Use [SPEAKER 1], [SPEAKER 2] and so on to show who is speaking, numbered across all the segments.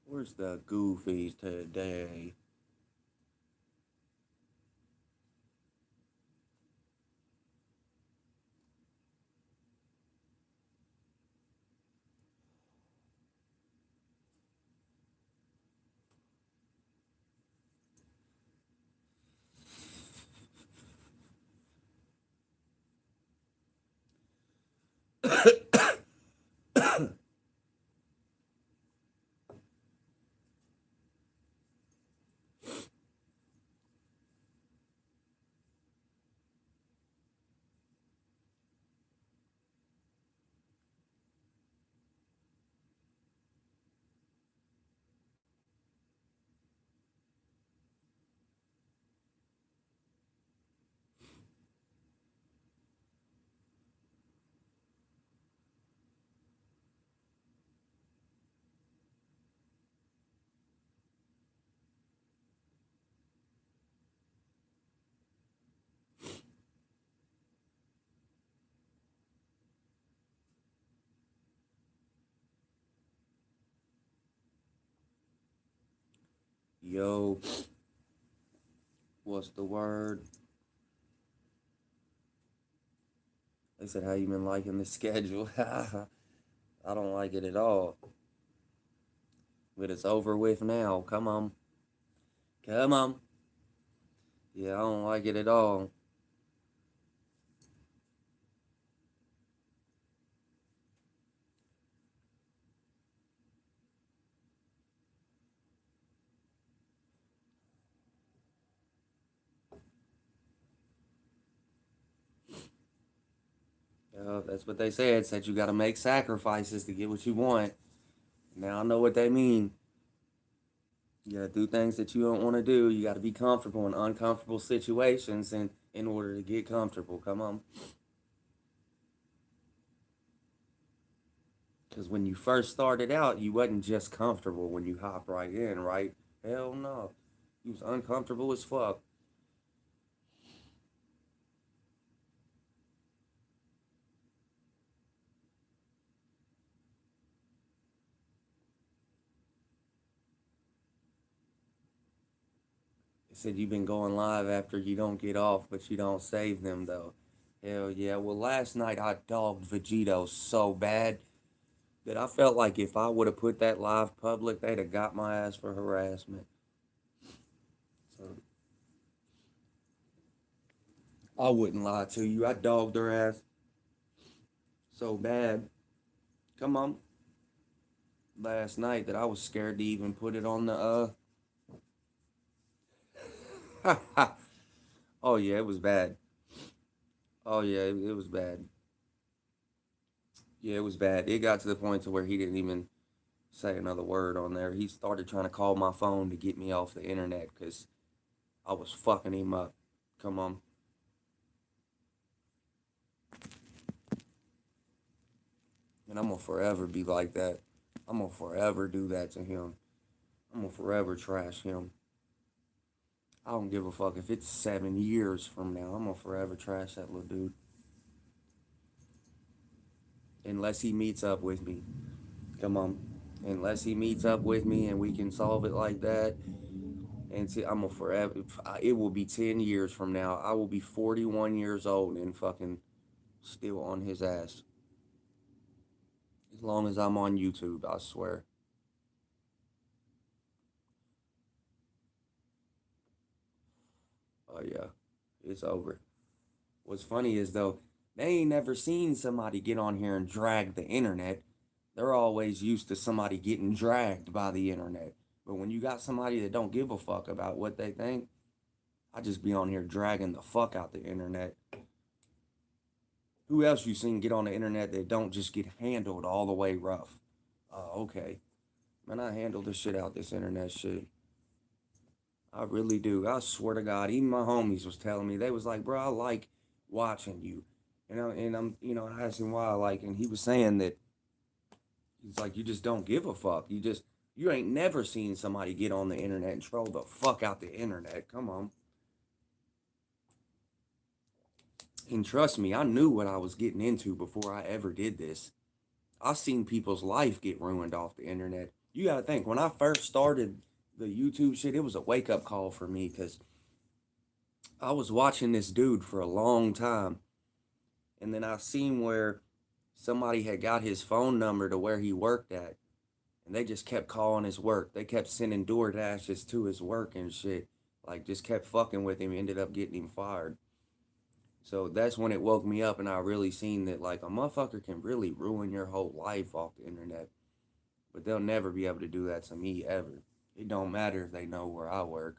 [SPEAKER 1] Where's the goofies today? Yo, what's the word? They said, how you been liking the schedule? I don't like it at all. But it's over with now. Come on. Come on. Yeah, I don't like it at all. That's what they said. Said you got to make sacrifices to get what you want. Now I know what they mean. You got to do things that you don't want to do. You got to be comfortable in uncomfortable situations and in order to get comfortable. Come on. Because when you first started out, you wasn't just comfortable when you hop right in, right? Hell no. You was uncomfortable as fuck. They said you've been going live after you don't get off, but you don't save them though. Hell yeah. Well, last night I dogged Vegito so bad that I felt like if I would have put that live public, they'd have got my ass for harassment. So I wouldn't lie to you. I dogged her ass so bad. Come on. Last night that I was scared to even put it on the Oh yeah, it was bad. Oh yeah, it was bad. Yeah, it was bad. It got to the point to where he didn't even say another word on there. He started trying to call my phone to get me off the internet because I was fucking him up. Come on. And I'm gonna forever be like that. I'm gonna forever do that to him. I'm gonna forever trash him. I don't give a fuck if it's 7 years from now. I'm gonna forever trash that little dude. Unless he meets up with me. Come on. Unless he meets up with me and we can solve it like that. And see, I'm a forever. It will be 10 years from now. I will be 41 years old and fucking still on his ass. As long as I'm on YouTube, I swear. Oh yeah, it's over. What's funny is though, they ain't never seen somebody get on here and drag the internet. They're always used to somebody getting dragged by the internet. But when you got somebody that don't give a fuck about what they think, I just be on here dragging the fuck out the internet. Who else you seen get on the internet that don't just get handled all the way rough? Okay. Man, I handle the shit out this internet shit. I really do. I swear to God, even my homies was telling me, they was like, bro, I like watching you. I asked him why I like, and he was saying that he's like, you just don't give a fuck. You ain't never seen somebody get on the internet and troll the fuck out the internet. Come on. And trust me, I knew what I was getting into before I ever did this. I seen people's life get ruined off the internet. You gotta think, when I first started the YouTube shit, it was a wake up call for me because I was watching this dude for a long time. And then I seen where somebody had got his phone number to where he worked at. And they just kept calling his work. They kept sending door dashes to his work and shit. Like, just kept fucking with him, ended up getting him fired. So that's when it woke me up and I really seen that, like, a motherfucker can really ruin your whole life off the internet. But they'll never be able to do that to me ever. It don't matter if they know where I work.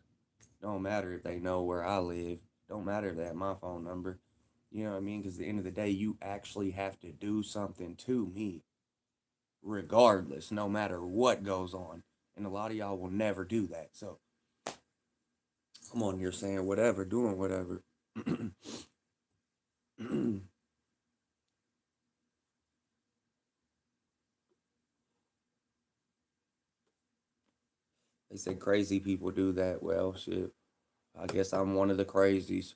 [SPEAKER 1] Don't matter if they know where I live. Don't matter if they have my phone number. You know what I mean? Because at the end of the day, you actually have to do something to me, regardless, no matter what goes on. And a lot of y'all will never do that. So I'm on here saying whatever, doing whatever. They say crazy people do that. Well, shit. I guess I'm one of the crazies.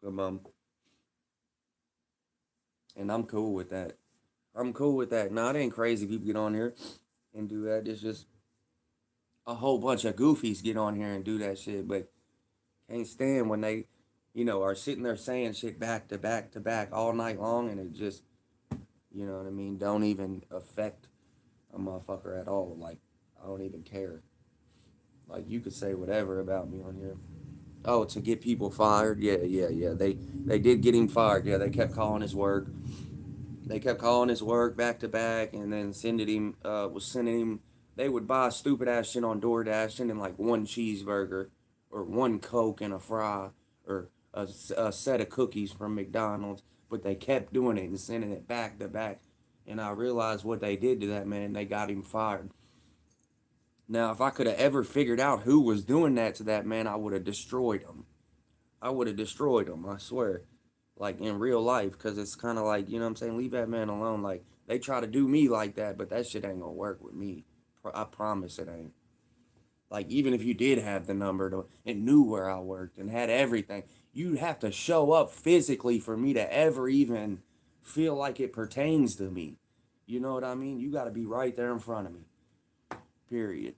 [SPEAKER 1] Come on. And I'm cool with that. I'm cool with that. Nah, it ain't crazy people get on here and do that. It's just a whole bunch of goofies get on here and do that shit, but can't stand when they, are sitting there saying shit back to back to back all night long and it just, you know what I mean, don't even affect a motherfucker at all. Like, I don't even care. Like, you could say whatever about me on here. Oh, to get people fired? Yeah, yeah, yeah. They did get him fired. Yeah, they kept calling his work. They kept calling his work back to back, and then sending him. They would buy stupid ass shit on DoorDash, sending like one cheeseburger, or one Coke and a fry, or a set of cookies from McDonald's. But they kept doing it and sending it back to back, and I realized what they did to that man. They got him fired. Now, if I could have ever figured out who was doing that to that man, I would have destroyed him. I would have destroyed him, I swear. Like in real life, because it's kind of like, you know what I'm saying? Leave that man alone. Like, they try to do me like that, but that shit ain't gonna work with me. I promise it ain't. Like, even if you did have the number and knew where I worked and had everything, you'd have to show up physically for me to ever even feel like it pertains to me. You know what I mean? You gotta be right there in front of me. Period.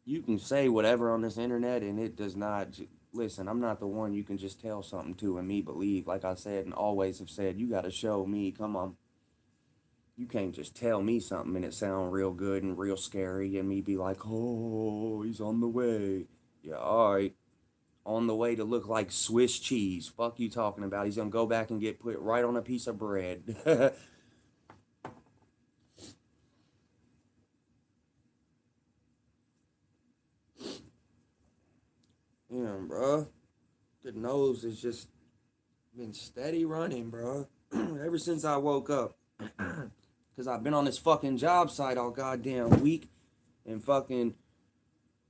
[SPEAKER 1] You can say whatever on this internet and it does not. Listen, I'm not the one you can just tell something to and me believe. Like I said and always have said, you got to show me. Come on. You can't just tell me something and it sound real good and real scary and me be like, oh, he's on the way. Yeah, all right. On the way to look like Swiss cheese. Fuck you talking about. He's going to go back and get put right on a piece of bread. Yeah, bro. The nose has just been steady running, bro. Ever since I woke up. Because I've been on this fucking job site all goddamn week and fucking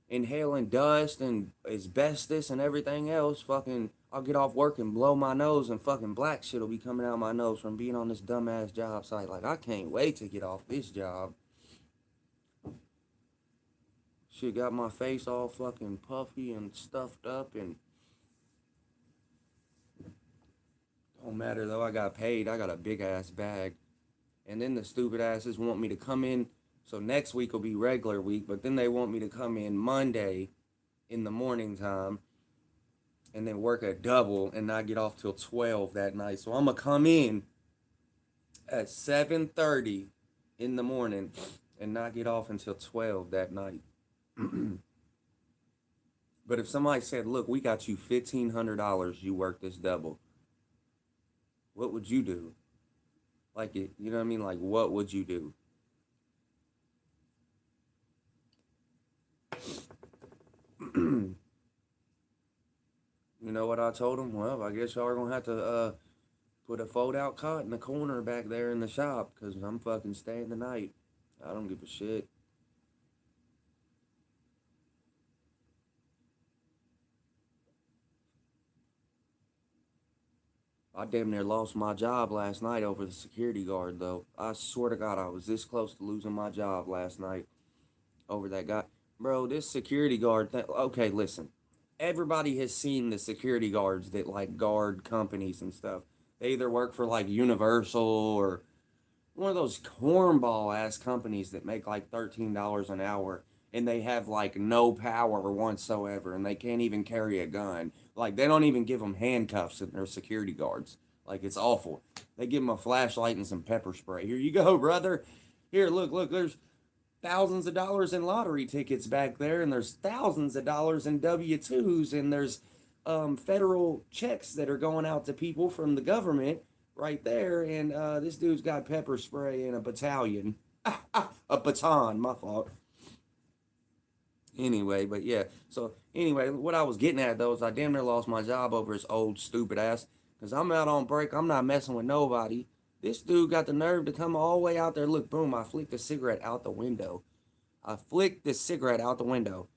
[SPEAKER 1] inhaling dust and asbestos and everything else. Fucking, I'll get off work and blow my nose and fucking black shit will be coming out my nose from being on this dumbass job site. Like, I can't wait to get off this job. Shit got my face all fucking puffy and stuffed up and don't matter though. I got paid. I got a big ass bag. And then the stupid asses want me to come in. So next week will be regular week, but then they want me to come in Monday in the morning time and then work a double and not get off till 12 that night. So I'm going to come in at 7:30 in the morning and not get off until 12 that night. But if somebody said, look, we got you $1,500, you work this double, what would you do? Like, it, you know what I mean? Like, what would you do? You know what I told him? Well, I guess y'all are going to have to put a fold-out cot in the corner back there in the shop because I'm fucking staying the night. I don't give a shit. I damn near lost my job last night over the security guard, though. I swear to God, I was this close to losing my job last night over that guy. Bro, this security guard thing. Listen. Everybody has seen the security guards that, like, guard companies and stuff. They either work for like Universal or one of those cornball ass companies that make like $13 an hour and they have like no power whatsoever and they can't even carry a gun. Like they don't even give them handcuffs and their security guards. Like it's awful. They give them a flashlight and some pepper spray. Here you go, brother. Here, look, there's thousands of dollars in lottery tickets back there, and there's thousands of dollars in W-2s, and there's federal checks that are going out to people from the government right there. And this dude's got pepper spray and a battalion. A baton, my fault. Anyway, but yeah. So anyway, what I was getting at though is I damn near lost my job over his old stupid ass. Cause I'm out on break. I'm not messing with nobody. This dude got the nerve to come all the way out there. Look, boom! I flicked the cigarette out the window. I flicked the cigarette out the window.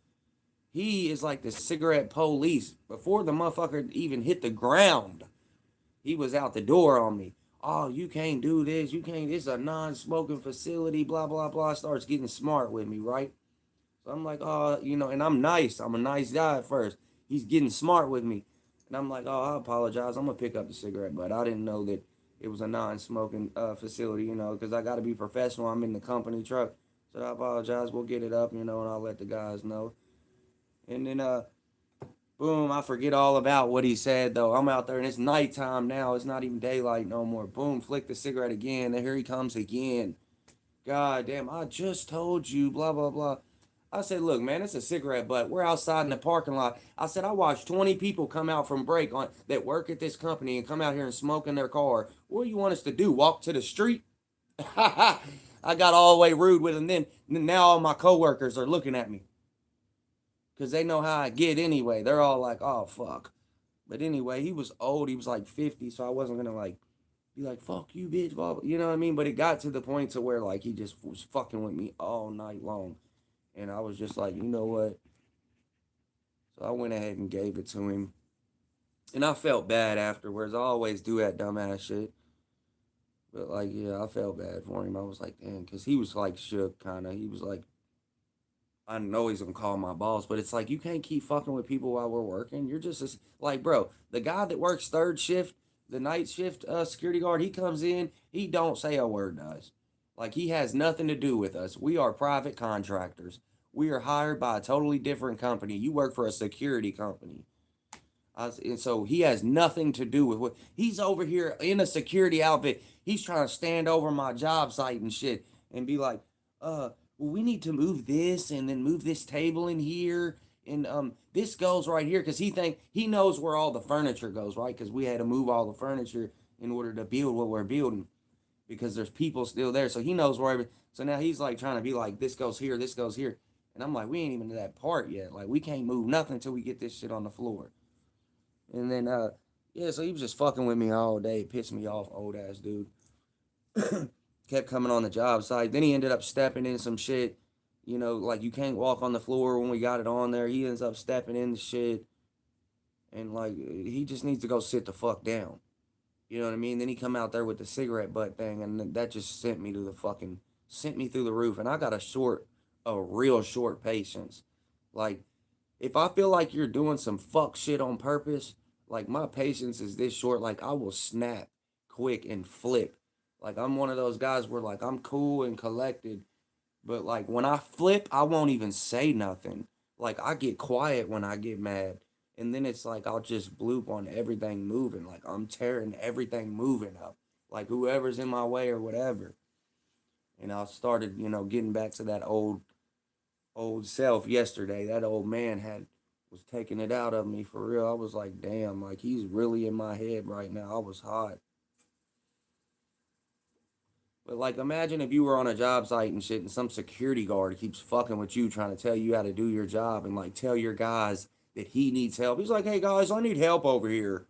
[SPEAKER 1] He is like the cigarette police. Before the motherfucker even hit the ground, he was out the door on me. Oh, you can't do this. You can't. This is a non-smoking facility. Blah blah blah. Starts getting smart with me, right? So I'm like, oh, and I'm nice. I'm a nice guy at first. He's getting smart with me. And I'm like, oh, I apologize. I'm going to pick up the cigarette butt. I didn't know that it was a non-smoking facility, because I got to be professional. I'm in the company truck. So I apologize. We'll get it up, and I'll let the guys know. And then, boom, I forget all about what he said, though. I'm out there, and it's nighttime now. It's not even daylight no more. Boom, flick the cigarette again. And here he comes again. God damn, I just told you, blah, blah, blah. I said, look, man, it's a cigarette butt. We're outside in the parking lot. I said, I watched 20 people come out from break on that work at this company and come out here and smoke in their car. What do you want us to do? Walk to the street? I got all the way rude with them then. Now all my coworkers are looking at me. Because they know how I get anyway. They're all like, oh, fuck. But anyway, he was old. He was like 50, so I wasn't going to like be like, fuck you, bitch. Blah, blah. You know what I mean? But it got to the point to where like he just was fucking with me all night long. And I was just like, you know what? So I went ahead and gave it to him. And I felt bad afterwards. I always do that dumbass shit. But, like, yeah, I felt bad for him. I was like, damn. Because he was, like, shook, kind of. He was like, I know he's going to call my boss. But it's like, you can't keep fucking with people while we're working. You're just, like, bro, the guy that works third shift, the night shift security guard, he comes in. He don't say a word to us. Like, he has nothing to do with us. We are private contractors. We are hired by a totally different company. You work for a security company. And so he has nothing to do with what he's over here in a security outfit. He's trying to stand over my job site and shit and be like, well, we need to move this and then move this table in here. And this goes right here because he knows where all the furniture goes, right? Because we had to move all the furniture in order to build what we're building. Because there's people still there. So he knows where everything. So now he's like trying to be like, this goes here, this goes here. And I'm like, we ain't even to that part yet. Like, we can't move nothing until we get this shit on the floor. And then, yeah, so he was just fucking with me all day. Pissed me off, old ass dude. Kept coming on the job site. Then he ended up stepping in some shit. Like, you can't walk on the floor when we got it on there. He ends up stepping in the shit. And, like, he just needs to go sit the fuck down. You know what I mean? Then he come out there with the cigarette butt thing, and that just sent me through the roof. And I got a real short patience. Like, if I feel like you're doing some fuck shit on purpose, like, my patience is this short. Like, I will snap quick and flip. Like, I'm one of those guys where, like, I'm cool and collected. But, like, when I flip, I won't even say nothing. Like, I get quiet when I get mad. And then it's like I'll just bloop on everything moving. Like, I'm tearing everything moving up. Like, whoever's in my way or whatever. And I started, getting back to that old self yesterday. That old man was taking it out of me for real. I was like, damn, like, he's really in my head right now. I was hot. But, like, imagine if you were on a job site and shit and some security guard keeps fucking with you trying to tell you how to do your job and, like, tell your guys that he needs help. He's like, hey, guys, I need help over here.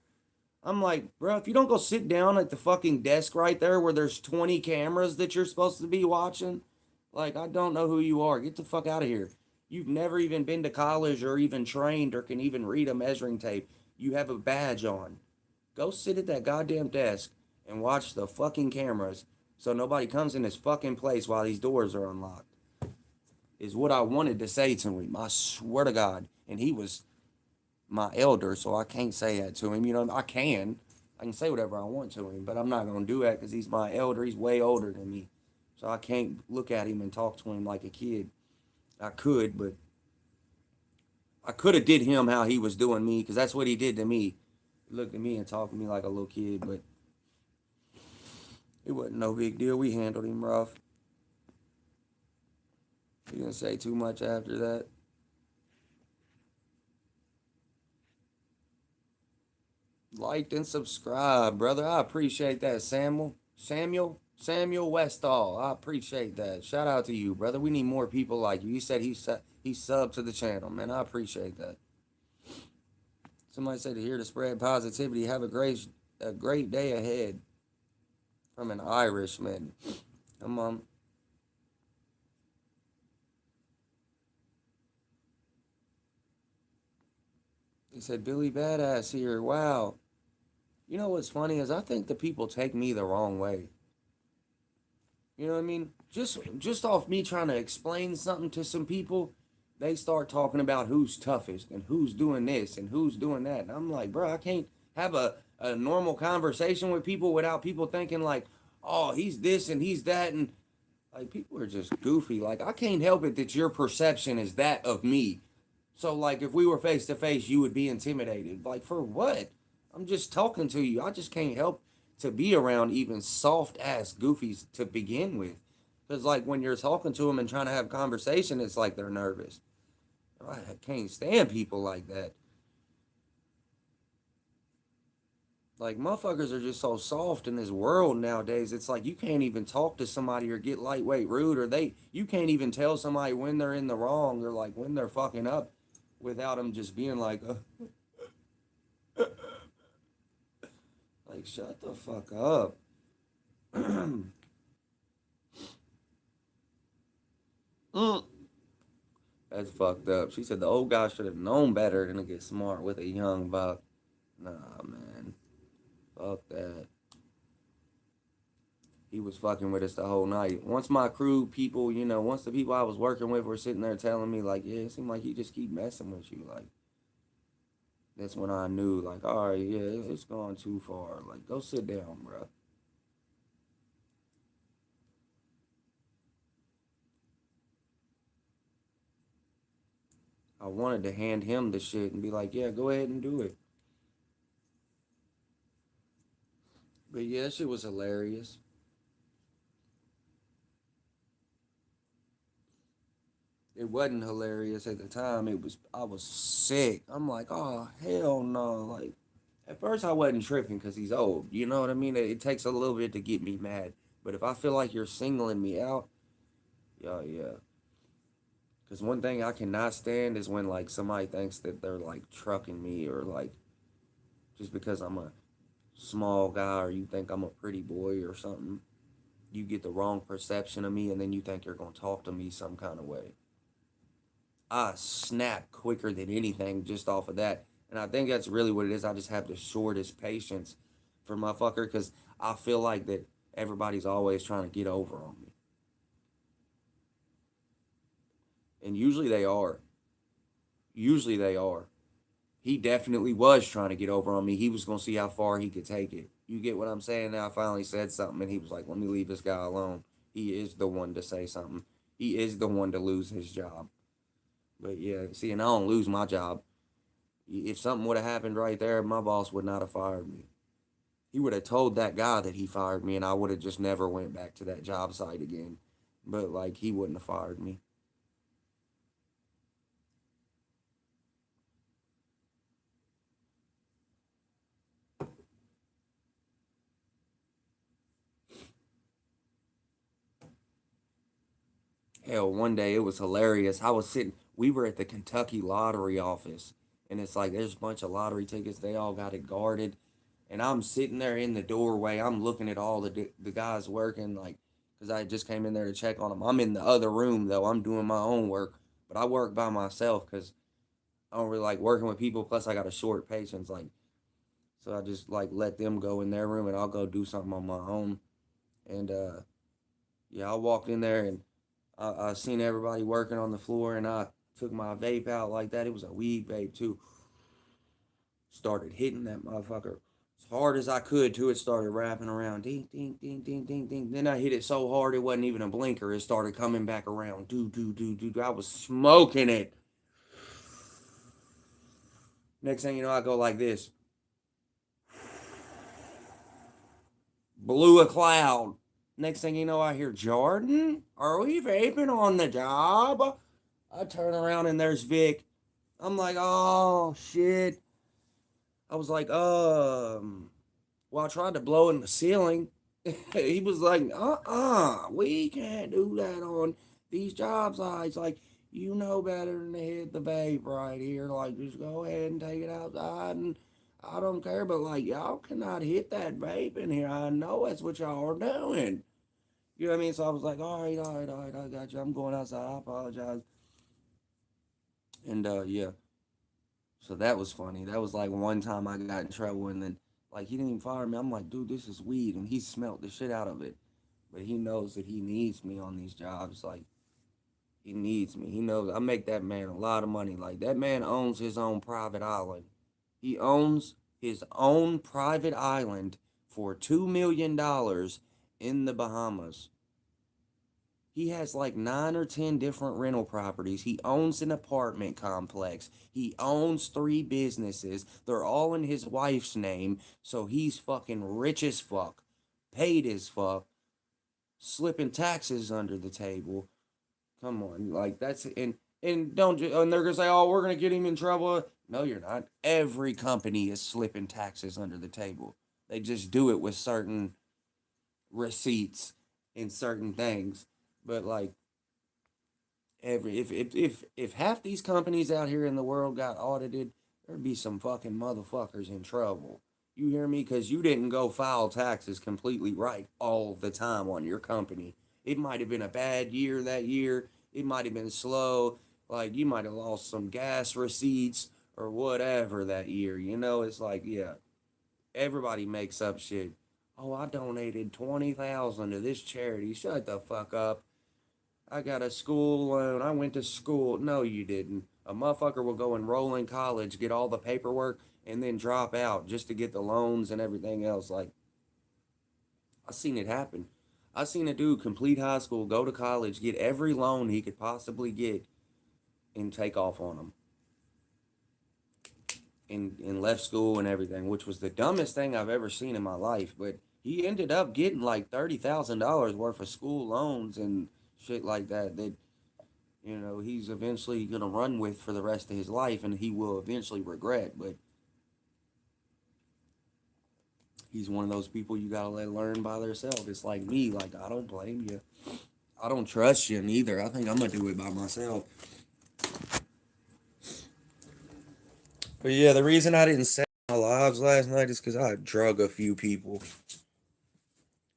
[SPEAKER 1] I'm like, bro, if you don't go sit down at the fucking desk right there where there's 20 cameras that you're supposed to be watching, like, I don't know who you are. Get the fuck out of here. You've never even been to college or even trained or can even read a measuring tape. You have a badge on. Go sit at that goddamn desk and watch the fucking cameras so nobody comes in this fucking place while these doors are unlocked. Is what I wanted to say to him. I swear to God. And he was my elder, so I can't say that to him. I can. I can say whatever I want to him, but I'm not gonna do that because he's my elder. He's way older than me, so I can't look at him and talk to him like a kid. I could, but I could have did him how he was doing me because that's what he did to me. He looked at me and talked to me like a little kid, but it wasn't no big deal. We handled him rough. He didn't say too much after that. Liked and subscribe, brother. I appreciate that, Samuel Westall. I appreciate that. Shout out to you, brother. We need more people like you. He said he subbed to the channel, man. I appreciate that. Somebody said here to spread positivity. Have a great day ahead. From an Irishman. Come on. He said Billy Badass here. Wow. You know what's funny is I think the people take me the wrong way. You know what I mean? Just off me trying to explain something to some people, they start talking about who's toughest and who's doing this and who's doing that. And I'm like, bro, I can't have a normal conversation with people without people thinking like, oh, he's this and he's that. And like, people are just goofy. Like, I can't help it that your perception is that of me. So, like, if we were face to face, you would be intimidated. Like, for what? I'm just talking to you. I just can't help to be around even soft ass goofies to begin with. Because, like, when you're talking to them and trying to have conversation, it's like they're nervous. I can't stand people like that. Like, motherfuckers are just so soft in this world nowadays. It's like you can't even talk to somebody or get lightweight rude, or you can't even tell somebody when they're in the wrong or like when they're fucking up without them just being like, like, shut the fuck up. Mm. That's fucked up. She said the old guy should have known better than to get smart with a young buck. Nah, man. Fuck that. He was fucking with us the whole night. Once my crew people, once the people I was working with were sitting there telling me, like, yeah, it seemed like he just keep messing with you. Like, that's when I knew, like, all right, yeah, it's gone too far. Like, go sit down, bro. I wanted to hand him the shit and be like, yeah, go ahead and do it. But yeah, that shit was hilarious. It wasn't hilarious at the time. I was sick. I'm like, oh hell no. Like at first I wasn't tripping because he's old. You know what I mean? It takes a little bit to get me mad. But if I feel like you're singling me out, yeah, yeah. Because one thing I cannot stand is when like somebody thinks that they're like trucking me or like just because I'm a small guy or you think I'm a pretty boy or something, you get the wrong perception of me and then you think you're gonna talk to me some kind of way. I snap quicker than anything just off of that. And I think that's really what it is. I just have the shortest patience for motherfucker because I feel like that everybody's always trying to get over on me. And usually they are. Usually they are. He definitely was trying to get over on me. He was going to see how far he could take it. You get what I'm saying? Now I finally said something and he was like, let me leave this guy alone. He is the one to say something. He is the one to lose his job. But yeah, see, and I don't lose my job. If something would have happened right there, my boss would not have fired me. He would have told that guy that he fired me and I would have just never went back to that job site again. But like he wouldn't have fired me. Hell, one day it was hilarious. We were at the Kentucky lottery office, and it's like there's a bunch of lottery tickets. They all got it guarded, and I'm sitting there in the doorway. I'm looking at all the guys working, like, because I just came in there to check on them. I'm in the other room though. I'm doing my own work, but I work by myself because I don't really like working with people. Plus, I got a short patience, like, so I just like let them go in their room, and I'll go do something on my own. And yeah, I walked in there and I seen everybody working on the floor, and I took my vape out like that. It was a weed vape too. Started hitting that motherfucker. as hard as I could till it started wrapping around. Ding, ding, ding, ding, ding, ding. Then I hit it so hard it wasn't even a blinker. It started coming back around. Do, do, do, do. I was smoking it. Next thing you know, I go like this. Blew a cloud. Next thing you know, I hear, Jordan, are we vaping on the job? I turn around and there's Vic. I'm like, oh, shit. I was like, well, I tried to blow in the ceiling. He was like, we can't do that on these job sites. Like, you know better than to hit the vape right here. Like, just go ahead and take it outside. And I don't care, but like, y'all cannot hit that vape in here. I know that's what y'all are doing. You know what I mean? So I was like, all right, all right, all right, I got you. I'm going outside. I apologize. And yeah, so that was funny. That was like one time I got in trouble, and then like he didn't even fire me. I'm like, dude, this is weed, and he smelt the shit out of it. But he knows that he needs me on these jobs. Like he needs me. He knows I make that man a lot of money. Like that man owns his own private island. He owns his own private island for $2 million in the Bahamas. He has like 9 or 10 different rental properties. He owns an apartment complex. He owns 3 businesses. They're all in his wife's name. So he's fucking rich as fuck, paid as fuck, slipping taxes under the table. Come on, like that's and don't and they're gonna say, oh, we're gonna get him in trouble. No, you're not. Every company is slipping taxes under the table. They just do it with certain receipts and certain things. But like if half these companies out here in the world got audited, there'd be some fucking motherfuckers in trouble. You hear me? Because you didn't go file taxes completely right all the time on your company. It might have been a bad year that year. It might have been slow. Like you might have lost some gas receipts or whatever that year. You know, it's like, yeah, everybody makes up shit. Oh, I donated 20,000 to this charity. Shut the fuck up. I got a school loan. I went to school. No, you didn't. A motherfucker will go enroll in college, get all the paperwork, and then drop out just to get the loans and everything else. Like, I seen it happen. I seen a dude complete high school, go to college, get every loan he could possibly get, and take off on them. And left school and everything, which was the dumbest thing I've ever seen in my life. But he ended up getting like $30,000 worth of school loans and shit like that. He's eventually gonna run with for the rest of his life, and he will eventually regret. But he's one of those people you gotta let learn by themselves. It's like me. Like I don't blame you. I don't trust you neither. I think I'm gonna do it by myself. But yeah, the reason I didn't save my lives last night is because I drug a few people.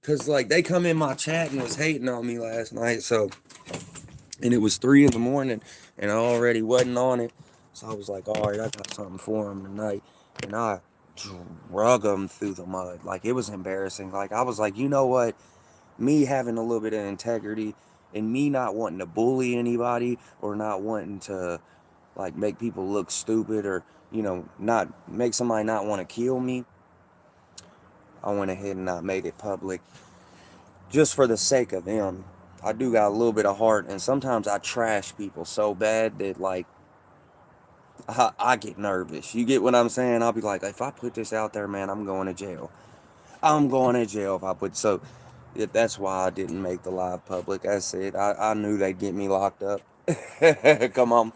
[SPEAKER 1] Cause like they come in my chat and was hating on me last night. So and it was 3 in the morning, and I already wasn't on it. So I was like, all right, I got something for him tonight, and I drug him through the mud. Like it was embarrassing. Like I was like, you know what? Me having a little bit of integrity, and me not wanting to bully anybody or not wanting to like make people look stupid or not make somebody not want to kill me. I went ahead and not made it public just for the sake of them. I do got a little bit of heart, and sometimes I trash people so bad that like I get nervous. You get what I'm saying? I'll be like, if I put this out there, man, I'm going to jail. I'm going to jail if I put so. That's why I didn't make the live public. That's it. I knew they'd get me locked up. Come on.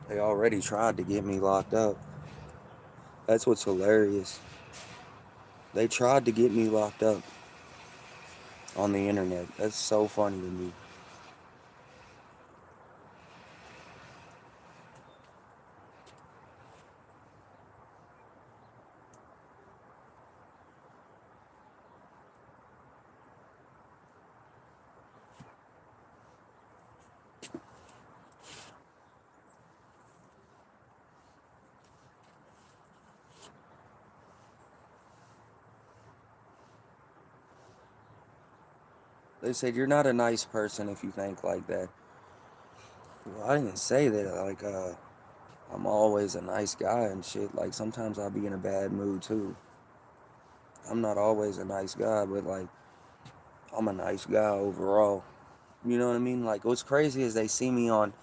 [SPEAKER 1] They already tried to get me locked up. That's what's hilarious. They tried to get me locked up on the internet. That's so funny to me. They said, you're not a nice person if you think like that. Well, I didn't say that. Like, I'm always a nice guy and shit. Like, sometimes I'll be in a bad mood too. I'm not always a nice guy, but like, I'm a nice guy overall. You know what I mean? Like, what's crazy is they see me on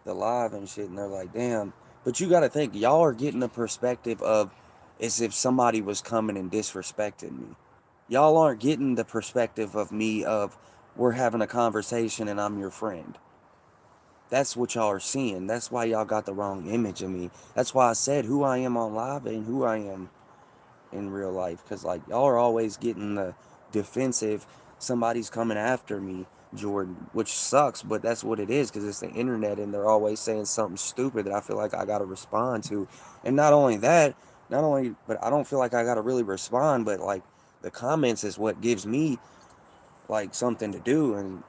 [SPEAKER 1] the live and shit, and they're like, damn. But you got to think, y'all are getting the perspective of as if somebody was coming and disrespecting me. Y'all aren't getting the perspective of me of we're having a conversation and I'm your friend. That's what y'all are seeing. That's why y'all got the wrong image of me. That's why I said who I am on live and who I am in real life. Because, like, y'all are always getting the defensive, somebody's coming after me, Jordan, which sucks, but that's what it is because it's the internet and they're always saying something stupid that I feel like I got to respond to. And not only that, but I don't feel like I got to really respond, but, like, the comments is what gives me like something to do and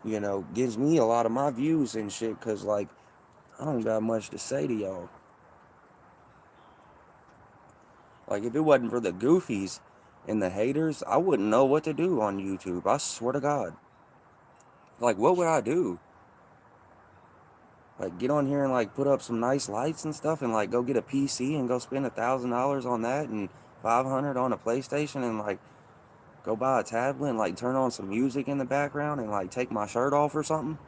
[SPEAKER 1] gives me a lot of my views and shit because like I don't got much to say to y'all. Like, if it wasn't for the goofies and the haters, I wouldn't know what to do on YouTube. I swear to God. Like, what would I do? Like, get on here and like put up some nice lights and stuff, and like go get a PC and go spend $1,000 on that and 500 on a PlayStation and like go buy a tablet and like turn on some music in the background and like take my shirt off or something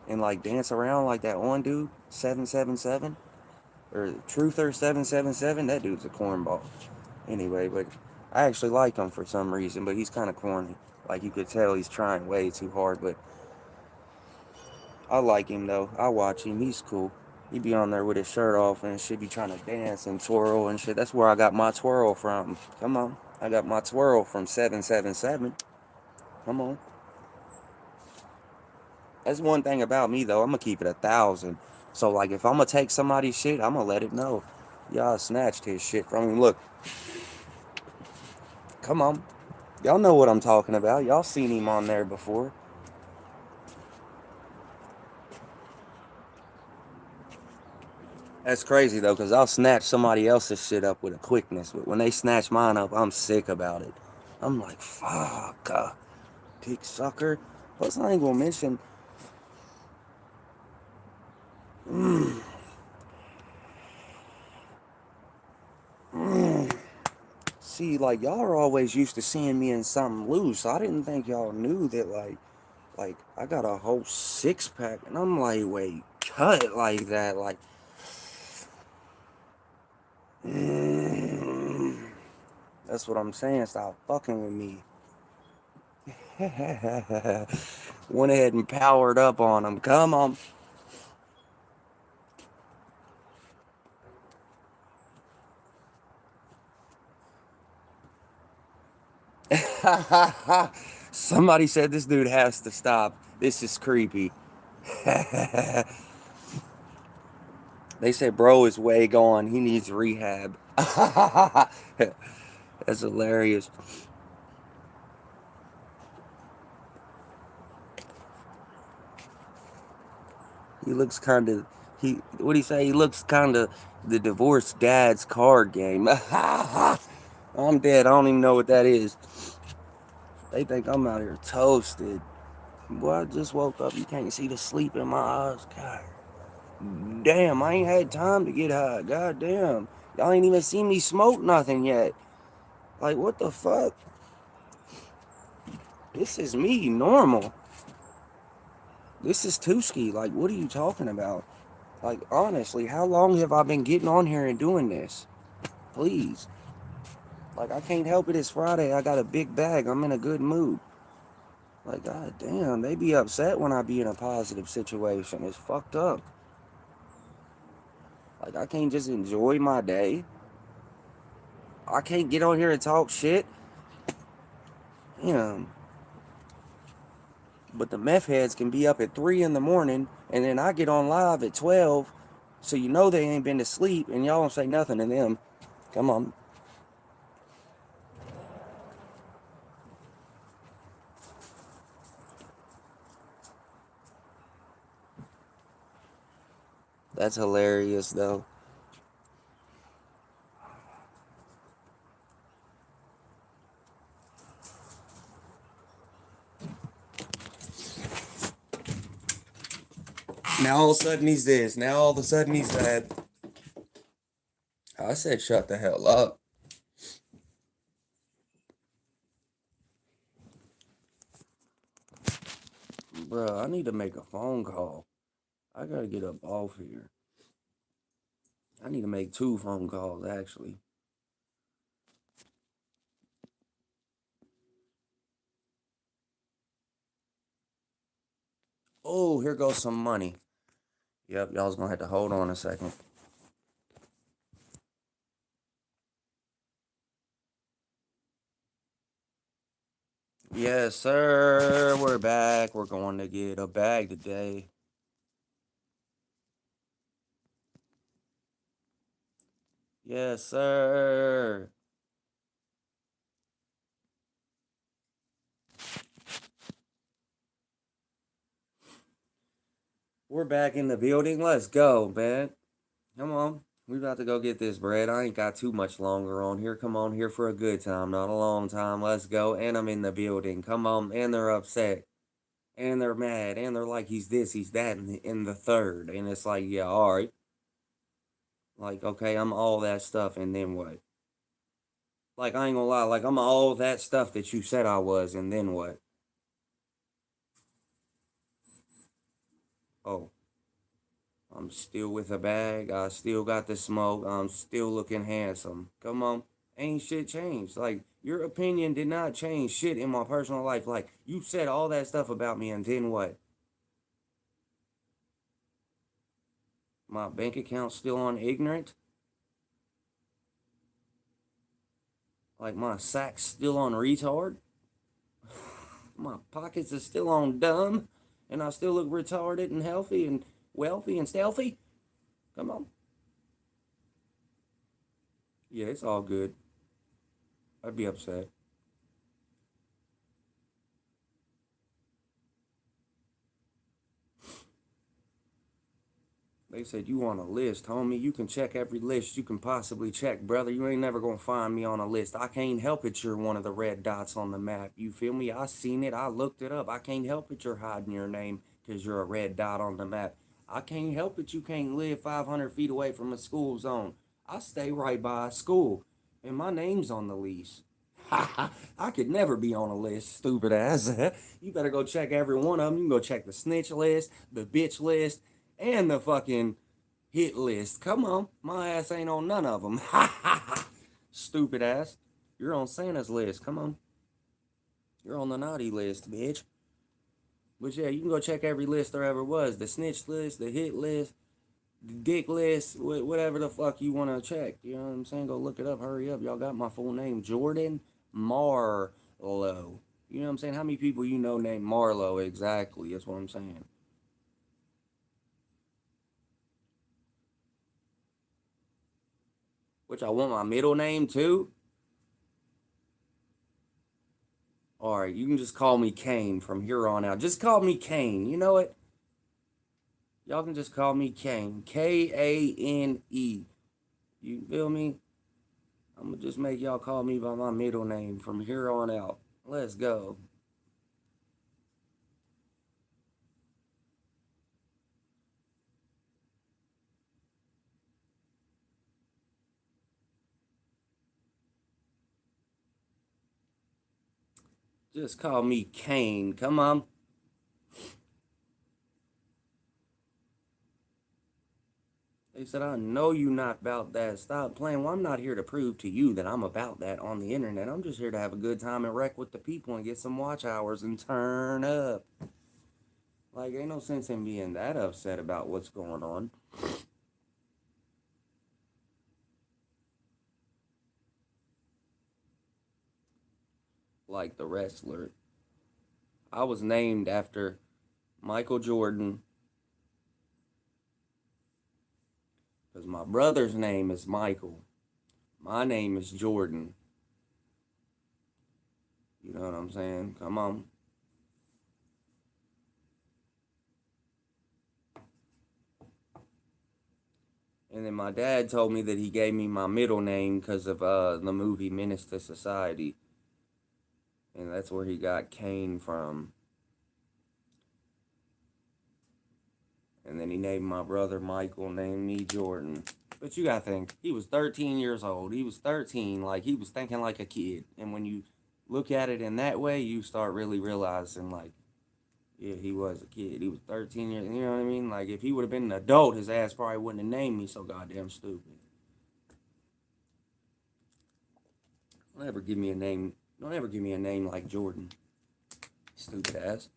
[SPEAKER 1] and like dance around like that one dude 777 or Truther 777. That dude's a cornball. Anyway, but I actually like him for some reason, but he's kind of corny. Like, you could tell he's trying way too hard, but I like him, though. I watch him. He's cool. He be on there with his shirt off and should be trying to dance and twirl and shit. That's where I got my twirl from. Come on. I got my twirl from 777. Come on. That's one thing about me, though. I'm going to keep it 1,000. So, like, if I'm going to take somebody's shit, I'm going to let it know. Y'all snatched his shit from him. Look. Come on. Y'all know what I'm talking about. Y'all seen him on there before. That's crazy though, because I'll snatch somebody else's shit up with a quickness. But when they snatch mine up, I'm sick about it. I'm like, fuck, dick sucker. Plus, I ain't gonna mention. Mm, mm. See, like, y'all are always used to seeing me in something loose. I didn't think y'all knew that, like I got a whole 6-pack, and I'm like, wait, cut like that, like. Mm, that's what I'm saying. Stop fucking with me. Went ahead and powered up on them. Come on. Somebody said this dude has to stop. This is creepy. They said bro is way gone. He needs rehab. That's hilarious. He looks kind of what do you say? He looks kind of the divorced dad's card game. I'm dead. I don't even know what that is. They think I'm out here toasted. Boy, I just woke up. You can't see the sleep in my eyes. God damn, I ain't had time to get high. God damn. Y'all ain't even seen me smoke nothing yet. Like, what the fuck? This is me, normal. This is Tuski. Like, what are you talking about? Like, honestly, how long have I been getting on here and doing this? Please. Like, I can't help it. It's Friday. I got a big bag. I'm in a good mood. Like, god damn, they be upset when I be in a positive situation. It's fucked up. Like, I can't just enjoy my day. I can't get on here and talk shit. Damn. But the meth heads can be up at 3 in the morning, and then I get on live at 12, so you know they ain't been to sleep, and y'all don't say nothing to them. Come on. That's hilarious, though. Now all of a sudden he's this. Now all of a sudden he's that. I said, shut the hell up. Bruh, I need to make a phone call. I gotta get up off here. I need to make 2 phone calls, actually. Oh, here goes some money. Yep, y'all's gonna have to hold on a second. Yes, sir. We're back. We're going to get a bag today. Yes, sir. We're back in the building. Let's go, man. Come on. We about to go get this bread. I ain't got too much longer on here. Come on here for a good time, not a long time. Let's go. And I'm in the building. Come on. And they're upset. And they're mad. And they're like, he's this, he's that, in the third. And it's like, yeah, all right. Like, okay, I'm all that stuff. And then what? Like, I ain't gonna lie. Like, I'm all that stuff that you said I was. And then what? Oh, I'm still with a bag. I still got the smoke. I'm still looking handsome. Come on. Ain't shit changed. Like, your opinion did not change shit in my personal life. Like, you said all that stuff about me, and then what? My bank account's still on ignorant? Like, my sack's still on retard? My pockets are still on dumb? And I still look retarded and healthy and wealthy and stealthy? Come on. Yeah, it's all good. I'd be upset. They said, you on a list, homie. You can check every list you can possibly check, brother. You ain't never gonna find me on a list. I can't help it you're one of the red dots on the map. You feel me? I seen it. I looked it up. I can't help it you're hiding your name because you're a red dot on the map. I can't help it you can't live 500 feet away from a school zone. I stay right by a school, and my name's on the lease. I could never be on a list, stupid ass. You better go check every one of them. You can go check the snitch list, the bitch list, and the fucking hit list. Come on, my ass ain't on none of them. Stupid ass. You're on Santa's list. Come on. You're on the naughty list, bitch. But yeah, you can go check every list there ever was. The snitch list, the hit list, the dick list, whatever the fuck you want to check. You know what I'm saying? Go look it up. Hurry up. Y'all got my full name. Jordan Marlowe. You know what I'm saying? How many people you know named Marlowe exactly? That's what I'm saying. Which I want my middle name too. All right, you can just call me Kane from here on out. Just call me Kane. You know what? Y'all can just call me Kane. Kane. You feel me? I'm gonna just make y'all call me by my middle name from here on out. Let's go. Just call me Kane. Come on. They said, I know you not about that. Stop playing. Well, I'm not here to prove to you that I'm about that on the internet. I'm just here to have a good time and wreck with the people and get some watch hours and turn up. Like, ain't no sense in being that upset about what's going on. Like the wrestler. I was named after Michael Jordan because my brother's name is Michael. My name is Jordan. You know what I'm saying? Come on. And then my dad told me that he gave me my middle name because of the movie Menace to Society. And that's where he got Kane from. And then he named my brother Michael, named me Jordan. But you gotta think, he was 13 years old. He was 13, like he was thinking like a kid. And when you look at it in that way, you start really realizing like, yeah, he was a kid. He was 13 years, you know what I mean? Like if he would have been an adult, his ass probably wouldn't have named me so goddamn stupid. Don't ever give me a name. Don't ever give me a name like Jordan. Stupid ass.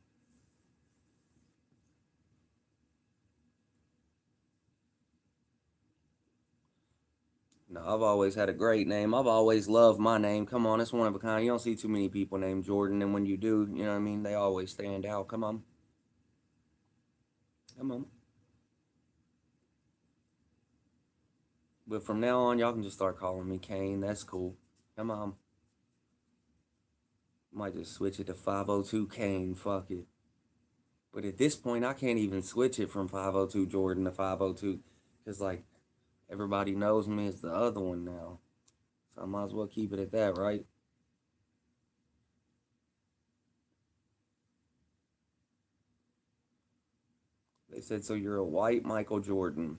[SPEAKER 1] No, I've always had a great name. I've always loved my name. Come on, it's one of a kind. You don't see too many people named Jordan, and when you do, you know what I mean? They always stand out. Come on. Come on. But from now on, y'all can just start calling me Kane. That's cool. Come on. Might just switch it to 502 Kane. Fuck it. But at this point, I can't even switch it from 502 Jordan to 502 because, like, everybody knows me as the other one now. So I might as well keep it at that, right? They said, so you're a white Michael Jordan.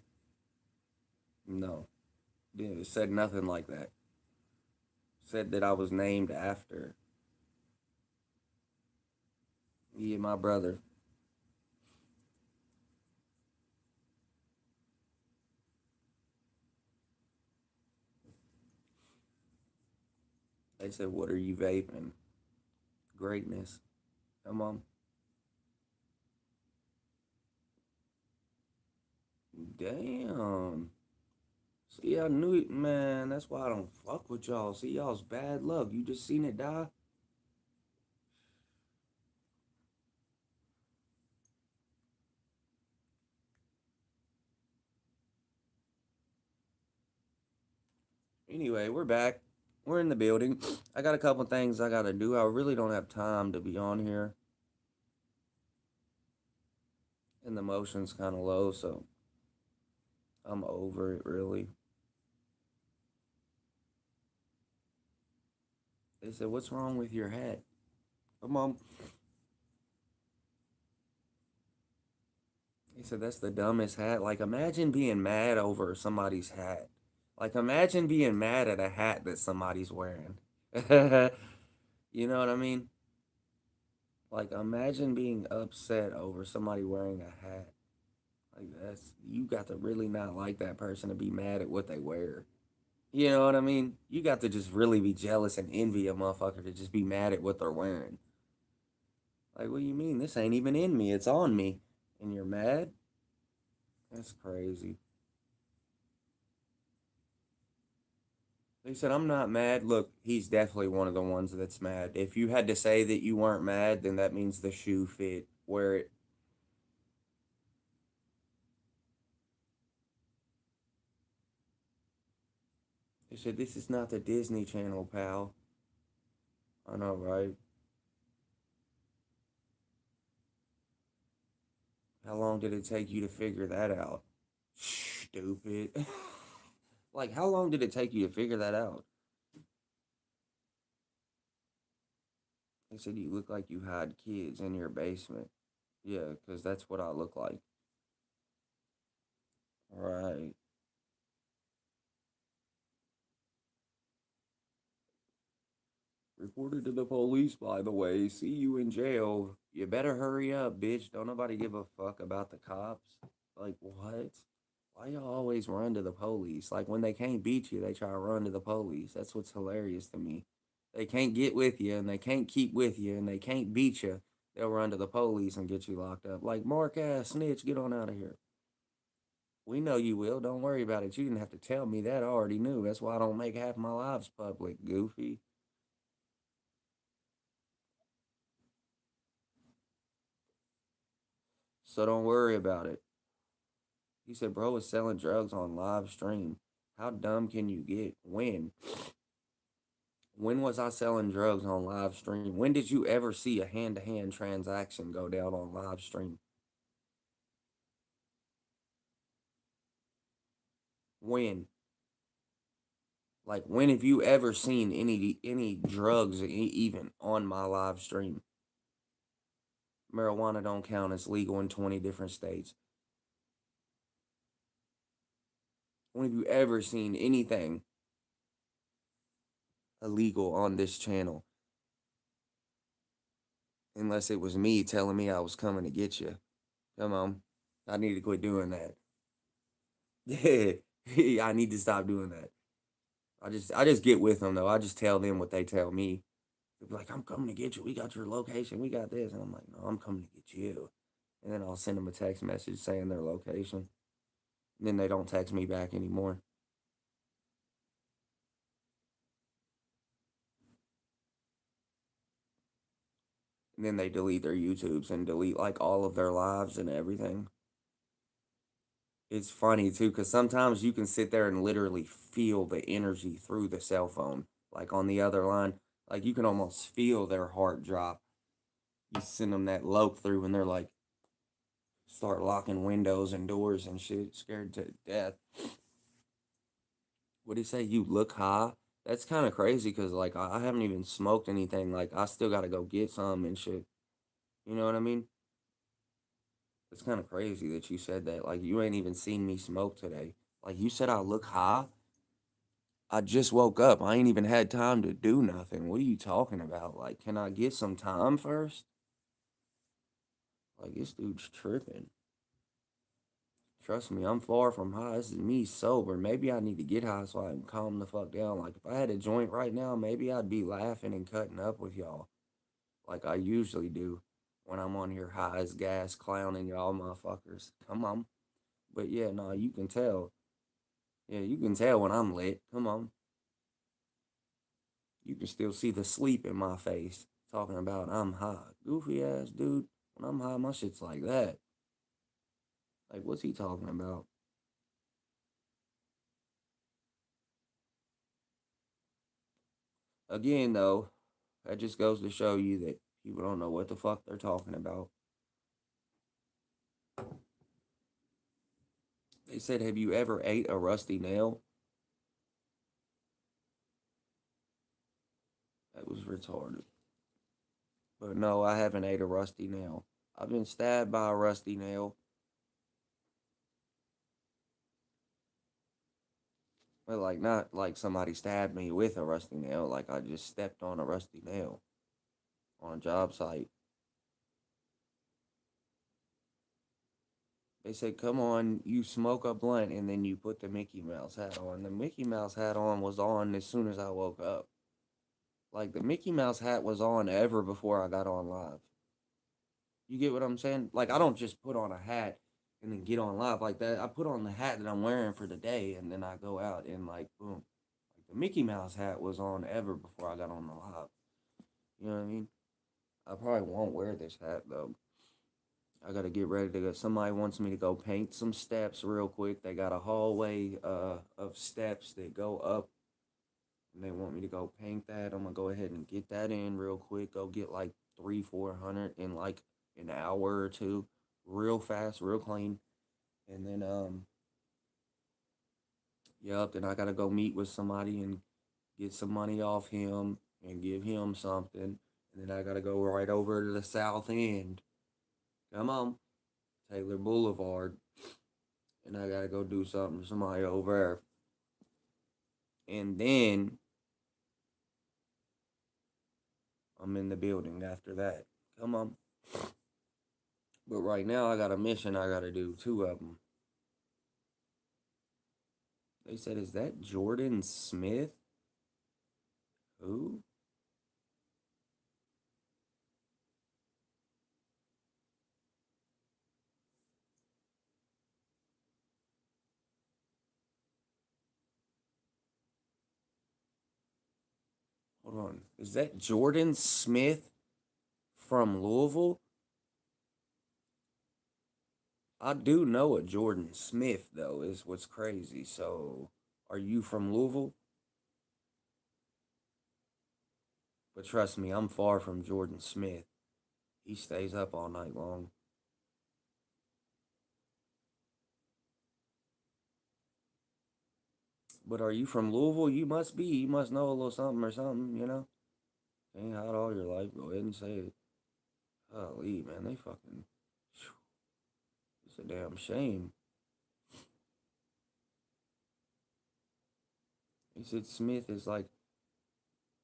[SPEAKER 1] No. It said nothing like that. Said that I was named after. Yeah, my brother. They said, what are you vaping? Greatness. Come on. Damn. See, I knew it, man. That's why I don't fuck with y'all. See, y'all's bad luck. You just seen it die. Anyway, we're back. We're in the building. I got a couple things I gotta do. I really don't have time to be on here. And the motion's kind of low, so I'm over it, really. They said, what's wrong with your hat? Come on. He said, that's the dumbest hat. Like, imagine being mad over somebody's hat. Like, imagine being mad at a hat that somebody's wearing. You know what I mean? Like, imagine being upset over somebody wearing a hat. Like, that's, you got to really not like that person to be mad at what they wear. You know what I mean? You got to just really be jealous and envy a motherfucker to just be mad at what they're wearing. Like, what do you mean? This ain't even in me. It's on me. And you're mad? That's crazy. They said, I'm not mad. Look, he's definitely one of the ones that's mad. If you had to say that you weren't mad, then that means the shoe fit. Wear it. They said, this is not the Disney Channel, pal. I know, right? How long did it take you to figure that out? Stupid. Like, how long did it take you to figure that out? They said, you look like you hide kids in your basement. Yeah, because that's what I look like. Right. Reported to the police, by the way. See you in jail. You better hurry up, bitch. Don't nobody give a fuck about the cops. Like, what? Why y'all always run to the police? Like, when they can't beat you, they try to run to the police. That's what's hilarious to me. They can't get with you, and they can't keep with you, and they can't beat you. They'll run to the police and get you locked up. Like, Mark ass snitch, get on out of here. We know you will. Don't worry about it. You didn't have to tell me that. I already knew. That's why I don't make half my lives public, goofy. So don't worry about it. He said, bro is selling drugs on live stream. How dumb can you get? When? When was I selling drugs on live stream? When did you ever see a hand to hand transaction go down on live stream? When? Like, when have you ever seen any drugs even on my live stream? Marijuana don't count. It's legal in 20 different states. When have you ever seen anything illegal on this channel? Unless it was me telling me I was coming to get you. Come on. I need to quit doing that. Yeah, I need to stop doing that. I just get with them though. I just tell them what they tell me. They'll be like, "I'm coming to get you. We got your location. We got this," and I'm like, "No, I'm coming to get you." And then I'll send them a text message saying their location. And then they don't text me back anymore. And then they delete their YouTubes and delete like all of their lives and everything. It's funny too, because sometimes you can sit there and literally feel the energy through the cell phone, like on the other line. Like you can almost feel their heart drop. You send them that loke through, and they're like, start locking windows and doors and shit, scared to death. What do you say? You look high? That's kind of crazy because, like, I haven't even smoked anything. Like, I still got to go get some and shit. You know what I mean? It's kind of crazy that you said that. Like, you ain't even seen me smoke today. Like, you said I look high. I just woke up. I ain't even had time to do nothing. What are you talking about? Like, can I get some time first? Like, this dude's tripping. Trust me, I'm far from high. This is me sober. Maybe I need to get high so I can calm the fuck down. Like, if I had a joint right now, maybe I'd be laughing and cutting up with y'all like I usually do when I'm on here high as gas clowning y'all motherfuckers. Come on. But yeah, no, you can tell. Yeah, you can tell when I'm lit. Come on. You can still see the sleep in my face talking about I'm high. Goofy ass dude. When I'm high, my shit's like that. Like, what's he talking about? Again, though, that just goes to show you that people don't know what the fuck they're talking about. They said, "Have you ever ate a rusty nail?" That was retarded. But no, I haven't ate a rusty nail. I've been stabbed by a rusty nail. But like not like somebody stabbed me with a rusty nail, like I just stepped on a rusty nail on a job site. They said, "Come on, you smoke a blunt and then you put the Mickey Mouse hat on." The Mickey Mouse hat was on as soon as I woke up. Like the Mickey Mouse hat was on ever before I got on live. You get what I'm saying? Like I don't just put on a hat and then get on live like that. I put on the hat that I'm wearing for the day and then I go out and like boom. Like the Mickey Mouse hat was on ever before I got on the live. You know what I mean? I probably won't wear this hat though. I gotta get ready to go. Somebody wants me to go paint some steps real quick. They got a hallway of steps that go up, and they want me to go paint that. I'm gonna go ahead and get that in real quick. Go get like 300-400 in like an hour or two, real fast, real clean. And then yep. Then I gotta go meet with somebody and get some money off him and give him something. And then I gotta go right over to the south end. Come on, Taylor Boulevard, and I gotta go do something to somebody over there. And then I'm in the building after that. Come on. But right now I got a mission I gotta do, two of them. They said, "Is that Jordan Smith?" Who? Hold on. Is that Jordan Smith from Louisville? I do know a Jordan Smith though, is what's crazy. So are you from Louisville? But trust me, I'm far from Jordan Smith. He stays up all night long. But are you from Louisville? You must be. You must know a little something or something, you know? Ain't hot all your life. Go ahead and say it. Golly, man, they fucking. It's a damn shame. He said Smith is like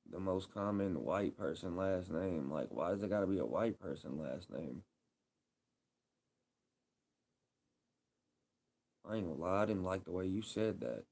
[SPEAKER 1] the most common white person last name. Like, why does it gotta be a white person last name? I ain't gonna lie, I didn't like the way you said that.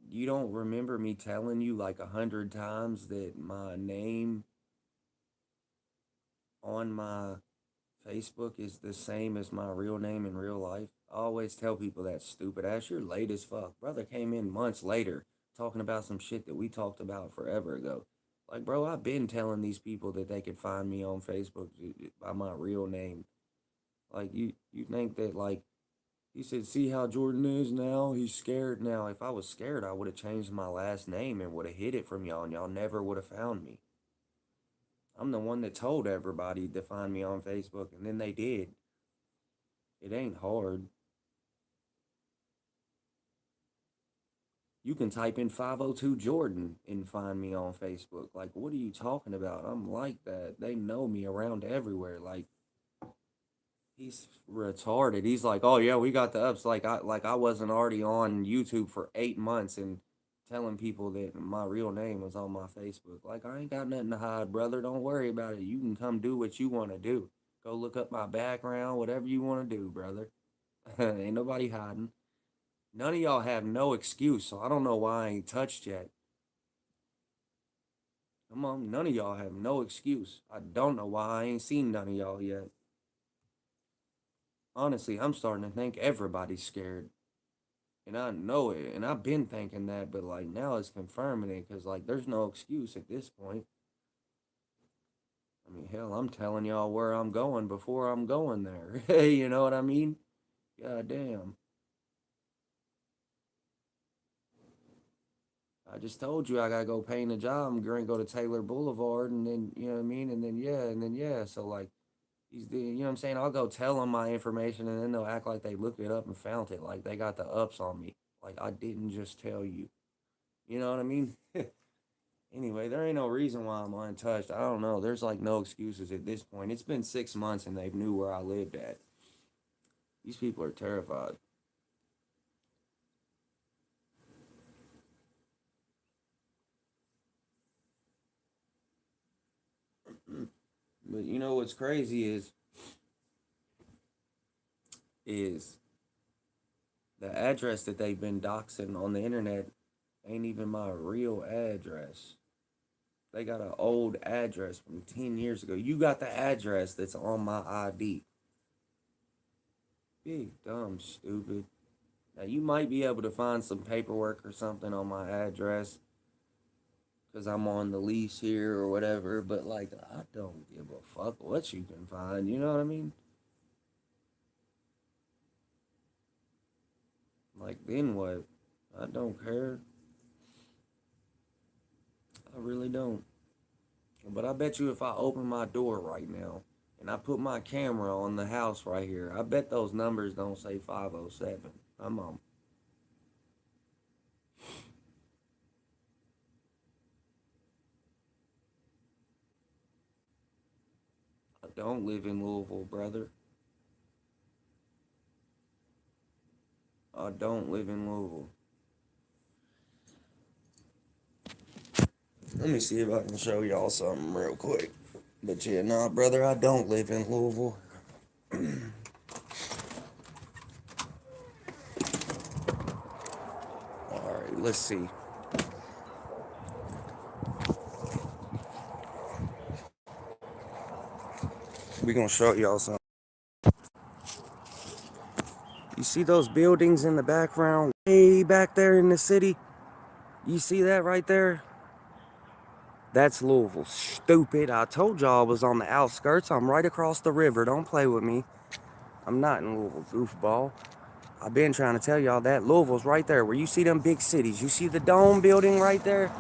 [SPEAKER 1] You don't remember me telling you like 100 times that my name on my Facebook is the same as my real name in real life? I always tell people that stupid ass. You're late as fuck. Brother came in months later talking about some shit that we talked about forever ago. Like, bro, I've been telling these people that they could find me on Facebook by my real name. Like, you think that, like, he said, see how Jordan is now? He's scared now. If I was scared, I would have changed my last name and would have hid it from y'all, and y'all never would have found me. I'm the one that told everybody to find me on Facebook, and then they did. It ain't hard. You can type in 502 Jordan and find me on Facebook. Like, what are you talking about? I'm like that. They know me around everywhere. Like, he's retarded. He's like, oh yeah, we got the ups. Like I wasn't already on YouTube for 8 months and telling people that my real name was on my Facebook. Like, I ain't got nothing to hide, brother. Don't worry about it. You can come do what you want to do. Go look up my background, whatever you want to do, brother. Ain't nobody hiding. None of y'all have no excuse, so I don't know why I ain't touched yet. Come on, none of y'all have no excuse. I don't know why I ain't seen none of y'all yet. Honestly, I'm starting to think everybody's scared. And I know it, and I've been thinking that, but like now it's confirming it because like there's no excuse at this point. I mean, hell, I'm telling y'all where I'm going before I'm going there. You know what I mean? God damn. I just told you I gotta go paint a job. I'm gonna go to Taylor Boulevard, and then you know what I mean, and then yeah, and then yeah. So like you know what I'm saying? I'll go tell them my information, and then they'll act like they looked it up and found it, like they got the ups on me. Like I didn't just tell you. You know what I mean? Anyway, there ain't no reason why I'm untouched. I don't know. There's like no excuses at this point. It's been 6 months and they knew where I lived at. These people are terrified. But you know what's crazy is the address that they've been doxing on the internet ain't even my real address. They got an old address from 10 years ago. You got the address that's on my ID. Big, dumb, stupid. Now, you might be able to find some paperwork or something on my address because I'm on the lease here or whatever, but like, I don't give a fuck what you can find. You know what I mean? Like, then what? I don't care. I really don't. But I bet you if I open my door right now and I put my camera on the house right here, I bet those numbers don't say 507. I'm on. I don't live in Louisville, brother. I don't live in Louisville. Let me see if I can show y'all something real quick. But yeah, nah, brother, I don't live in Louisville. All right, let's see. We gonna show y'all something. You see those buildings in the background, way back there in the city? You see that right there? That's Louisville. Stupid. I told y'all I was on the outskirts. I'm right across the river. Don't play with me. I'm not in Louisville, goofball. I've been trying to tell y'all that. Louisville's right there where you see them big cities. You see the dome building right there?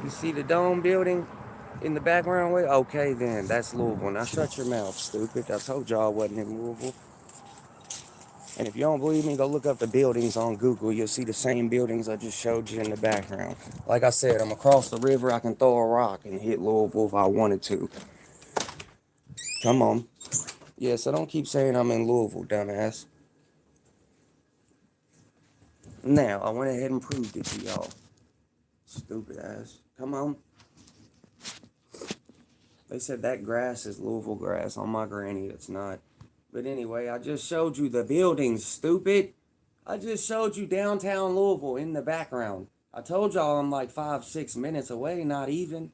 [SPEAKER 1] You see the dome building? In the background way? Okay, then. That's Louisville. Now shut your mouth, stupid. I told y'all I wasn't in Louisville. And if you don't believe me, go look up the buildings on Google. You'll see the same buildings I just showed you in the background. Like I said, I'm across the river. I can throw a rock and hit Louisville if I wanted to. Come on. Yeah, so don't keep saying I'm in Louisville, dumbass. Now, I went ahead and proved it to y'all. Stupid ass. Come on. They said that grass is Louisville grass. On my granny, it's not. But anyway, I just showed you the buildings, stupid. I just showed you downtown Louisville in the background. I told y'all I'm like 5-6 minutes away, not even.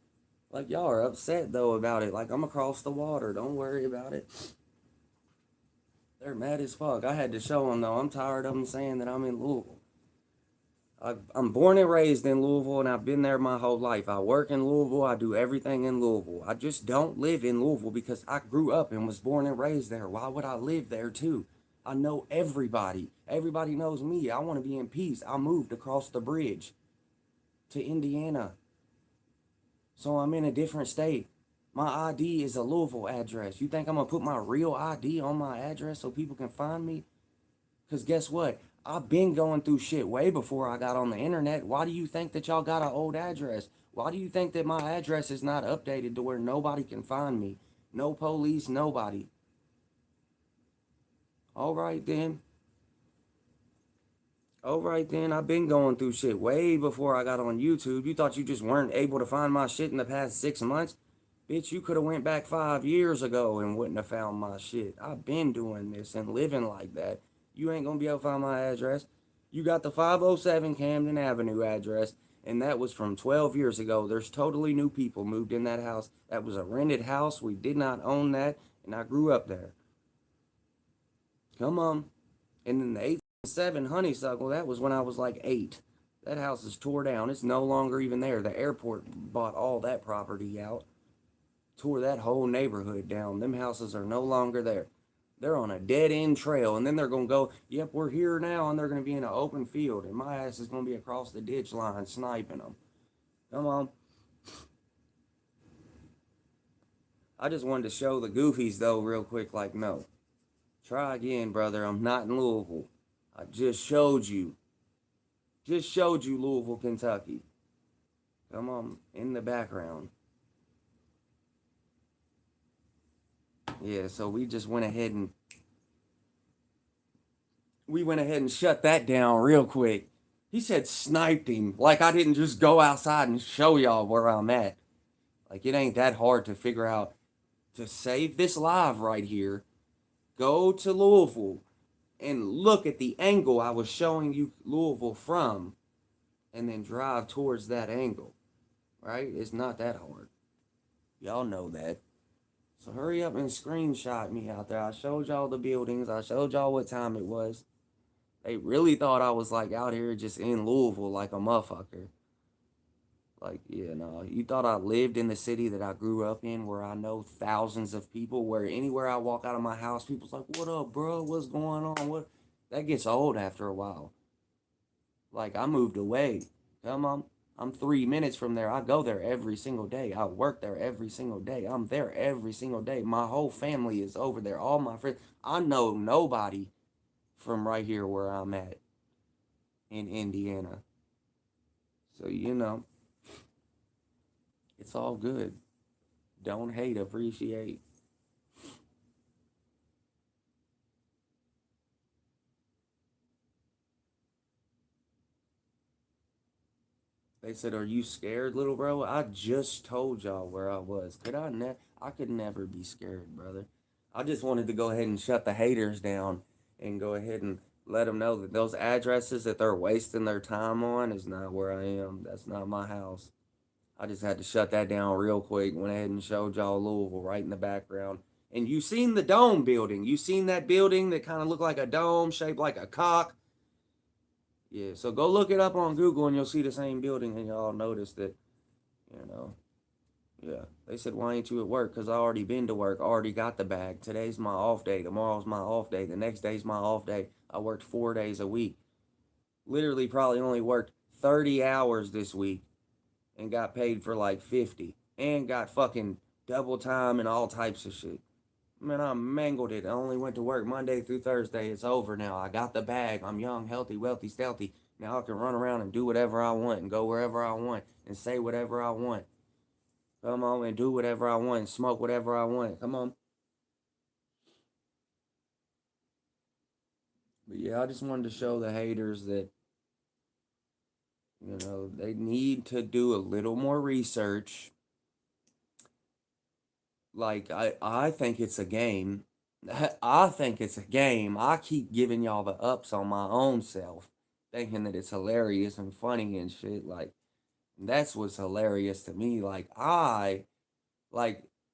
[SPEAKER 1] Like, y'all are upset, though, about it. Like, I'm across the water. Don't worry about it. They're mad as fuck. I had to show them, though. I'm tired of them saying that I'm in Louisville. I'm born and raised in Louisville, and I've been there my whole life. I work in Louisville. I do everything in Louisville. I just don't live in Louisville because I grew up and was born and raised there. Why would I live there, too? I know everybody. Everybody knows me. I want to be in peace. I moved across the bridge to Indiana. So I'm in a different state. My ID is a Louisville address. You think I'm going to put my real ID on my address so people can find me? Because guess what? I've been going through shit way before I got on the internet. Why do you think that y'all got an old address? Why do you think that my address is not updated to where nobody can find me? No police, nobody. All right then. All right then. I've been going through shit way before I got on YouTube. You thought you just weren't able to find my shit in the past 6 months? Bitch, you could have went back 5 years ago and wouldn't have found my shit. I've been doing this and living like that. You ain't gonna be able to find my address. You got the 507 Camden Avenue address, and that was from 12 years ago. There's totally new people moved in that house. That was a rented house. We did not own that, and I grew up there. Come on. And then the 807 Honeysuckle, that was when I was like 8. That house is tore down. It's no longer even there. The airport bought all that property out. Tore that whole neighborhood down. Them houses are no longer there. They're on a dead end trail, and then they're gonna go, yep, we're here now, and they're gonna be in an open field, and my ass is gonna be across the ditch line sniping them. Come on. I just wanted to show the goofies though, real quick. Like, no, try again, brother. I'm not in Louisville. I just showed you. Just showed you Louisville, Kentucky. Come on, in the background. Yeah, so we went ahead and shut that down real quick. He said sniped him. Like I didn't just go outside and show y'all where I'm at. Like it ain't that hard to figure out. To save this live right here, go to Louisville and look at the angle I was showing you Louisville from, and then drive towards that angle. Right? It's not that hard. Y'all know that. So hurry up and screenshot me out there. I showed y'all the buildings. I showed y'all what time it was. They really thought I was like out here just in Louisville like a motherfucker. Like, yeah, no. You thought I lived in the city that I grew up in where I know thousands of people, where anywhere I walk out of my house, people's like, what up, bro? What's going on? What? That gets old after a while. Like, I moved away. Come on. I'm 3 minutes from there. I go there every single day. I work there every single day. I'm there every single day. My whole family is over there. All my friends. I know nobody from right here where I'm at in Indiana. So, it's all good. Don't hate, appreciate. They said, "Are you scared, little bro?" I just told y'all where I was. I could never be scared, brother. I just wanted to go ahead and shut the haters down and go ahead and let them know that those addresses that they're wasting their time on is not where I am. That's not my house. I just had to shut that down real quick. Went ahead and showed y'all Louisville right in the background. And you seen the dome building. You seen that building that kind of looked like a dome shaped like a cock. Yeah, so go look it up on Google and you'll see the same building and y'all notice that, you know, yeah. They said, why ain't you at work? Because I already been to work, already got the bag. Today's my off day. Tomorrow's my off day. The next day's my off day. I worked 4 days a week. Literally probably only worked 30 hours this week and got paid for like 50. and got fucking double time and all types of shit. Man, I mangled it. I only went to work Monday through Thursday. It's over now. I got the bag. I'm young, healthy, wealthy, stealthy. Now I can run around and do whatever I want and go wherever I want and say whatever I want. Come on and do whatever I want and smoke whatever I want. Come on. But yeah, I just wanted to show the haters that, they need to do a little more research. Like, I think it's a game. I think it's a game. I keep giving y'all the ups on my own self, thinking that it's hilarious and funny and shit. Like, that's what's hilarious to me. Like,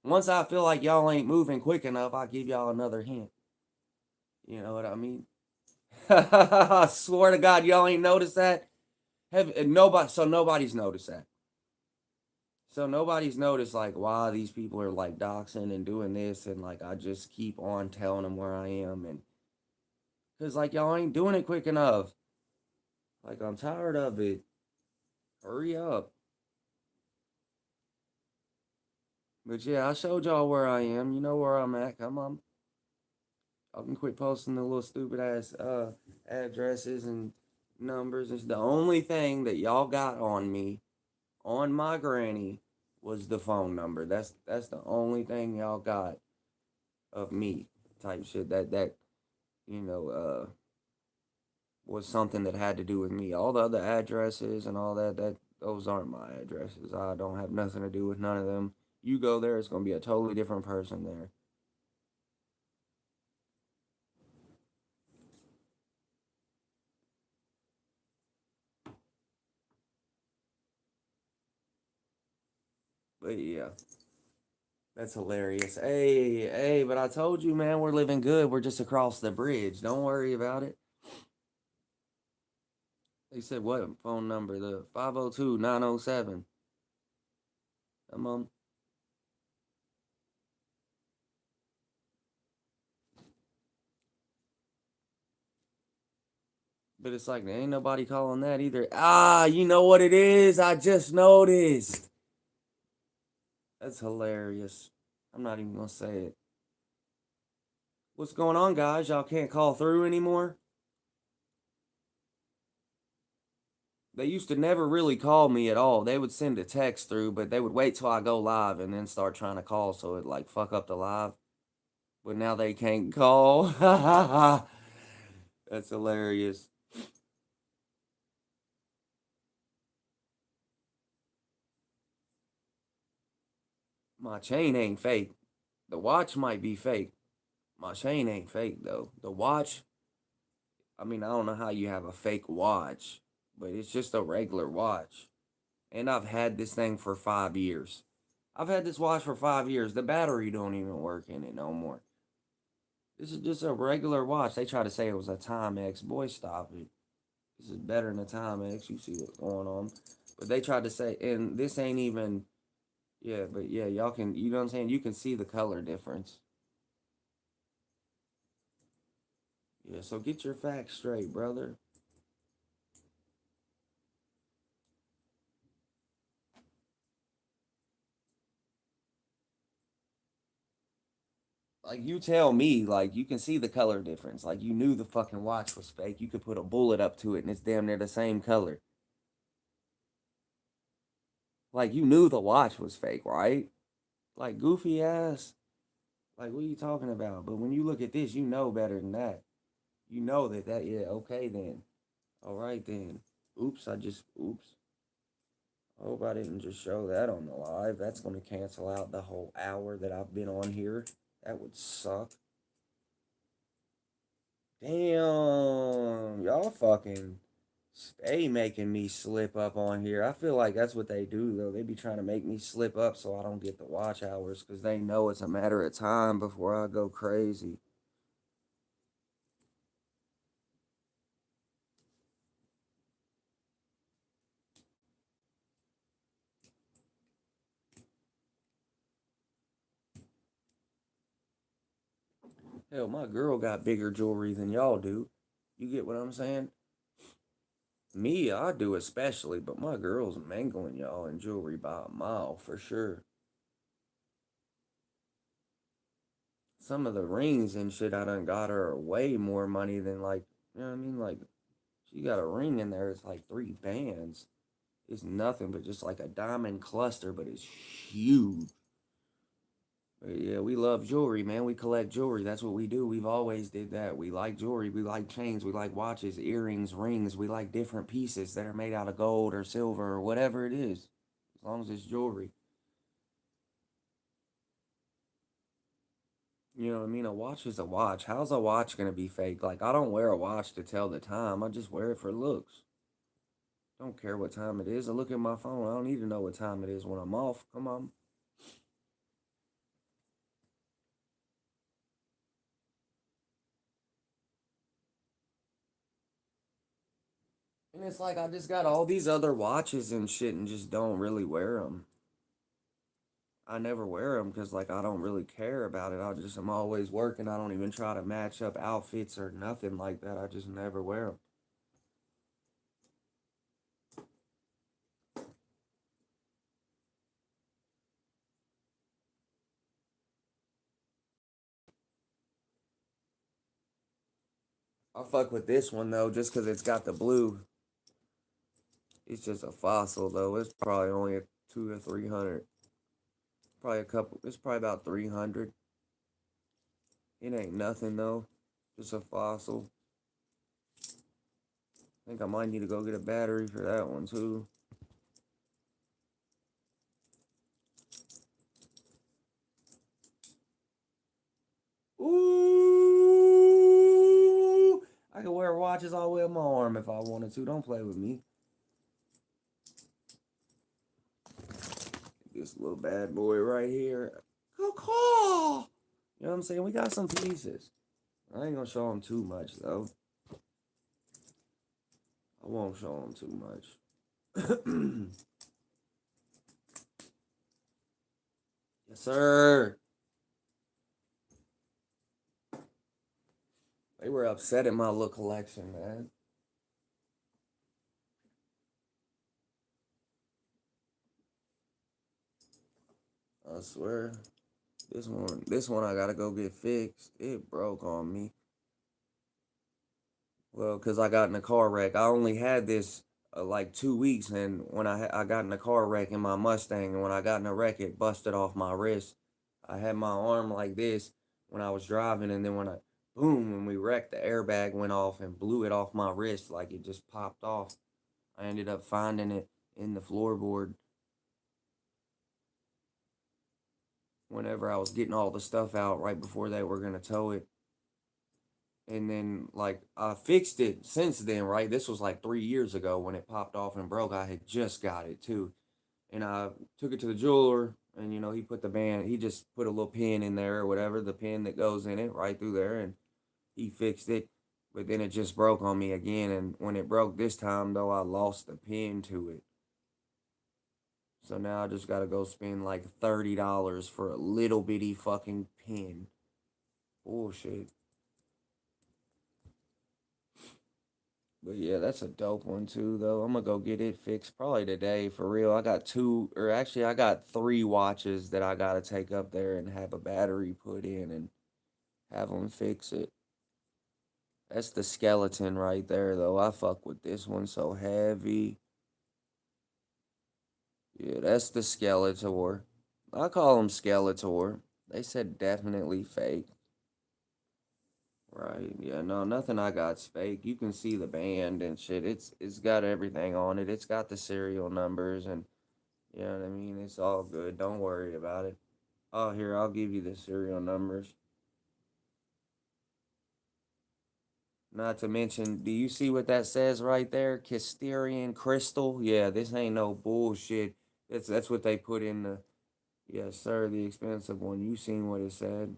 [SPEAKER 1] once I feel like y'all ain't moving quick enough, I give y'all another hint. You know what I mean? I swear to God, y'all ain't noticed that. Nobody's noticed that. So nobody's noticed like why these people are like doxing and doing this, and like I just keep on telling them where I am, and because like y'all ain't doing it quick enough. Like I'm tired of it. Hurry up. But yeah, I showed y'all where I am. You know where I'm at. Come on. I can quit posting the little stupid ass addresses and numbers. It's the only thing that y'all got on me, on my granny, was the phone number. That's the only thing y'all got of me type shit. That you know was something that had to do with me. All the other addresses and all that those aren't my addresses. I don't have nothing to do with none of them. You go there, it's gonna be a totally different person there. But yeah, that's hilarious. Hey, but I told you, man, we're living good. We're just across the bridge. Don't worry about it. They said what phone number? The 502-907. Come on. But it's like there ain't nobody calling that either. Ah, you know what it is? I just noticed. That's hilarious. I'm not even gonna say it. What's going on, guys? Y'all can't call through anymore? They used to never really call me at all. They would send a text through, but they would wait till I go live and then start trying to call, so it like fuck up the live. But now they can't call. That's hilarious. My chain ain't fake. The watch might be fake. My chain ain't fake though. The watch, I mean, I don't know how you have a fake watch, but it's just a regular watch. And I've had this thing for 5 years. I've had this watch for 5 years. The battery don't even work in it no more. This is just a regular watch. They try to say it was a Timex. Boy, stop it. This is better than a Timex. You see what's going on. But they tried to say, and this ain't even, yeah, but yeah, y'all can, you know what I'm saying? You can see the color difference. Yeah, so get your facts straight, brother. Like, you tell me, like, you can see the color difference. Like, you knew the fucking watch was fake. You could put a bullet up to it and it's damn near the same color. Like, you knew the watch was fake, right? Like, goofy ass. Like, what are you talking about? But when you look at this, you know better than that. You know yeah, okay then. All right then. Oops. I hope I didn't just show that on the live. That's going to cancel out the whole hour that I've been on here. That would suck. Damn. Y'all fucking stay making me slip up on here. I feel like that's what they do, though. They be trying to make me slip up so I don't get the watch hours because they know it's a matter of time before I go crazy. Hell, my girl got bigger jewelry than y'all do. You get what I'm saying? Me, I do especially, but my girl's mangling y'all in jewelry by a mile for sure. some of the rings and shit I done got her are way more money than like, you know what I mean? Like, she got a ring in there, it's like 3 bands. It's nothing but just like a diamond cluster, but it's huge. But yeah, we love jewelry, man. We collect jewelry. That's what we do. We've always did that. We like jewelry. We like chains. We like watches, earrings, rings. We like different pieces that are made out of gold or silver or whatever it is, as long as it's jewelry. You know what I mean? A watch is a watch. How's a watch gonna be fake? Like, I don't wear a watch to tell the time. I just wear it for looks. Don't care what time it is. I look at my phone. I don't need to know what time it is when I'm off. Come on. And it's like I just got all these other watches and shit and just don't really wear them. I never wear them because like I don't really care about it. I'm always working. I don't even try to match up outfits or nothing like that. I just never wear them. I fuck with this one though, just because it's got the blue. It's just a fossil though. It's probably only a 2 or 300. Probably a couple. It's probably about 300. It ain't nothing though. Just a fossil. I think I might need to go get a battery for that one too. Ooh, I could wear watches all the way up my arm if I wanted to. Don't play with me. This little bad boy right here. Caw. You know what I'm saying? We got some pieces. I ain't gonna show them too much though. I won't show them too much. Yes, sir. They were upset at my little collection, man. I swear. This one I gotta go get fixed. It broke on me. Well, cause I got in a car wreck. I only had this like 2 weeks, and when I got in a car wreck in my Mustang, and when I got in a wreck, it busted off my wrist. I had my arm like this when I was driving, and then when we wrecked, the airbag went off and blew it off my wrist, like it just popped off. I ended up finding it in the floorboard whenever I was getting all the stuff out right before they were gonna tow it. And then like I fixed it since then, right? This was like 3 years ago when it popped off and broke. I had just got it too. And I took it to the jeweler and he put the band, he just put a little pin in there or whatever, the pin that goes in it right through there, and he fixed it. But then it just broke on me again, and when it broke this time though, I lost the pin to it. So now I just gotta go spend like $30 for a little bitty fucking pin. Bullshit. But yeah, that's a dope one too, though. I'm gonna go get it fixed probably today for real. I got two, or actually, I got 3 watches that I gotta take up there and have a battery put in and have them fix it. That's the skeleton right there, though. I fuck with this one so heavy. Yeah, that's the Skeletor. I call him Skeletor. They said definitely fake. Right. Yeah, no, nothing I got's fake. You can see the band and shit. It's got everything on it. It's got the serial numbers and you know what I mean? It's all good. Don't worry about it. Oh, here, I'll give you the serial numbers. Not to mention, do you see what that says right there? Kisterian crystal? Yeah, this ain't no bullshit. That's what they put in the yes, sir, the expensive one. You seen what it said.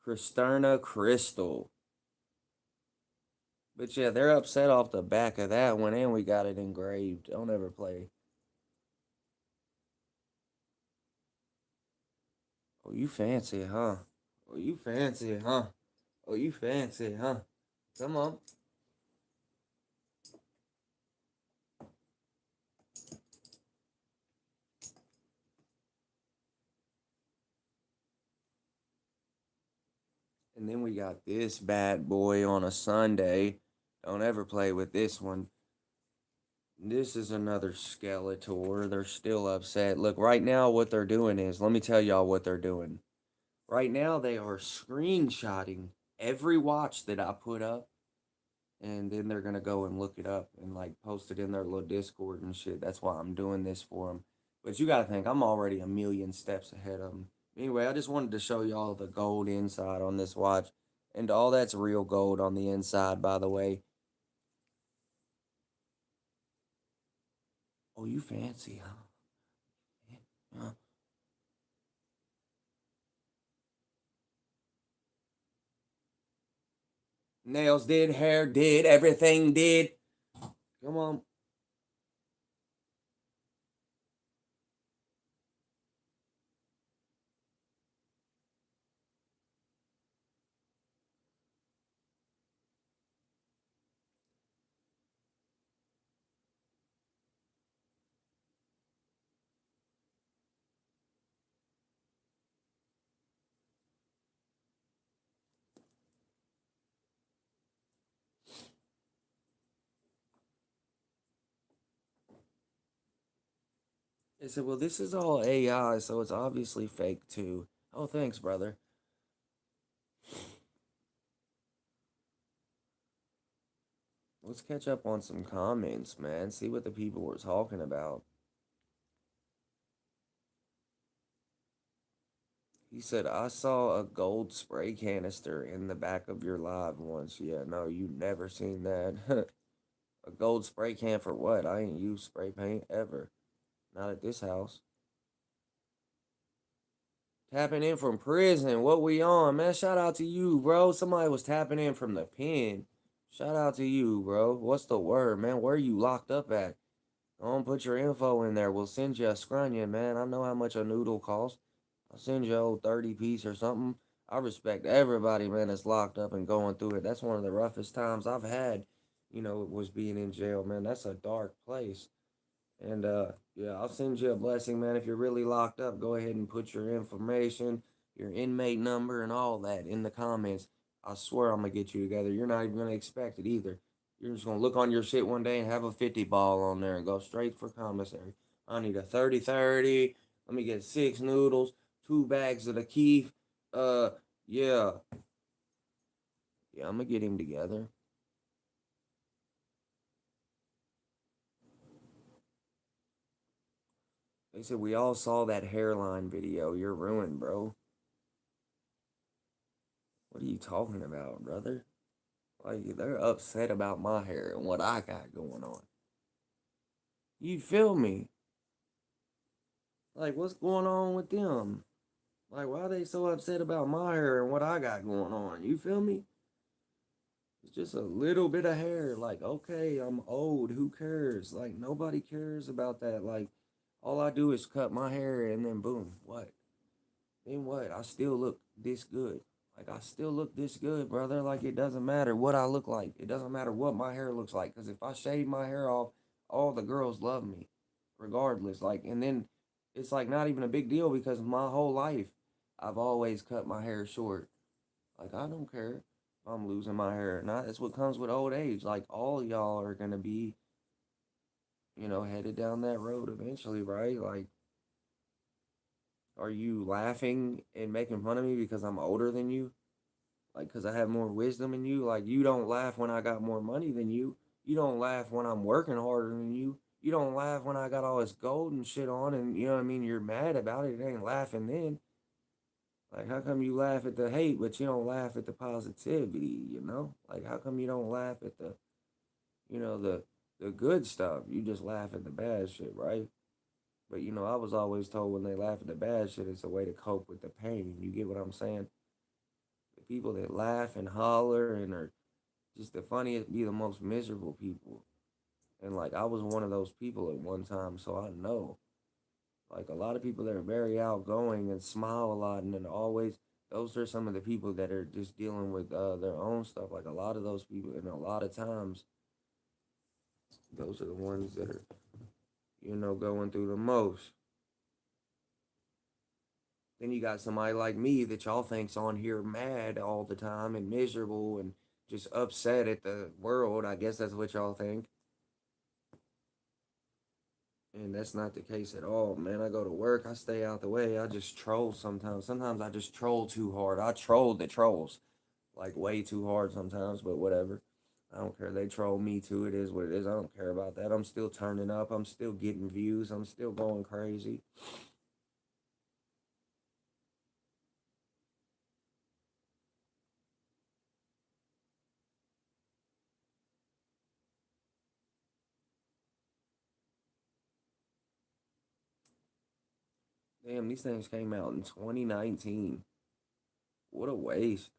[SPEAKER 1] Cristerna crystal. But yeah, they're upset off the back of that one, and we got it engraved. Don't ever play. Oh, you fancy, huh? Oh, you fancy, huh? Oh, you fancy, huh? Come on. And then we got this bad boy on a Sunday. Don't ever play with this one. This is another Skeletor. They're still upset. Look, right now, what they're doing is, let me tell y'all what they're doing. Right now, they are screenshotting every watch that I put up, and then they're gonna go and look it up and like post it in their little Discord and shit. That's why I'm doing this for them. But you gotta think, I'm already a million steps ahead of them. Anyway, I just wanted to show y'all the gold inside on this watch, and all that's real gold on the inside, by the way. Oh, you fancy, huh? Huh? Nails did, hair did, everything did. Come on. They said, well, this is all AI, so it's obviously fake too. Oh, thanks, brother. Let's catch up on some comments, man. See what the people were talking about. He said, I saw a gold spray canister in the back of your live once. Yeah, no, you never seen that. A gold spray can for what? I ain't used spray paint ever. Not at this house. Tapping in from prison. What we on, man? Shout out to you, bro. Somebody was tapping in from the pen. Shout out to you, bro. What's the word, man? Where you locked up at? Don't put your info in there. We'll send you a scrunion, man. I know how much a noodle costs. I'll send you a old 30 piece or something. I respect everybody, man, that's locked up and going through it. That's one of the roughest times I've had, was being in jail, man. That's a dark place. And yeah, I'll send you a blessing, man. If you're really locked up, go ahead and put your information, your inmate number, and all that in the comments. I swear I'm gonna get you together. You're not even gonna expect it either. You're just gonna look on your shit one day and have a 50 ball on there and go straight for commissary. I need a 30-30. Let me get 6 noodles, 2 bags of the keef. Uh, yeah, yeah, I'm gonna get him together. They said we all saw that hairline video. You're ruined, bro. What are you talking about, brother? Like, they're upset about my hair and what I got going on. You feel me? Like, what's going on with them? Like, why are they so upset about my hair and what I got going on? You feel me? It's just a little bit of hair. Like, okay, I'm old. Who cares? Like, nobody cares about that. Like, all I do is cut my hair and then boom, what? Then what? I still look this good. Like I still look this good, brother. Like it doesn't matter what I look like. It doesn't matter what my hair looks like. Cause if I shave my hair off, all the girls love me, regardless. Like, and then it's like not even a big deal because my whole life I've always cut my hair short. Like I don't care if I'm losing my hair or not. That's what comes with old age. Like all y'all are gonna be, headed down that road eventually, right? Like, are you laughing and making fun of me because I'm older than you? Like, because I have more wisdom than you? Like, you don't laugh when I got more money than you. You don't laugh when I'm working harder than you. You don't laugh when I got all this gold and shit on and, you know what I mean? You're mad about it. It ain't laughing then. Like, how come you laugh at the hate, but you don't laugh at the positivity? Like, how come you don't laugh at the, the good stuff? You just laugh at the bad shit, right? But, I was always told when they laugh at the bad shit, it's a way to cope with the pain. You get what I'm saying? The people that laugh and holler and are just the funniest be the most miserable people. And like I was one of those people at one time, so I know. Like a lot of people that are very outgoing and smile a lot and then always those are some of the people that are just dealing with their own stuff. Like a lot of those people and a lot of times those are the ones that are, going through the most. Then you got somebody like me that y'all think's on here mad all the time and miserable and just upset at the world. I guess that's what y'all think. And that's not the case at all, man. I go to work, I stay out the way. I just troll sometimes. Sometimes I just troll too hard. I troll the trolls like way too hard sometimes, but whatever. I don't care. They troll me too. It is what it is. I don't care about that. I'm still turning up. I'm still getting views. I'm still going crazy. Damn, these things came out in 2019. What a waste.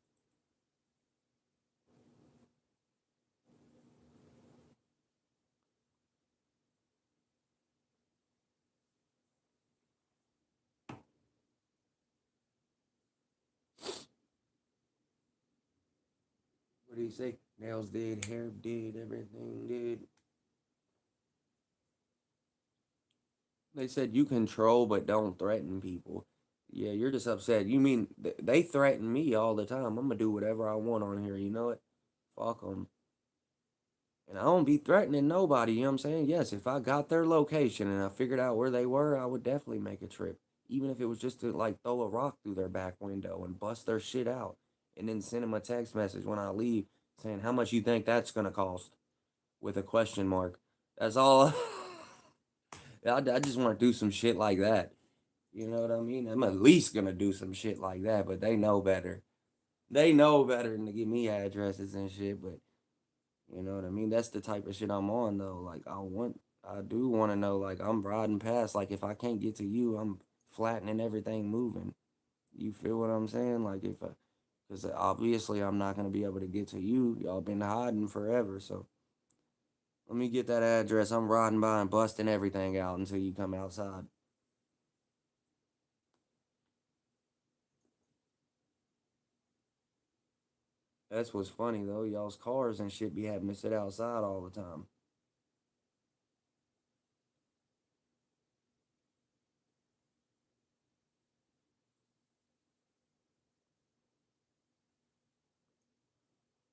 [SPEAKER 1] What do you say? Nails did, hair did, everything did. They said you control but don't threaten people. Yeah, you're just upset. You mean they threaten me all the time? I'm gonna do whatever I want on here. You know it. Fuck them. And I don't be threatening nobody. You know what I'm saying? Yes, if I got their location and I figured out where they were, I would definitely make a trip. Even if it was just to like throw a rock through their back window and bust their shit out, and then send them a text message when I leave saying how much you think that's gonna cost with a question mark. That's all. I just want to do some shit like that. You know what I mean? I'm at least gonna do some shit like that, but they know better. They know better than to give me addresses and shit, but you know what I mean? That's the type of shit I'm on though. Like I do want to know. Like I'm riding past. Like if I can't get to you, I'm flattening everything moving. You feel what I'm saying? Like if I, because obviously I'm not gonna be able to get to you. Y'all been hiding forever, so let me get that address. I'm riding by and busting everything out until you come outside. That's what's funny though. Y'all's cars and shit be having to sit outside all the time.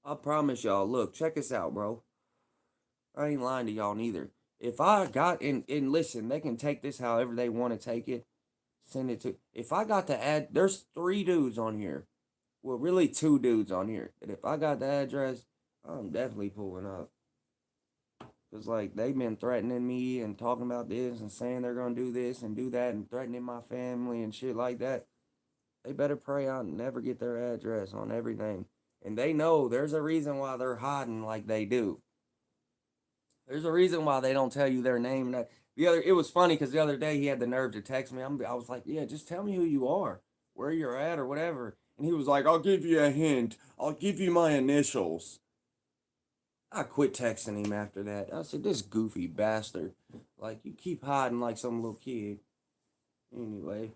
[SPEAKER 1] I promise y'all. Look, check this out, bro. I ain't lying to y'all neither. If I got and listen, they can take this however they want to take it. Send it to. If I got the ad, there's three dudes on here. Well, really two dudes on here. And if I got the address, I'm definitely pulling up. Cause like they've been threatening me and talking about this and saying they're gonna do this and do that and threatening my family and shit like that. They better pray I never get their address on everything. And they know there's a reason why they're hiding like they do. There's a reason why they don't tell you their name. The other, it was funny because the other day he had the nerve to text me. I was like, yeah, just tell me who you are, where you're at, or whatever. And he was like, I'll give you a hint. I'll give you my initials. I quit texting him after that. I said, this goofy bastard. Like, you keep hiding like some little kid. Anyway,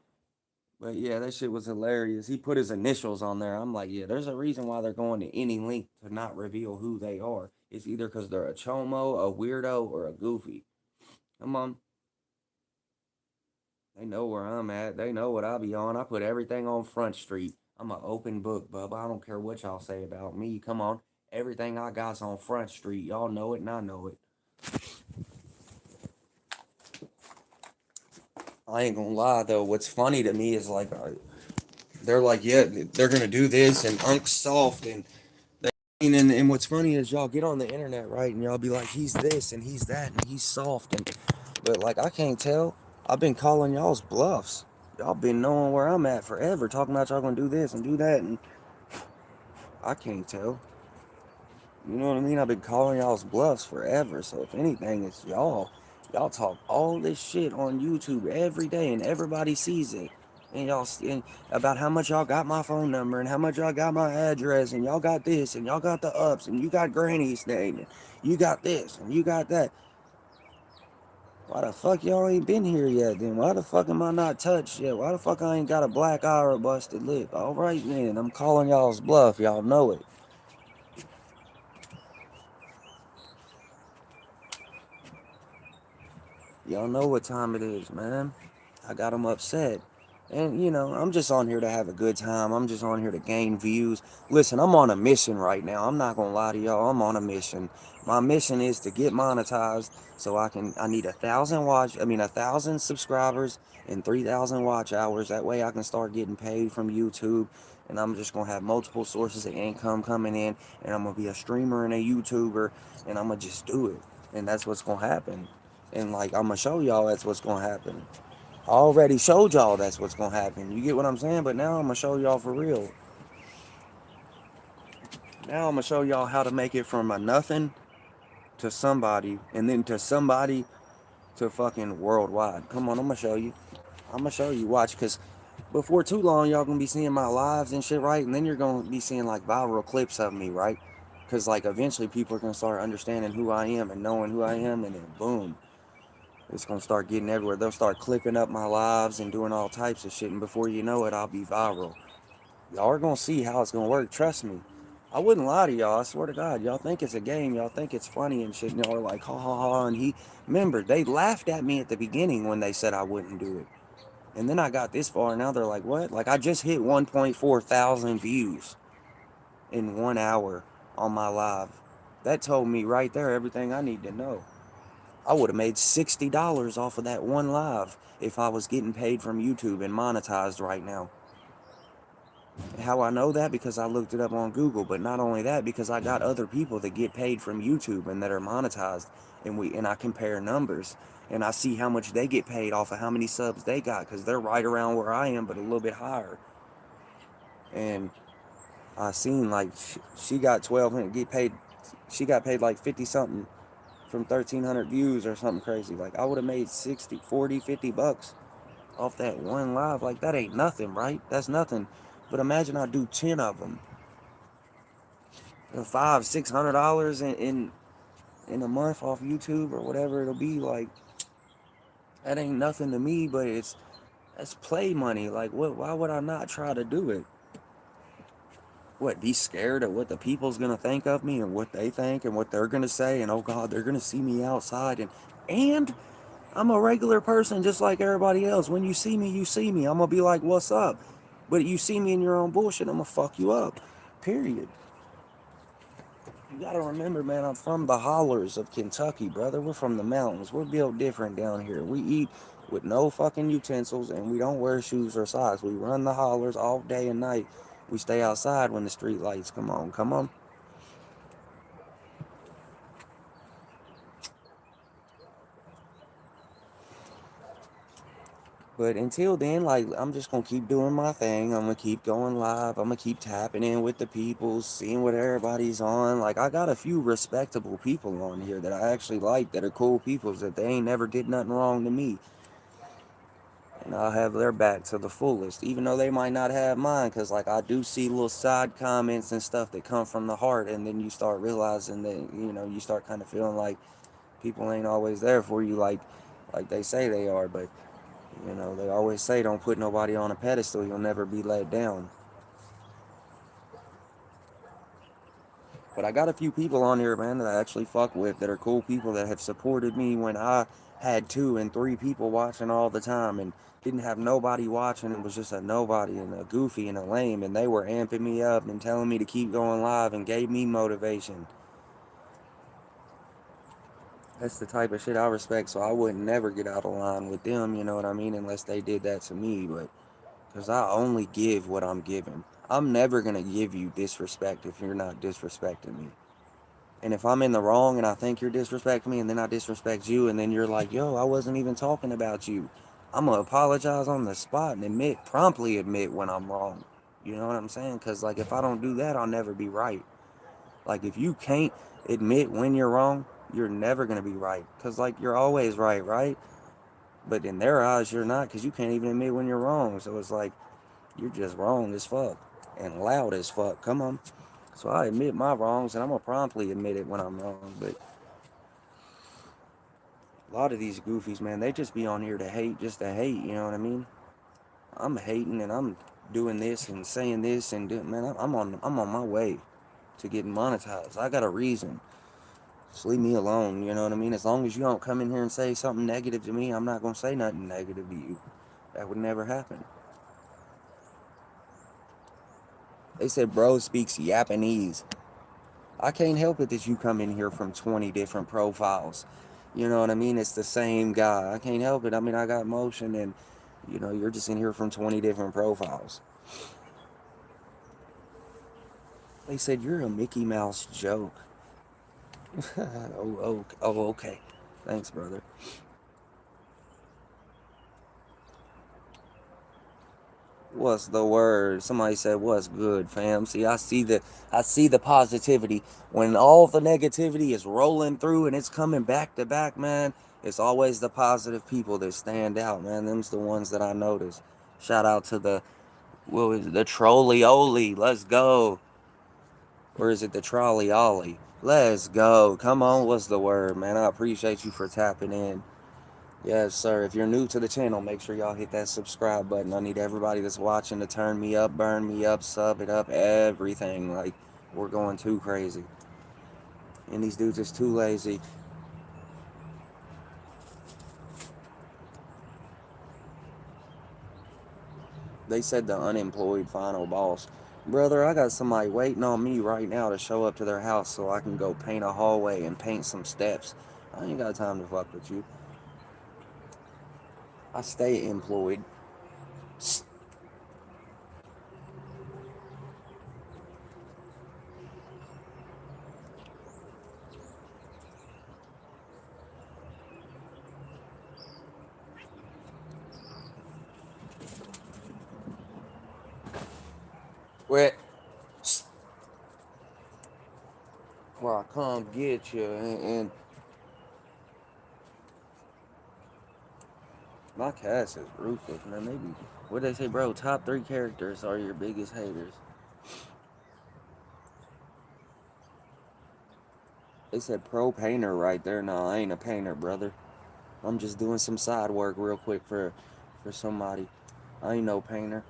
[SPEAKER 1] but yeah, that shit was hilarious. He put his initials on there. I'm like, yeah, there's a reason why they're going to any length to not reveal who they are. It's either because they're a chomo, a weirdo, or a goofy. Come on. They know where I'm at. They know what I be on. I put everything on Front Street. I'm an open book, bub. I don't care what y'all say about me. Come on. Everything I got's on Front Street. Y'all know it and I know it. I ain't gonna lie though. What's funny to me is like they're like, yeah, they're gonna do this and Unk's soft and and what's funny is y'all get on the internet, right, and y'all be like, he's this and he's that and he's soft and but like I can't tell. I've been calling y'all's bluffs. Y'all been knowing where I'm at forever, talking about y'all gonna do this and do that, and I can't tell. You know what I mean? I've been calling y'all's bluffs forever. So if anything, it's y'all. Y'all talk all this shit on YouTube every day, and everybody sees it. And and about how much y'all got my phone number, and how much y'all got my address, and y'all got this, and y'all got the ups, and you got Granny's name, and you got this, and you got that. Why the fuck y'all ain't been here yet? Then why the fuck am I not touched yet? Why the fuck I ain't got a black eye or a busted lip? All right then, I'm calling y'all's bluff. Y'all know it. Y'all know what time it is, man. I got them upset. And, I'm just on here to have a good time. I'm just on here to gain views. Listen, I'm on a mission right now. I'm not going to lie to y'all. I'm on a mission. My mission is to get monetized so I need 1,000 subscribers and 3,000 watch hours. That way I can start getting paid from YouTube. And I'm just going to have multiple sources of income coming in. And I'm going to be a streamer and a YouTuber. And I'm going to just do it. And that's what's going to happen. And like, I'm going to show y'all that's what's going to happen. I already showed y'all that's what's gonna happen. You get what I'm saying? But now I'm gonna show y'all for real. Now I'm gonna show y'all how to make it from a nothing to somebody, and then to somebody to fucking worldwide. Come on, I'm gonna show you. I'm gonna show you. Watch, cause before too long, y'all gonna be seeing my lives and shit, right? And then you're gonna be seeing like viral clips of me, right? Cause like eventually people are gonna start understanding who I am and knowing who I am, and then boom, it's gonna start getting everywhere. They'll start clipping up my lives and doing all types of shit, and before you know it, I'll be viral. Y'all are gonna see how it's gonna work. Trust me. I wouldn't lie to y'all. I swear to God. Y'all think it's a game. Y'all think it's funny and shit. And y'all are like, ha ha ha. And remember, they laughed at me at the beginning when they said I wouldn't do it. And then I got this far, and now they're like, what? Like, I just hit 1.4 thousand views in 1 hour on my live. That told me right there everything I need to know. I would have made $60 off of that one live if I was getting paid from YouTube and monetized right now. How I know that? Because I looked it up on Google, but not only that, because I got other people that get paid from YouTube and that are monetized, and I compare numbers, and I see how much they get paid off of how many subs they got, because they're right around where I am, but a little bit higher. And I seen like she got 1,200 get paid, she got paid like 50 something from 1,300 views or something crazy. Like I would have made 60, 40, 50 bucks off that one live. Like that ain't nothing, right? That's nothing. But imagine I do 10 of them. $500-600 in a month off YouTube or whatever it'll be. Like that ain't nothing to me, but that's play money. Like what? Why would I not try to do it? What? Be scared of what the people's gonna think of me and what they think and what they're gonna say, and oh God, they're gonna see me outside, and I'm a regular person just like everybody else. When you see me, you see me. I'm gonna be like, what's up? But you see me in your own bullshit, I'm gonna fuck you up. Period. You gotta remember, man, I'm from the hollers of Kentucky, brother. We're from the mountains. We're built different down here. We eat with no fucking utensils and we don't wear shoes or socks. We run the hollers all day and night. We stay outside when the street lights come on. Come on. But until then, like, I'm just gonna keep doing my thing. I'm gonna keep going live. I'm gonna keep tapping in with the people, seeing what everybody's on. Like, I got a few respectable people on here that I actually like, that are cool people, that they ain't never did nothing wrong to me. And I'll have their back to the fullest, even though they might not have mine, because like I do see little side comments and stuff that come from the heart, and then you start realizing that you start kind of feeling like people ain't always there for you, like they say they are. But they always say don't put nobody on a pedestal, you'll never be let down. But I got a few people on here, man, that I actually fuck with, that are cool people that have supported me when I had 2 and 3 people watching all the time and didn't have nobody watching. It was just a nobody and a goofy and a lame, and they were amping me up and telling me to keep going live and gave me motivation. That's the type of shit I respect, so I would never get out of line with them, you know what I mean, unless they did that to me. But because I only give what I'm giving. I'm never going to give you disrespect if you're not disrespecting me. And if I'm in the wrong and I think you're disrespecting me and then I disrespect you and then you're like, yo, I wasn't even talking about you, I'm going to apologize on the spot and promptly admit when I'm wrong. You know what I'm saying? Because, like, if I don't do that, I'll never be right. Like, if you can't admit when you're wrong, you're never going to be right. Because, like, you're always right, right? But in their eyes, you're not, because you can't even admit when you're wrong. So it's like, you're just wrong as fuck and loud as fuck. Come on. So I admit my wrongs, and I'm going to promptly admit it when I'm wrong. But a lot of these goofies, man, they just be on here to hate just to hate, you know what I mean? I'm hating and I'm doing this and saying this and doing, man, I'm on my way to getting monetized. I got a reason. Just leave me alone, you know what I mean? As long as you don't come in here and say something negative to me, I'm not going to say nothing negative to you. That would never happen. They said bro speaks Japanese. I can't help it that you come in here from 20 different profiles. You know what I mean? It's the same guy. I can't help it. I mean, I got motion and, you're just in here from 20 different profiles. They said, you're a Mickey Mouse joke. Okay. Thanks, brother. What's the word? Somebody said, "What's good, fam?" See, I see the positivity when all the negativity is rolling through and it's coming back to back, man. It's always the positive people that stand out, man. Them's the ones that I notice. Shout out to the what was it, the trolley Oli. Let's go. Or is it the trolley Ollie? Let's go. Come on, what's the word, man? I appreciate you for tapping in. Yes, sir. If you're new to the channel, make sure y'all hit that subscribe button. I need everybody that's watching to turn me up, burn me up, sub it up, everything. Like, we're going too crazy. And these dudes is too lazy. They said the unemployed final boss. Brother, I got somebody waiting on me right now to show up to their house so I can go paint a hallway and paint some steps. I ain't got time to fuck with you. I stay employed. Wait. Where I come get you and my cast is ruthless, man. Maybe what they say, bro? Top three characters are your biggest haters. They said pro painter right there. No, I ain't a painter, brother. I'm just doing some side work real quick for somebody. I ain't no painter.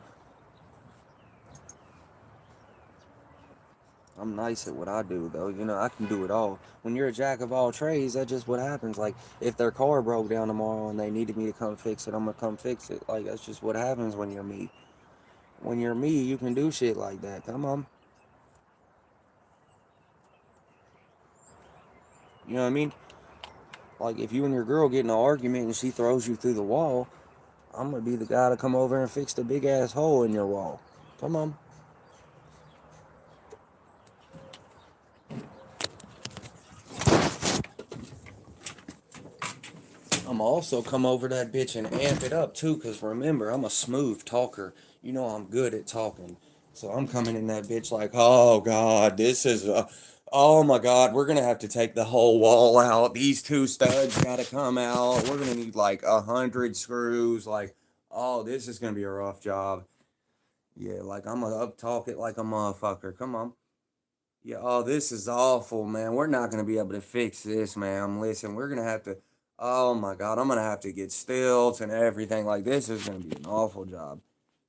[SPEAKER 1] I'm nice at what I do, though. I can do it all. When you're a jack of all trades, that's just what happens. Like, if their car broke down tomorrow and they needed me to come fix it, I'm gonna come fix it. Like, that's just what happens when you're me. When you're me, you can do shit like that. Come on. You know what I mean? Like, if you and your girl get in an argument and she throws you through the wall, I'm gonna be the guy to come over and fix the big ass hole in your wall. Come on. I'm also come over that bitch and amp it up too, cause remember, I'm a smooth talker. I'm good at talking. So I'm coming in that bitch like, oh god, oh my god, we're gonna have to take the whole wall out. These two studs gotta come out. We're gonna need like 100 screws. Like, oh, this is gonna be a rough job. Yeah, like I'm gonna up talk it like a motherfucker. Come on. Yeah, oh, this is awful, man. We're not gonna be able to fix this, man. Listen, we're gonna have to. Oh my God, I'm gonna have to get stilts and everything. Like this is gonna be an awful job.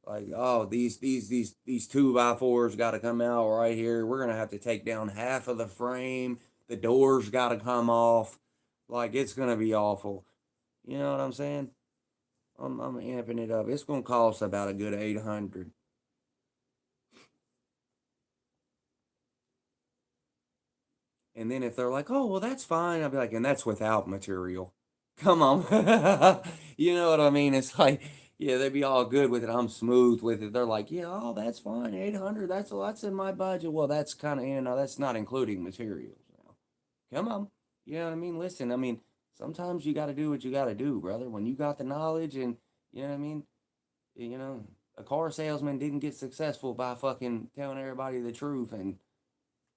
[SPEAKER 1] Like, oh, these 2x4s got to come out right here. We're gonna have to take down half of the frame. The doors got to come off. Like it's gonna be awful. You know what I'm saying? I'm amping it up. It's gonna cost about a good 800. And then if they're like, oh, well, that's fine, I'll be like, and that's without material. Come on. You know what I mean? It's like, yeah, they'd be all good with it. I'm smooth with it. They're like, yeah, oh, that's fine. 800, that's in my budget. Well, that's kind of, that's not including materials now. Come on. You know what I mean? Listen, I mean, sometimes you got to do what you got to do, brother. When you got the knowledge and, you know what I mean? You know, a car salesman didn't get successful by fucking telling everybody the truth and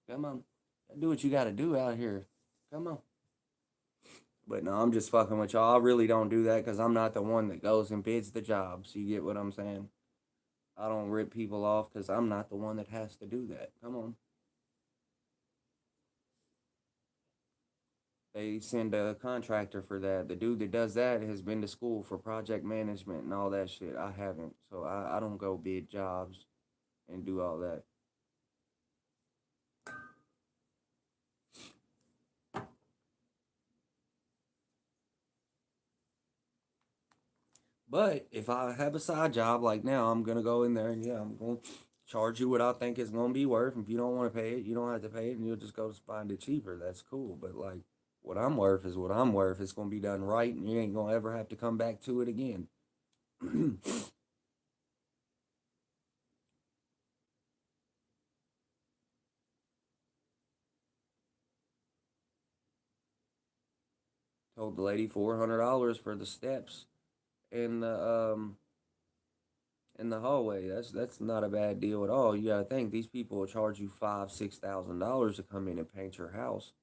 [SPEAKER 1] come on. Do what you got to do out here. Come on. But no, I'm just fucking with y'all. I really don't do that because I'm not the one that goes and bids the jobs. You get what I'm saying? I don't rip people off because I'm not the one that has to do that. Come on. They send a contractor for that. The dude that does that has been to school for project management and all that shit. I haven't. So I don't go bid jobs and do all that. But if I have a side job like now, I'm gonna go in there and yeah, I'm gonna charge you what I think it's gonna be worth. If you don't want to pay it, you don't have to pay it, and you'll just go find it cheaper. That's cool. But like, what I'm worth is what I'm worth. It's gonna be done right, and you ain't gonna ever have to come back to it again. Told the lady $400 for the steps in the hallway. That's not a bad deal at all. You gotta think these people will charge you $5,000-6,000 to come in and paint your house.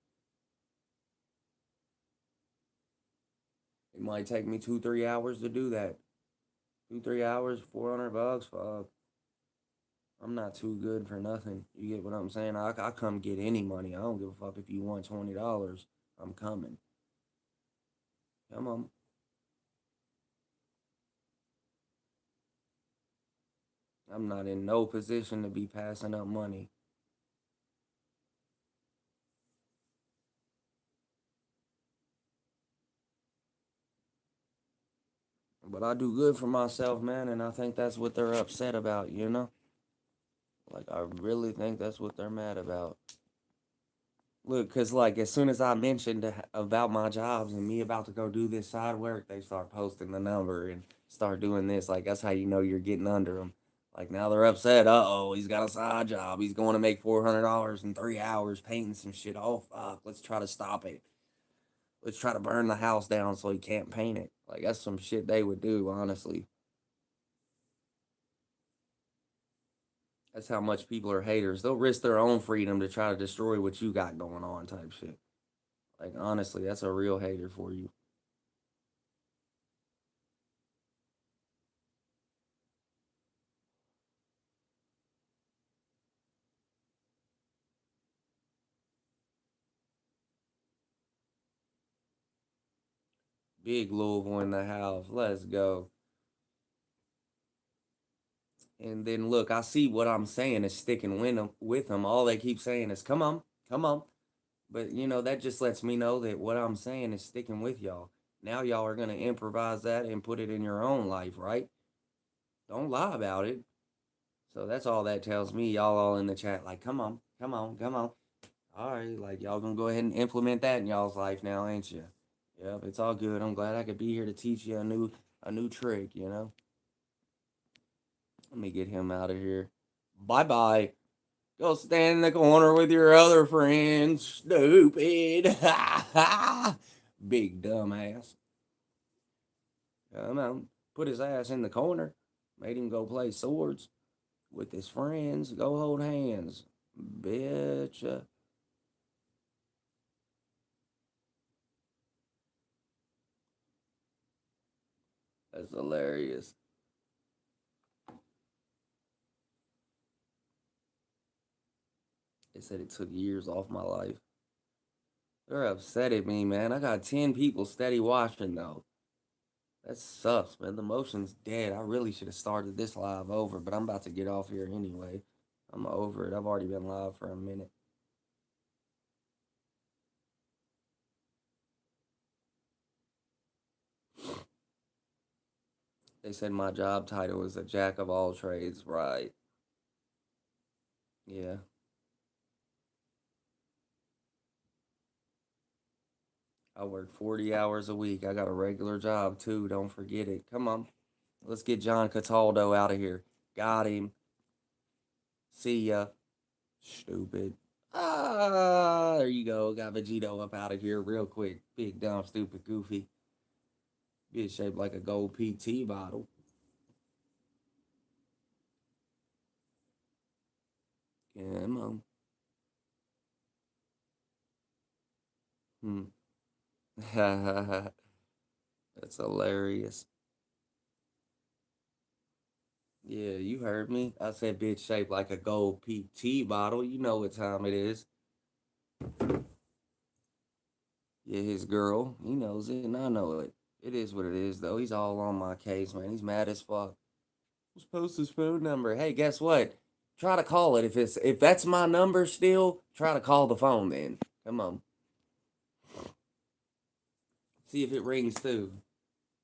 [SPEAKER 1] It might take me 2-3 hours to do that. 2-3 hours, $400. Fuck, I'm not too good for nothing. You get what I'm saying? I come get any money. I don't give a fuck if you want $20. I'm coming. Come on. I'm not in no position to be passing up money. But I do good for myself, man, and I think that's what they're upset about, you know? Like, I really think that's what they're mad about. Look, cause like as soon as I mentioned about my jobs and me about to go do this side work, they start posting the number and start doing this. Like that's how you know you're getting under them. Like now they're upset. Oh, he's got a side job. He's going to make $400 in 3 hours painting some shit. Oh fuck, let's try to stop it. Let's try to burn the house down so he can't paint it. Like that's some shit they would do, honestly. That's how much people are haters. They'll risk their own freedom to try to destroy what you got going on, type shit. Like honestly, that's a real hater for you. Big Louisville in the house. Let's go. And then look, I see what I'm saying is sticking with them. All they keep saying is, come on, come on. But, that just lets me know that what I'm saying is sticking with y'all. Now y'all are going to improvise that and put it in your own life, right? Don't lie about it. So that's all that tells me. Y'all all in the chat, like, come on, come on, come on. All right, like, y'all going to go ahead and implement that in y'all's life now, ain't you? Yep, it's all good. I'm glad I could be here to teach you a new trick. Let me get him out of here. Bye bye. Go stand in the corner with your other friends. Stupid. Big dumbass. Come on. Put his ass in the corner. Made him go play swords with his friends. Go hold hands. Bitch. That's hilarious. They said it took years off my life. They're upset at me, man. I got 10 people steady watching, though. That sucks, man. The motion's dead. I really should have started this live over, but I'm about to get off here anyway. I'm over it. I've already been live for a minute. They said my job title is a jack of all trades, right? Yeah. I work 40 hours a week. I got a regular job too. Don't forget it. Come on. Let's get John Cataldo out of here. Got him. See ya. Stupid. Ah, there you go. Got Vegito up out of here real quick. Big, dumb, stupid, goofy. Bitch shaped like a gold PT bottle. Come on. Hmm. That's hilarious. Yeah, you heard me. I said bitch shaped like a gold PT bottle. You know what time it is. Yeah, his girl. He knows it, and I know it. It is what it is, though. He's all on my case, man. He's mad as fuck. Just post his phone number. Hey, guess what? Try to call it. If that's my number still, try to call the phone then. Come on. See if it rings through.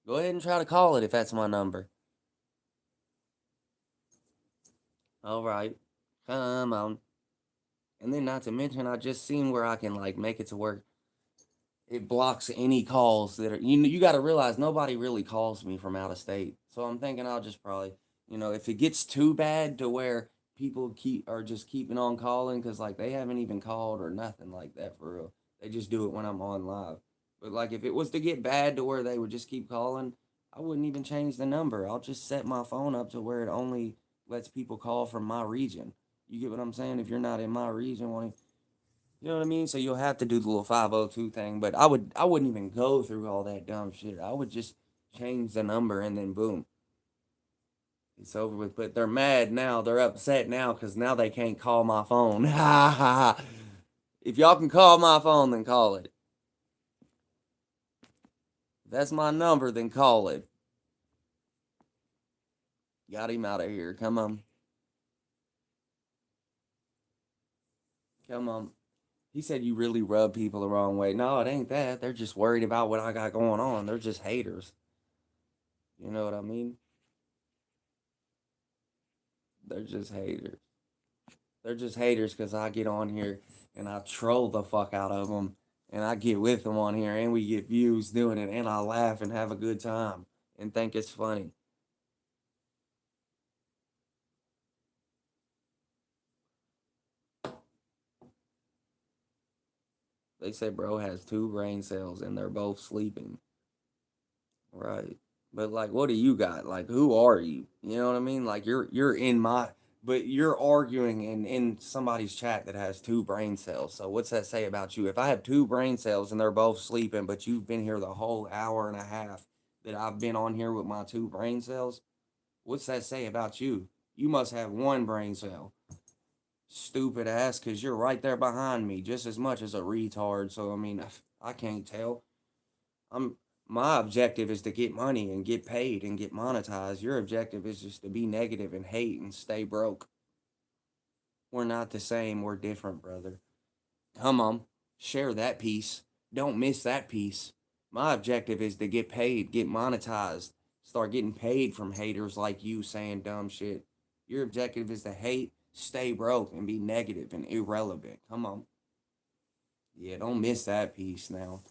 [SPEAKER 1] Go ahead and try to call it if that's my number. All right. Come on. And then not to mention, I just seen where I can like make it to where it blocks any calls that are you got to realize nobody really calls me from out of state. So I'm thinking I'll just probably, if it gets too bad to where people keep are just keeping on calling cuz like they haven't even called or nothing like that for real. They just do it when I'm on live. But like if it was to get bad to where they would just keep calling, I wouldn't even change the number. I'll just set my phone up to where it only lets people call from my region. You get what I'm saying? If you're not in my region, you know what I mean? So you'll have to do the little 502 thing, but I wouldn't even go through all that dumb shit. I would just change the number and then boom, it's over with. But they're mad now. They're upset now because now they can't call my phone. Ha ha ha. If y'all can call my phone, then call it. If that's my number, then call it. Got him out of here. Come on. Come on. He said you really rub people the wrong way. No, it ain't that. They're just worried about what I got going on. They're just haters. You know what I mean? They're just haters. They're just haters because I get on here and I troll the fuck out of them and I get with them on here and we get views doing it and I laugh and have a good time and think it's funny. They say bro has two brain cells and they're both sleeping. Right. But like what do you got? Like who are you? You know what I mean? Like you're in my but you're arguing in somebody's chat that has two brain cells. So what's that say about you? If I have two brain cells and they're both sleeping, but you've been here the whole hour and a half that I've been on here with my two brain cells, what's that say about you? You must have one brain cell. Stupid ass, cause you're right there behind me just as much as a retard. So I mean, I can't tell. I'm my objective is to get money and get paid and get monetized. Your objective is just to be negative and hate and stay broke. We're not the same. We're different, brother. Come on, share that piece. Don't miss that piece. My objective is to get paid, get monetized, start getting paid from haters like you saying dumb shit. Your objective is to hate, stay broke, and be negative and irrelevant. Come on. Yeah, don't miss that piece now.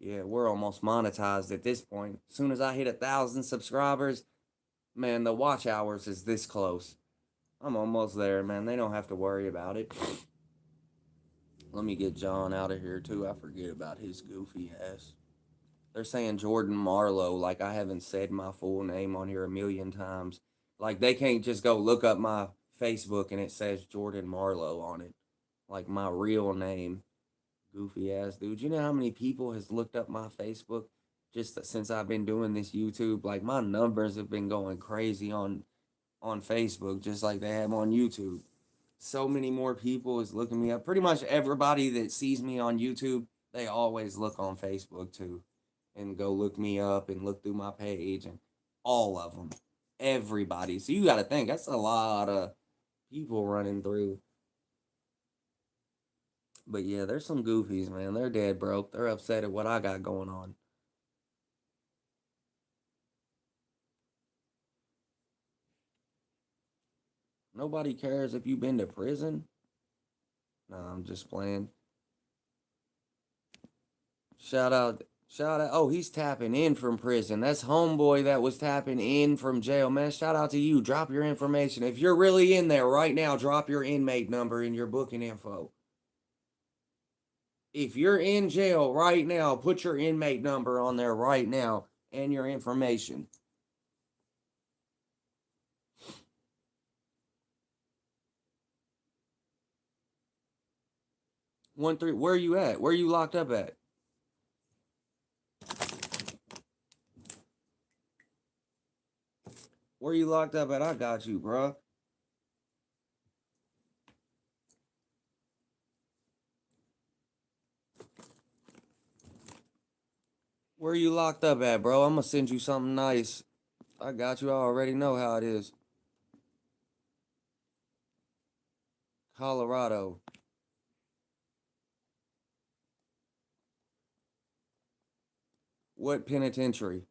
[SPEAKER 1] Yeah, we're almost monetized at this point. As soon as I hit 1,000 subscribers, man, the watch hours is this close. I'm almost there, man. They don't have to worry about it. Let me get John out of here too. I forget about his goofy ass. They're saying Jordan Marlowe, like I haven't said my full name on here a million times. Like they can't just go look up my Facebook and it says Jordan Marlowe on it. Like my real name. Goofy ass dude. You know how many people has looked up my Facebook just since I've been doing this YouTube? Like my numbers have been going crazy on Facebook just like they have on YouTube. So many more people is looking me up. Pretty much everybody that sees me on YouTube, they always look on Facebook too and go look me up and look through my page and all of them. Everybody. So you got to think that's a lot of people running through. But yeah, there's some goofies, man. They're dead broke. They're upset at what I got going on. Nobody cares if you've been to prison. Nah, I'm just playing. Shout out, shout out. Oh, he's tapping in from prison. That's homeboy that was tapping in from jail, man. Shout out to you. Drop your information. If you're really in there right now, drop your inmate number in your booking info. If you're in jail right now, put your inmate number on there right now and your information. 1-3. Where are you at? Where are you locked up at? Where you locked up at? I got you, bro. Where you locked up at, bro? I'm gonna send you something nice. I got you. I already know how it is. Colorado. What penitentiary?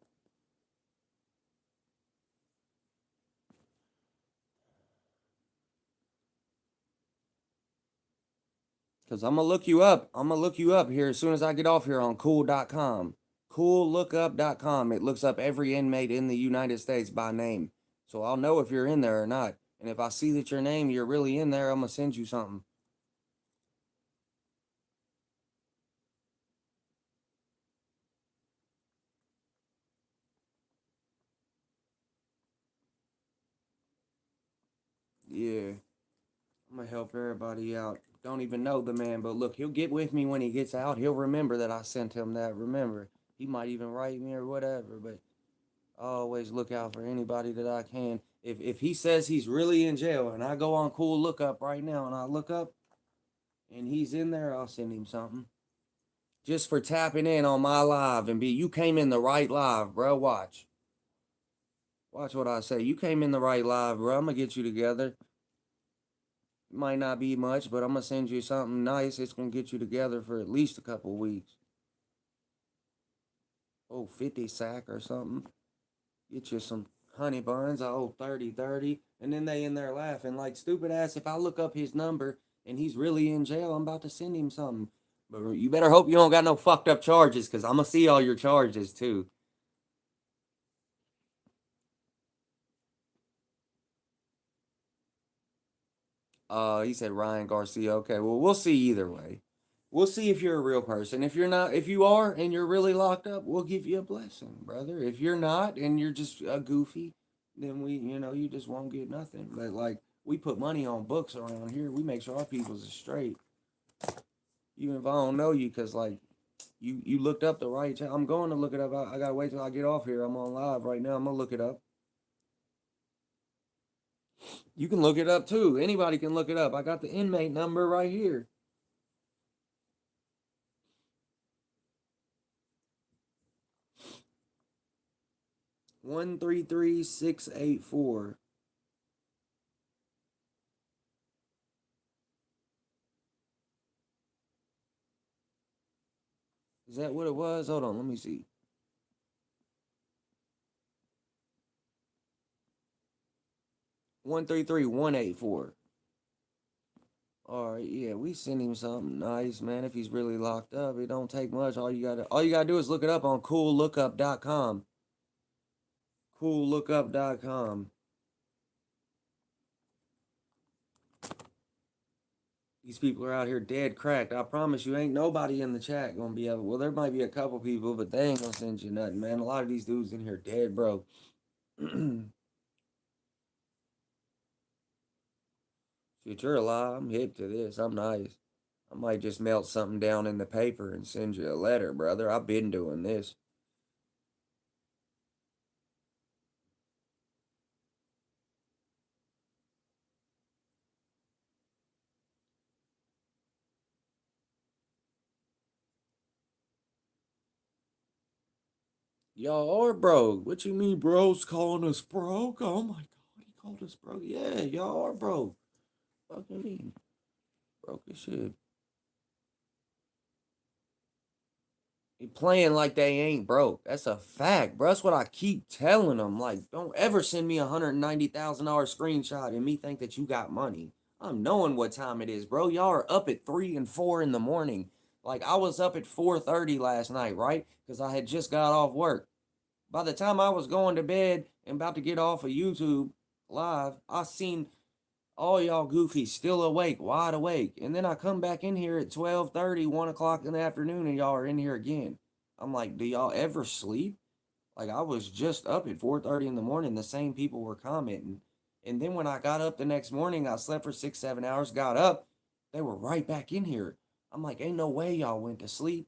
[SPEAKER 1] Cause I'm gonna look you up. I'm gonna look you up here as soon as I get off here on cool.com. Coollookup.com. It looks up every inmate in the United States by name. So I'll know if you're in there or not. And if I see that your name, you're really in there, I'm gonna send you something. Yeah. I'm gonna help everybody out. Don't even know the man, but look, he'll get with me when he gets out. He'll remember that I sent him that. Remember, he might even write me or whatever. But I always look out for anybody that I can. If he says he's really in jail, and I go on Cool Lookup right now, and I look up, and he's in there, I'll send him something. Just for tapping in on my live and you came in the right live, bro. Watch what I say. You came in the right live, bro. I'm gonna get you together. Might not be much, but I'm gonna send you something nice. It's gonna get you together for at least a couple weeks. Oh, 50 sack or something. Get you some honey buns. Oh, 30. And then they in there laughing like stupid ass. If I look up his number and he's really in jail, I'm about to send him something. But you better hope you don't got no fucked up charges, because I'm gonna see all your charges too. He said Ryan Garcia. Okay, well, we'll see either way. We'll see if you're a real person. If you're not, if you are and you're really locked up, we'll give you a blessing, brother. If you're not and you're just a goofy, then you just won't get nothing. But like, we put money on books around here. We make sure our people's is straight. Even if I don't know you, cause like, you looked up the right. I'm going to look it up. I gotta wait till I get off here. I'm on live right now. I'm gonna look it up. You can look it up too. Anybody can look it up. I got the inmate number right here. 133684. Is that what it was? Hold on, let me see. 133184. All right, yeah, we send him something nice, man. If he's really locked up, it don't take much. All you gotta do is look it up on coollookup.com. Coollookup.com. These people are out here dead cracked. I promise you, ain't nobody in the chat gonna be able. Well, there might be a couple people, but they ain't gonna send you nothing, man. A lot of these dudes in here dead broke. Shit, you're alive. I'm hip to this. I'm nice. I might just melt something down in the paper and send you a letter, brother. I've been doing this. Y'all are broke. What you mean, bro's calling us broke? Oh my god, he called us broke. Yeah, y'all are broke. Fucking mean, broke as shit. They playing like they ain't broke. That's a fact, bro. That's what I keep telling them. Like, don't ever send me $190,000 screenshot and me think that you got money. I'm knowing what time it is, bro. Y'all are up at 3 and 4 in the morning. Like, I was up at 4:30 last night, right? Because I had just got off work. By the time I was going to bed and about to get off of YouTube live, I seen all y'all goofies still awake, wide awake. And then I come back in here at 12:30, 1 o'clock in the afternoon, and y'all are in here again. I'm like, do y'all ever sleep? Like, I was just up at 4:30 in the morning. The same people were commenting. And then when I got up the next morning, I slept for 6, 7 hours, got up, they were right back in here. I'm like, ain't no way y'all went to sleep.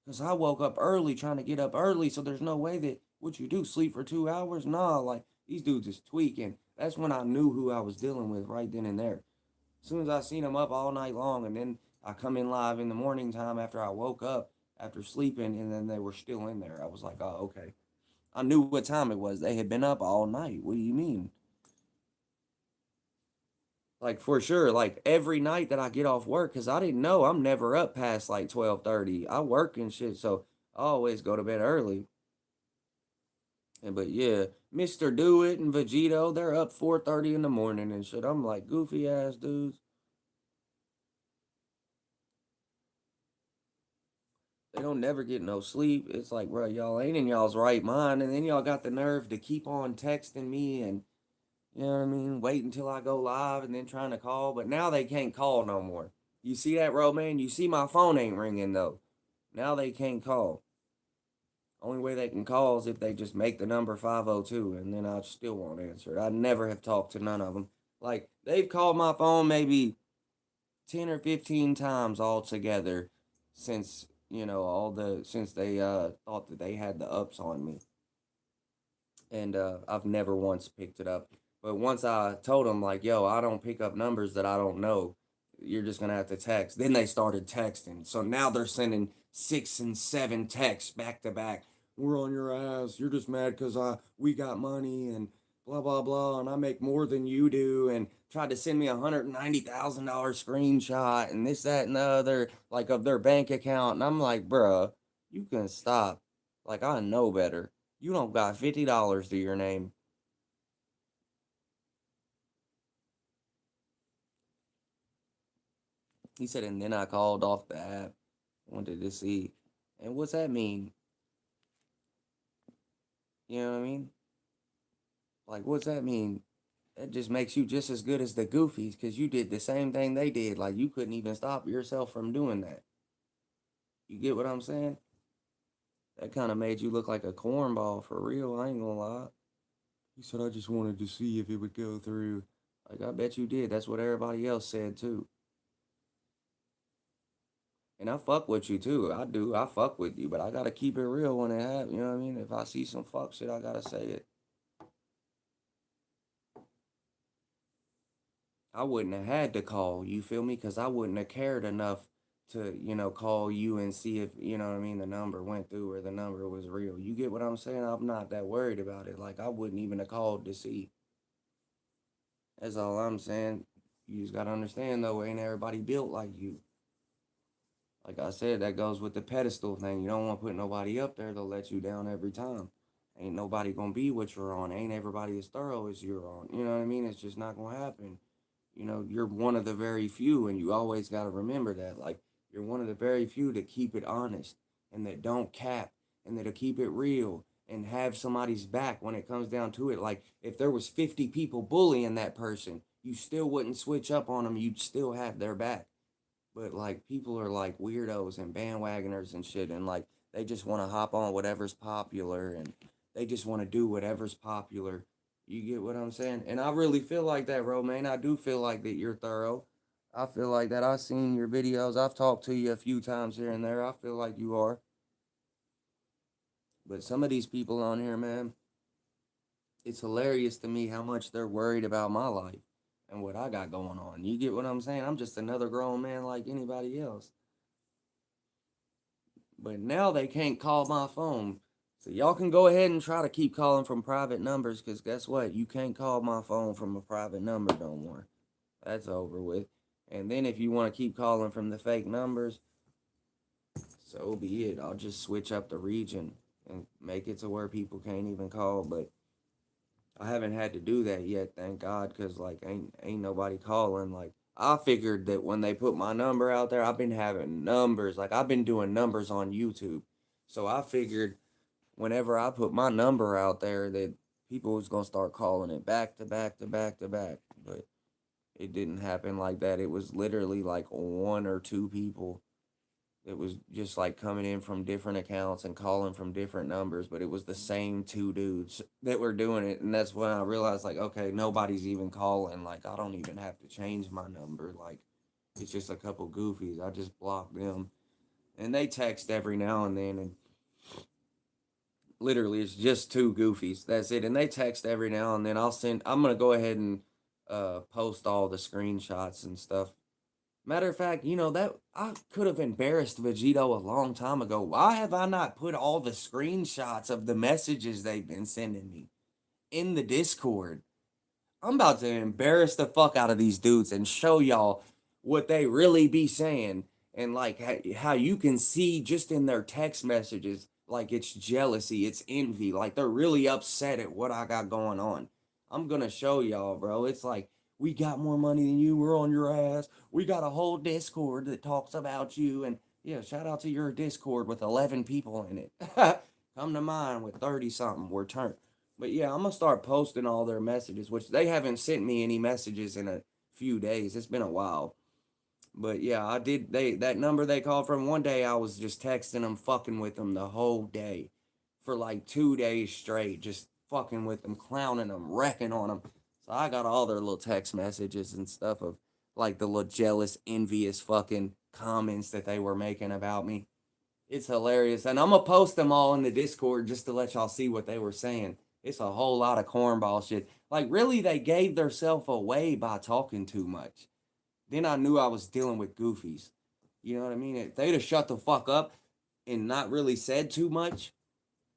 [SPEAKER 1] Because I woke up early trying to get up early. So there's no way that what you do, sleep for 2 hours? Nah, like these dudes is tweaking. That's when I knew who I was dealing with right then and there. As soon as I seen them up all night long, and then I come in live in the morning time after I woke up after sleeping, and then they were still in there. I was like, oh, okay. I knew what time it was. They had been up all night. What do you mean? Like for sure, like every night that I get off work, because I didn't know I'm never up past like 12:30. I work and shit, so I always go to bed early. And but yeah, Mr. Do It and Vegito, they're up 4:30 in the morning and shit. I'm like goofy ass dudes. don't never get no sleep. It's like, bro, y'all ain't in y'all's right mind. And then y'all got the nerve to keep on texting me and, you know what I mean, wait until I go live and then trying to call. But now they can't call no more. You see that, Roman? You see my phone ain't ringing, though. Now they can't call. Only way they can call is if they just make the number 502, and then I still won't answer it. I never have talked to none of them. Like, they've called my phone maybe 10 or 15 times altogether since, since they thought that they had the ups on me. And I've never once picked it up. But once I told them, like, yo, I don't pick up numbers that I don't know. You're just going to have to text. Then they started texting. So now they're sending 6 and 7 texts back to back. We're on your ass. You're just mad because we got money and blah, blah, blah. And I make more than you do. And tried to send me $190,000 screenshot and this, that, and the other, like, of their bank account. And I'm like, bruh, you can stop. Like, I know better. You don't got $50 to your name. He said, and then I called off the app. Wanted to see. And what's that mean? You know what I mean? Like, what's that mean? That just makes you just as good as the goofies because you did the same thing they did. Like, you couldn't even stop yourself from doing that. You get what I'm saying? That kind of made you look like a cornball for real. I ain't gonna lie. He said, I just wanted to see if it would go through. Like, I bet you did. That's what everybody else said, too. And I fuck with you too. I do. I fuck with you, but I gotta keep it real when it happens. You know what I mean? If I see some fuck shit, I gotta say it. I wouldn't have had to call. You feel me? Because I wouldn't have cared enough to, call you and see if, what I mean, the number went through or the number was real. You get what I'm saying? I'm not that worried about it. Like, I wouldn't even have called to see. That's all I'm saying. You just gotta understand, though, ain't everybody built like you. Like I said, that goes with the pedestal thing. You don't want to put nobody up there. They'll let you down every time. Ain't nobody gonna be what you're on. Ain't everybody as thorough as you're on. You know what I mean? It's just not gonna happen. You're one of the very few, and you always gotta remember that. Like, you're one of the very few that keep it honest and that don't cap and that'll keep it real and have somebody's back when it comes down to it. Like, if there was 50 people bullying that person, you still wouldn't switch up on them. You'd still have their back. But like, people are like weirdos and bandwagoners and shit, and like, they just want to hop on whatever's popular and they just want to do whatever's popular. You get what I'm saying? And I really feel like that, Romaine. I do feel like that you're thorough. I feel like that. I've seen your videos. I've talked to you a few times here and there. I feel like you are. But some of these people on here, man, it's hilarious to me how much they're worried about my life and what I got going on. You get what I'm saying? I'm just another grown man like anybody else. But now they can't call my phone. So y'all can go ahead and try to keep calling from private numbers, because guess what? You can't call my phone from a private number no more. That's over with. And then if you want to keep calling from the fake numbers, so be it. I'll just switch up the region and make it to where people can't even call. But I haven't had to do that yet, thank God, because like ain't nobody calling. Like, I figured that when they put my number out there, I've been having numbers. Like, I've been doing numbers on YouTube. So I figured whenever I put my number out there that people was gonna start calling it back to back to back to back. But it didn't happen like that. It was literally like one or two people. It was just like coming in from different accounts and calling from different numbers, but it was the same two dudes that were doing it. And that's when I realized, like, okay, nobody's even calling. Like, I don't even have to change my number. Like, it's just a couple goofies. I just block them. And they text every now and then. And literally, it's just two goofies. That's it. And they text every now and then. I'm going to go ahead and post all the screenshots and stuff. Matter of fact, that I could have embarrassed Vegito a long time ago. Why have I not put all the screenshots of the messages they've been sending me in the Discord? I'm about to embarrass the fuck out of these dudes and show y'all what they really be saying. And like how you can see just in their text messages, like it's jealousy, it's envy, like they're really upset at what I got going on. I'm gonna show y'all, bro. It's like, we got more money than you, we're on your ass. We got a whole Discord that talks about you, and Yeah, shout out to your Discord with 11 people in it. Come to mine with 30 something. We're turned. But yeah, I'm gonna start posting all their messages, which they haven't sent me any messages in a few days. It's been a while. But yeah, I did. That number they called from one day, I was just texting them, fucking with them the whole day, for like 2 days straight, just fucking with them, clowning them, wrecking on them. So I got all their little text messages and stuff of like the little jealous, envious fucking comments that they were making about me. It's hilarious, and I'm gonna post them all in the Discord just to let y'all see what they were saying. It's a whole lot of cornball shit. Like really, they gave themselves away by talking too much. Then I knew I was dealing with goofies. You know what I mean? If they'd have shut the fuck up and not really said too much,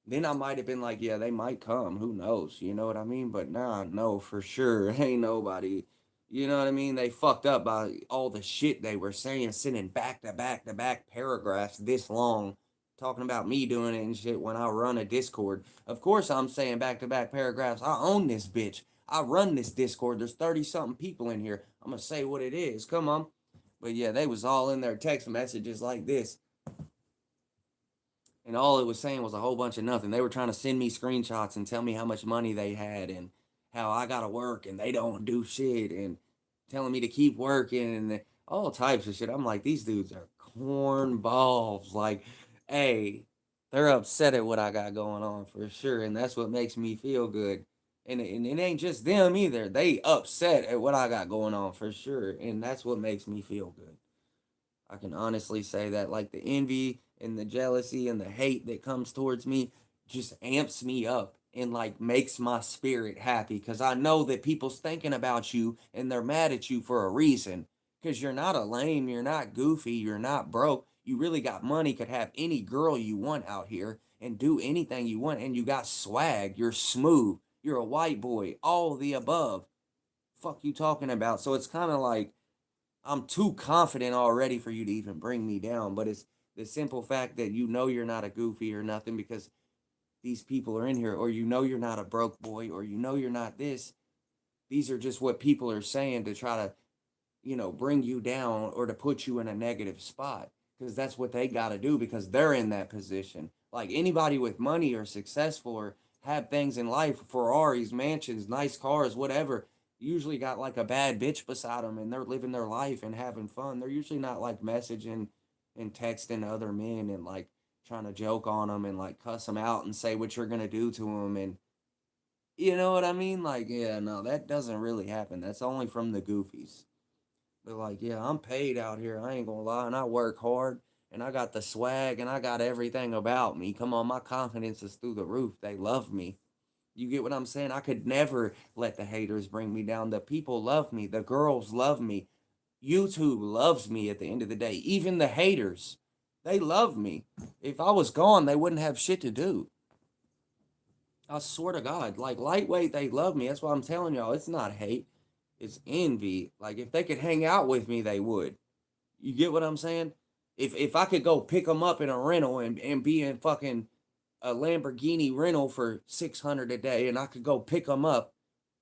[SPEAKER 1] then I might have been like, yeah, they might come. Who knows? You know what I mean? But nah, no, for sure. Ain't nobody. You know what I mean? They fucked up by all the shit they were saying, sending back to back to back paragraphs this long, talking about me doing it and shit when I run a Discord. Of course, I'm saying back to back paragraphs. I own this bitch. I run this Discord. There's 30 something people in here. I'm going to say what it is. Come on. But yeah, they was all in their text messages like this. And all it was saying was a whole bunch of nothing. They were trying to send me screenshots and tell me how much money they had and how I gotta work and they don't do shit and telling me to keep working and all types of shit. I'm like, these dudes are cornballs. Like, hey, they're upset at what I got going on for sure, and that's what makes me feel good. And it ain't just them either. They upset at what I got going on for sure, and that's what makes me feel good. I can honestly say that like the envy and the jealousy and the hate that comes towards me just amps me up and like makes my spirit happy because I know that people's thinking about you and they're mad at you for a reason. Because you're not a lame, you're not goofy, you're not broke. You really got money, could have any girl you want out here and do anything you want, and you got swag, you're smooth, you're a white boy, all the above. Fuck you talking about. So it's kind of like I'm too confident already for you to even bring me down. But it's the simple fact that you know you're not a goofy or nothing because these people are in here, or you know you're not a broke boy, or you know you're not this. These are just what people are saying to try to, bring you down or to put you in a negative spot because that's what they got to do because they're in that position. Like anybody with money or successful or have things in life, Ferraris, mansions, nice cars, whatever, usually got like a bad bitch beside them and they're living their life and having fun. They're usually not like messaging and texting other men and like trying to joke on them and like cuss them out and say what you're going to do to them. And you know what I mean? Like, yeah, no, that doesn't really happen. That's only from the goofies. But like, yeah, I'm paid out here. I ain't gonna lie, and I work hard, and I got the swag, and I got everything about me. Come on, my confidence is through the roof. They love me. You get what I'm saying? I could never let the haters bring me down. The people love me. The girls love me. YouTube loves me at the end of the day. Even the haters, they love me. If I was gone, they wouldn't have shit to do. I swear to God, like lightweight, they love me. That's why I'm telling y'all, it's not hate, it's envy. Like if they could hang out with me, they would. You get what I'm saying? If I could go pick them up in a rental and be in fucking a Lamborghini rental for 600 a day, and I could go pick them up,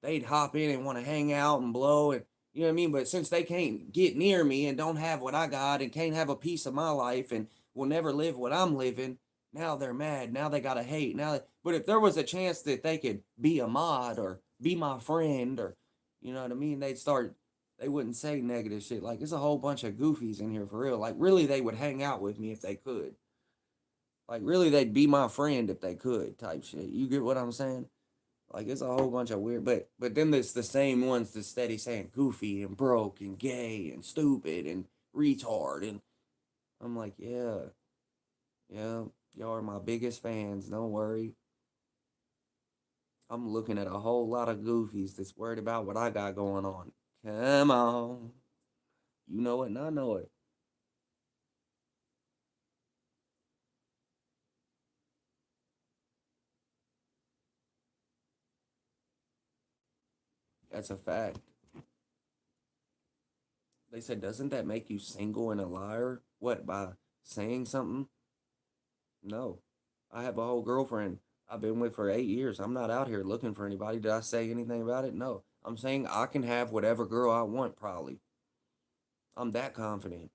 [SPEAKER 1] they'd hop in and want to hang out and blow and you know what I mean. But since they can't get near me and don't have what I got and can't have a piece of my life and will never live what I'm living, now they're mad. Now they gotta hate. But if there was a chance that they could be a mod or be my friend or you know what I mean, they'd start. They wouldn't say negative shit. Like there's a whole bunch of goofies in here for real. Like really, they would hang out with me if they could. Like really, they'd be my friend if they could. Type shit. You get what I'm saying? Like it's a whole bunch of weird, but then there's the same ones that steady saying goofy and broke and gay and stupid and retard and I'm like, yeah, yeah, y'all are my biggest fans. Don't worry. I'm looking at a whole lot of goofies that's worried about what I got going on. Come on. You know it and I know it. That's a fact. They said, doesn't that make you single and a liar? What, by saying something? No. I have a whole girlfriend I've been with for 8 years. I'm not out here looking for anybody. Did I say anything about it? No. I'm saying I can have whatever girl I want, probably. I'm that confident.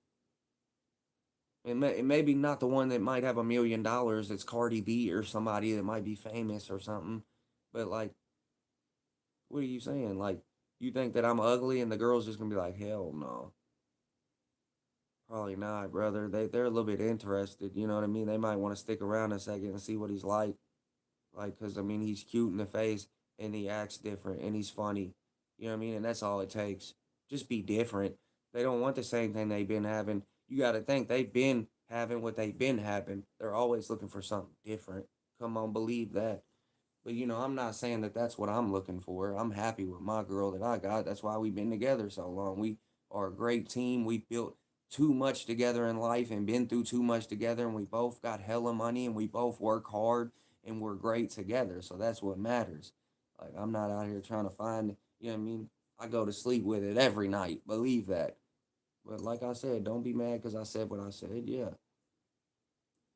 [SPEAKER 1] And maybe not the one that might have $1 million. It's Cardi B or somebody that might be famous or something. But like, what are you saying? Like, you think that I'm ugly and the girl's just gonna be like, hell no. Probably not, brother. They're a little bit interested. You know what I mean? They might want to stick around a second and see what he's like. Like, cause I mean, he's cute in the face and he acts different and he's funny. You know what I mean? And that's all it takes. Just be different. They don't want the same thing they've been having. You got to think they've been having what they've been having. They're always looking for something different. Come on, believe that. But I'm not saying that that's what I'm looking for. I'm happy with my girl that I got. That's why we've been together so long. We are a great team. We built too much together in life and been through too much together. And we both got hella money and we both work hard and we're great together. So that's what matters. Like, I'm not out here trying to find, you know what I mean? I go to sleep with it every night. Believe that. But like I said, don't be mad because I said what I said. Yeah.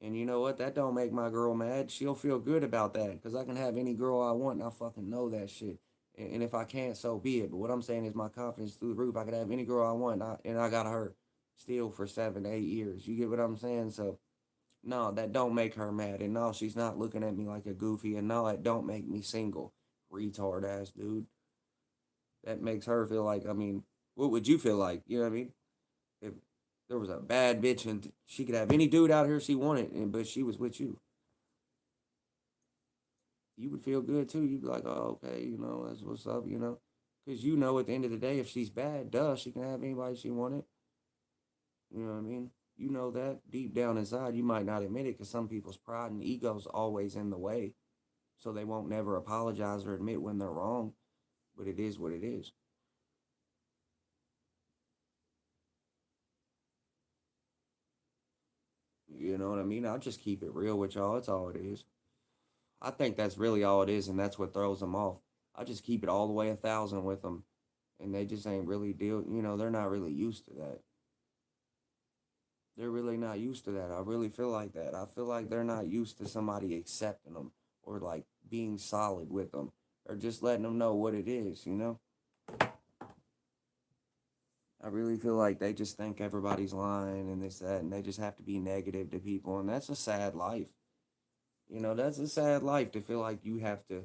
[SPEAKER 1] And you know what? That don't make my girl mad. She'll feel good about that because I can have any girl I want and I fucking know that shit. And if I can't, so be it. But what I'm saying is my confidence through the roof. I could have any girl I want and I got her still for 7, 8 years. You get what I'm saying? So, no, that don't make her mad. And no, she's not looking at me like a goofy. And no, it don't make me single. Retard ass dude. That makes her feel like, I mean, what would you feel like? You know what I mean? If there was a bad bitch and she could have any dude out here she wanted, but she was with you, you would feel good too. You'd be like, oh, okay, that's what's up, because at the end of the day, if she's bad, duh, she can have anybody she wanted. You know what I mean? You know that deep down inside, you might not admit it because some people's pride and ego's always in the way, so they won't never apologize or admit when they're wrong. But it is what it is. You know what I mean? I'll just keep it real with y'all. That's all it is. I think that's really all it is, and that's what throws them off. I just keep it all the way 1,000 with them, and they just ain't really deal. They're not really used to that. They're really not used to that. I really feel like that. I feel like they're not used to somebody accepting them or like being solid with them or just letting them know what it is. I really feel like they just think everybody's lying and this, that, and they just have to be negative to people, and that's a sad life. That's a sad life to feel like you have to,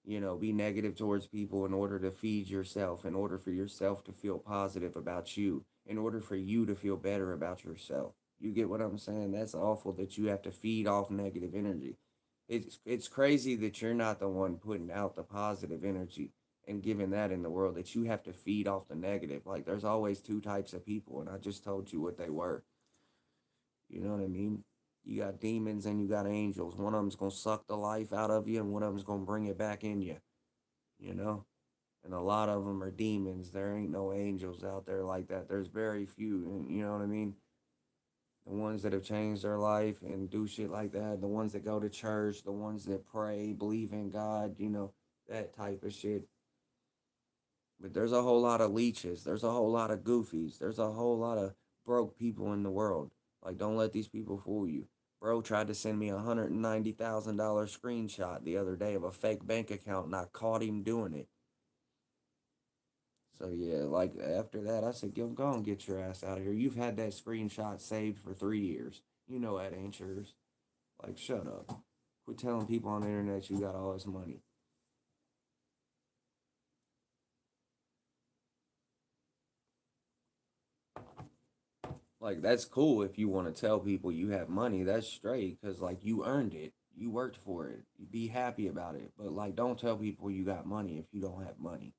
[SPEAKER 1] be negative towards people in order to feed yourself, in order for yourself to feel positive about you, in order for you to feel better about yourself. You get what I'm saying? That's awful that you have to feed off negative energy. It's crazy that you're not the one putting out the positive energy and giving that in the world, that you have to feed off the negative. Like, there's always two types of people, and I just told you what they were. You know what I mean? You got demons and you got angels. One of them's gonna suck the life out of you, and one of them's gonna bring it back in you. You know, and a lot of them are demons. There ain't no angels out there like that. There's very few, and you know what I mean. The ones that have changed their life and do shit like that. The ones that go to church. The ones that pray, believe in God. That type of shit. But there's a whole lot of leeches. There's a whole lot of goofies. There's a whole lot of broke people in the world. Like, don't let these people fool you. Bro tried to send me $190,000 screenshot the other day of a fake bank account, and I caught him doing it. So yeah, like after that, I said, go and get your ass out of here. You've had that screenshot saved for 3 years. You know that ain't yours. Like, shut up. Quit telling people on the internet you got all this money. Like, that's cool if you want to tell people you have money. That's straight because, like, you earned it. You worked for it. You be happy about it. But, like, don't tell people you got money if you don't have money.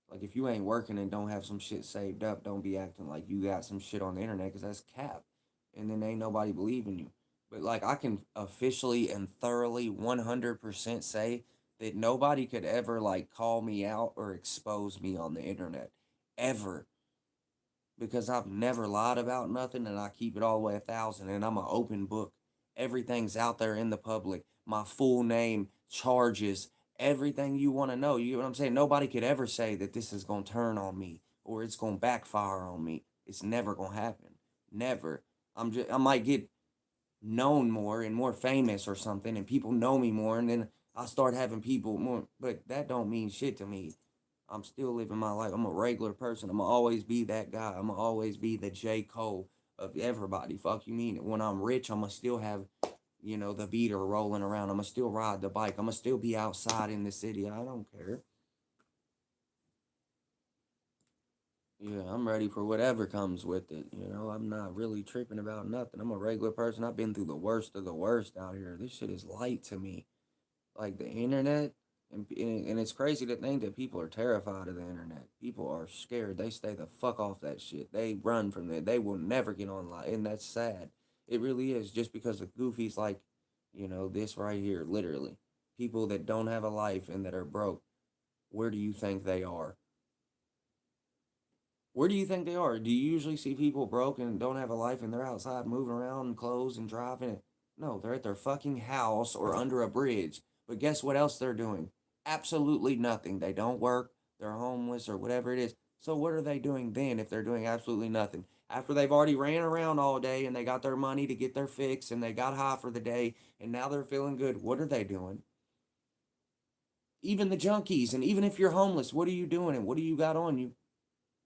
[SPEAKER 1] Like, if you ain't working and don't have some shit saved up, don't be acting like you got some shit on the internet because that's cap. And then ain't nobody believing you. But, like, I can officially and thoroughly 100% say that nobody could ever, like, call me out or expose me on the internet. Ever, because I've never lied about nothing and I keep it all the way 1,000 and I'm an open book. Everything's out there in the public. My full name, charges, everything you want to know. You know what I'm saying? Nobody could ever say that this is going to turn on me or it's going to backfire on me. It's never going to happen. Never. I might get known more and more famous or something and people know me more and then I start having people more, but that don't mean shit to me. I'm still living my life. I'm a regular person. I'm gonna always be that guy. I'm gonna always be the J. Cole of everybody. Fuck you mean? When I'm rich, I'm gonna still have, you know, the beater rolling around. I'm gonna still ride the bike. I'm gonna still be outside in the city. I don't care. Yeah, I'm ready for whatever comes with it. You know, I'm not really tripping about nothing. I'm a regular person. I've been through the worst of the worst out here. This shit is light to me. Like the internet, and it's crazy to think that people are terrified of the internet. People are scared. They stay the fuck off that shit. They run from it. They will never get online, and that's sad. It really is, just because of goofies like, you know, this right here, literally. People that don't have a life and that are broke. Where do you think they are? Where do you think they are? Do you usually see people broke and don't have a life and they're outside moving around in clothes and driving? No, they're at their fucking house or under a bridge. But guess what else they're doing? Absolutely nothing. They don't work, they're homeless or whatever it is. So what are they doing then if they're doing absolutely nothing? After they've already ran around all day and they got their money to get their fix and they got high for the day and now they're feeling good, what are they doing? Even the junkies, and even if you're homeless, what are you doing and what do you got on you?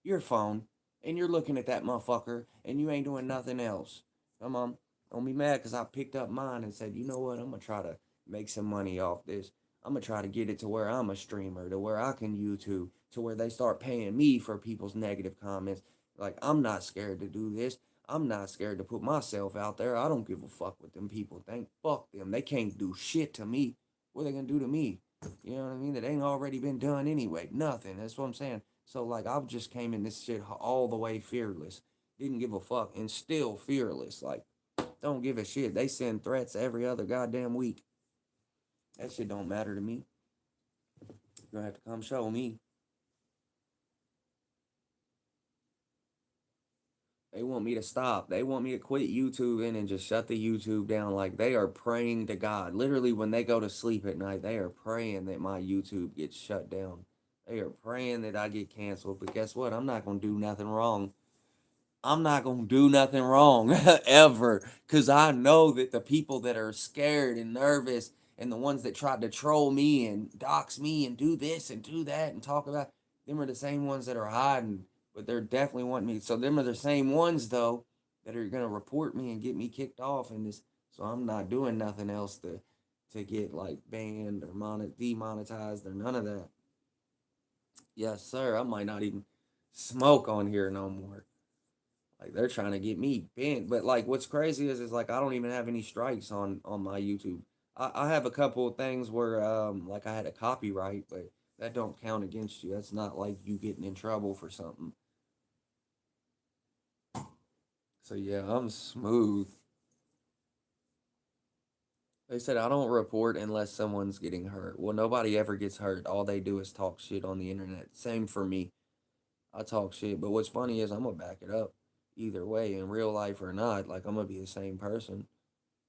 [SPEAKER 1] Your phone, and you're looking at that motherfucker, and you ain't doing nothing else. Come on, don't be mad because I picked up mine and said, you know what, I'm gonna try to make some money off this. I'm gonna try to get it to where I'm a streamer, to where I can YouTube, to where they start paying me for people's negative comments. Like, I'm not scared to do this. I'm not scared to put myself out there. I don't give a fuck what them people think. Fuck them. They can't do shit to me. What are they gonna do to me? You know what I mean? That ain't already been done anyway. Nothing. That's what I'm saying. So like I just came in this shit all the way fearless. Didn't give a fuck and still fearless. Like, don't give a shit. They send threats every other goddamn week. That shit don't matter to me. You're gonna have to come show me. They want me to stop. They want me to quit YouTubing and just shut the YouTube down. Like, they are praying to God. Literally, when they go to sleep at night, they are praying that my YouTube gets shut down. They are praying that I get canceled. But guess what? I'm not gonna do nothing wrong. I'm not going to do nothing wrong ever, because I know that the people that are scared and nervous and the ones that tried to troll me and dox me and do this and do that and talk about them are the same ones that are hiding, but they're definitely wanting me. So them are the same ones though that are going to report me and get me kicked off in this. So I'm not doing nothing else to get like banned or demonetized or none of that. Yes, sir. I might not even smoke on here no more. Like, they're trying to get me banned. But like what's crazy is like I don't even have any strikes on my YouTube. I have a couple of things where like I had a copyright, but that don't count against you. That's not like you getting in trouble for something. So yeah, I'm smooth. They said I don't report unless someone's getting hurt. Well, nobody ever gets hurt. All they do is talk shit on the internet. Same for me. I talk shit, but what's funny is I'm gonna back it up either way, in real life or not. Like, I'm gonna be the same person.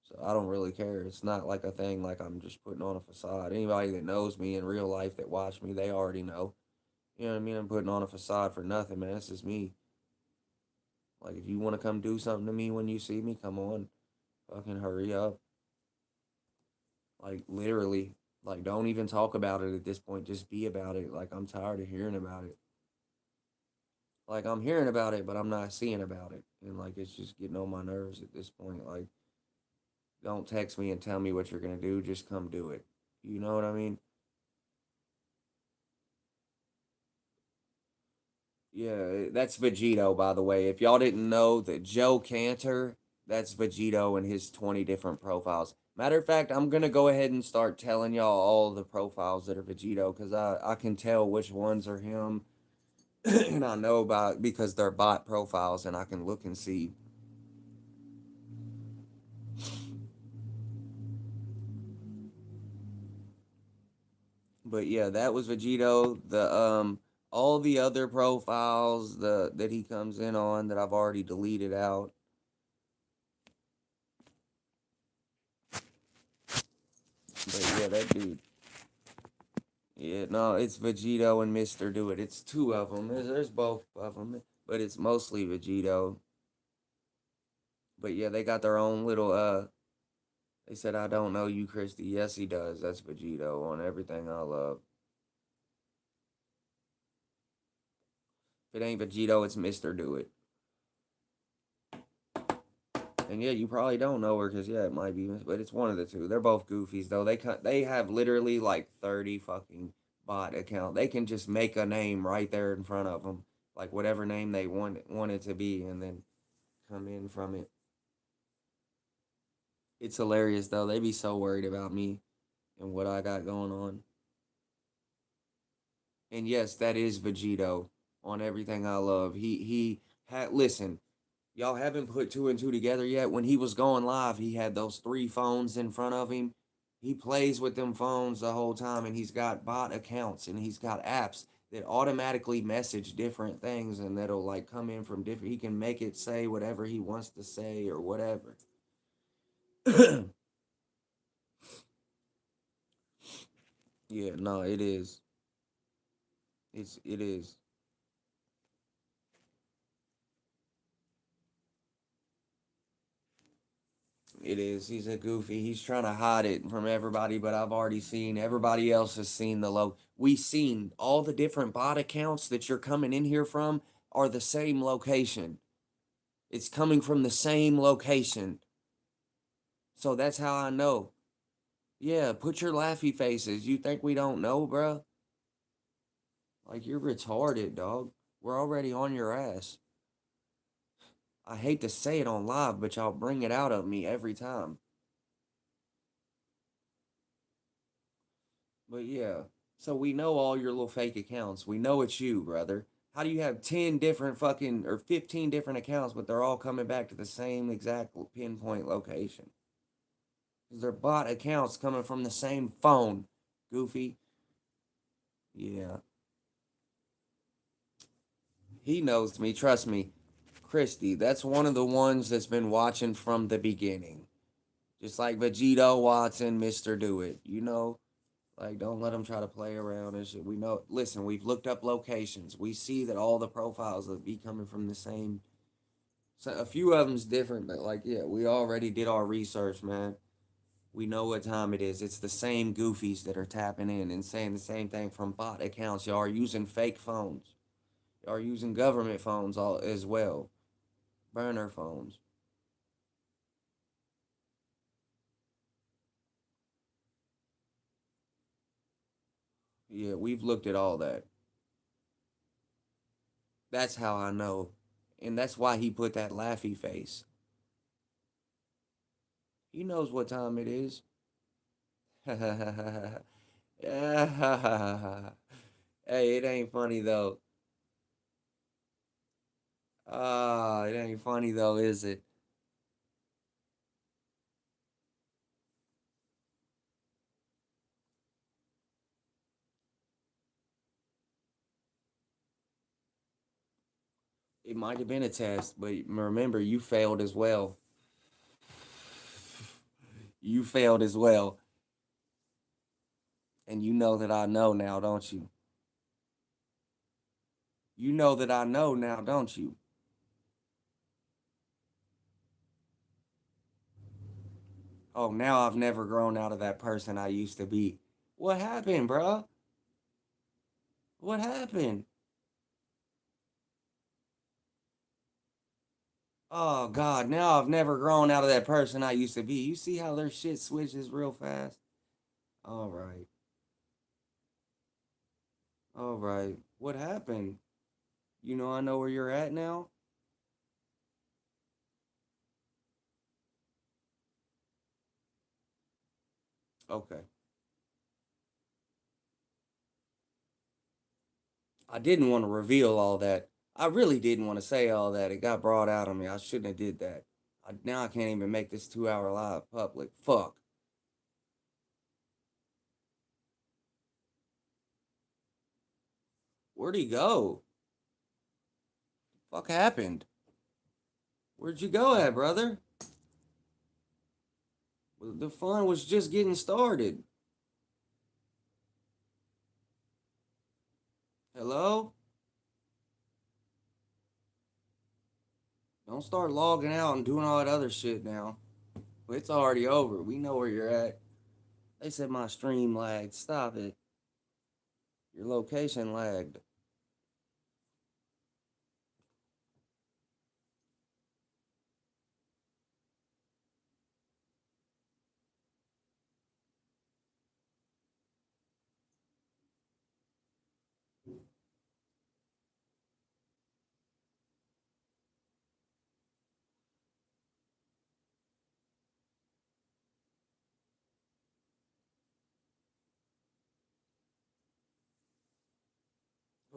[SPEAKER 1] So I don't really care. It's not like a thing like I'm just putting on a facade. Anybody that knows me in real life that watch me, they already know. You know what I mean? I'm putting on a facade for nothing, man. This is me. Like, if you want to come do something to me when you see me, come on. Fucking hurry up. Like, literally. Like, don't even talk about it at this point. Just be about it. Like, I'm tired of hearing about it. Like, I'm hearing about it, but I'm not seeing about it. And, like, it's just getting on my nerves at this point. Like, don't text me and tell me what you're going to do. Just come do it. You know what I mean? Yeah, that's Vegito, by the way. If y'all didn't know that Joe Cantor, that's Vegito and his 20 different profiles. Matter of fact, I'm gonna go ahead and start telling y'all all the profiles that are Vegito, because I can tell which ones are him and I know about because they're bot profiles and I can look and see. But yeah, that was Vegito. The all the other profiles that he comes in on that I've already deleted out. But yeah, that dude. Yeah, no, it's Vegito and Mister Do It. It's two of them. There's both of them, but it's mostly Vegito. But yeah, they got their own little. They said I don't know you, Christy. Yes, he does. That's Vegito on everything I love. If it ain't Vegito, it's Mister Do It. And yeah, you probably don't know her because yeah, it might be, but it's one of the two. They're both goofies though. They have literally like 30 fucking bot account. They can just make a name right there in front of them, like whatever name they want it to be, and then come in from it. It's hilarious though. They be so worried about me and what I got going on. And yes, that is Vegito on everything I love. He had listen. Y'all haven't put two and two together yet. When he was going live, he had those three phones in front of him. He plays with them phones the whole time, and he's got bot accounts and he's got apps that automatically message different things and that'll like come in from different. He can make it say whatever he wants to say or whatever. Yeah, no, it is. It is. It is. He's a goofy. He's trying to hide it from everybody, but I've already seen everybody else has seen the low. We seen all the different bot accounts that you're coming in here from are the same location. It's coming from the same location. So that's how I know. Yeah, put your laughy faces. You think we don't know, bruh? Like you're retarded, dog. We're already on your ass. I hate to say it on live, but y'all bring it out of me every time. But yeah, so we know all your little fake accounts. We know it's you, brother. How do you have 10 different fucking or 15 different accounts, but they're all coming back to the same exact pinpoint location? Because they're bot accounts coming from the same phone, goofy. Yeah, he knows me. Trust me. Christy, that's one of the ones that's been watching from the beginning. Just like Vegito Watson, Mr. Do It. You know, like, don't let them try to play around and shit. We know. Listen, we've looked up locations. We see that all the profiles will be coming from the same. So a few of them's different, but like, yeah, we already did our research, man. We know what time it is. It's the same goofies that are tapping in and saying the same thing from bot accounts. Y'all are using fake phones. Y'all are using government phones all as well. Burner phones. Yeah, we've looked at all that. That's how I know. And that's why he put that laughy face. He knows what time it is. Yeah. Hey, it ain't funny though. Ah, it ain't funny though, is it? It might have been a test, but remember, you failed as well. You failed as well. And you know that I know now, don't you? You know that I know now, don't you? Oh, now I've never grown out of that person I used to be. What happened, bruh? What happened? Oh God, now I've never grown out of that person I used to be. You see how their shit switches real fast? All right. All right. What happened? You know I know where you're at now? Okay. I didn't want to reveal all that. I really didn't want to say all that. It got brought out on me. I shouldn't have did that. Now I can't even make this 2 hour live public. Fuck. Where'd he go? Fuck happened? Where'd you go at, brother? The fun was just getting started. Hello? Don't start logging out and doing all that other shit now. It's already over. We know where you're at. They said my stream lagged. Stop it. Your location lagged.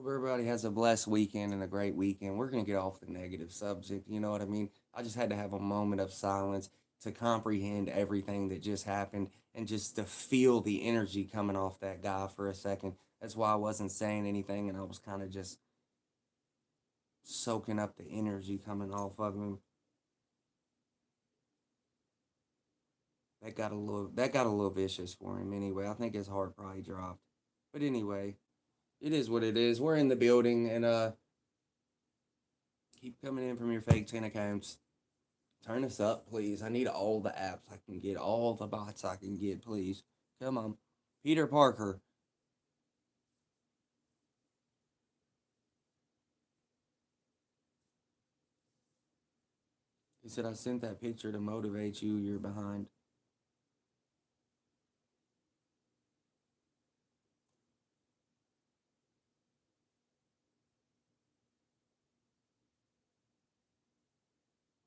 [SPEAKER 1] Hope everybody has a blessed weekend and a great weekend. We're going to get off the negative subject. You know what I mean? I just had to have a moment of silence to comprehend everything that just happened and just to feel the energy coming off that guy for a second. That's why I wasn't saying anything and I was kind of just soaking up the energy coming off of him. That got a little vicious for him anyway. I think his heart probably dropped. But anyway, it is what it is. We're in the building and keep coming in from your fake 10 accounts. Turn us up, please. I need all the apps I can get, all the bots I can get, please. Come on. Peter Parker. He said, I sent that picture to motivate you. You're behind.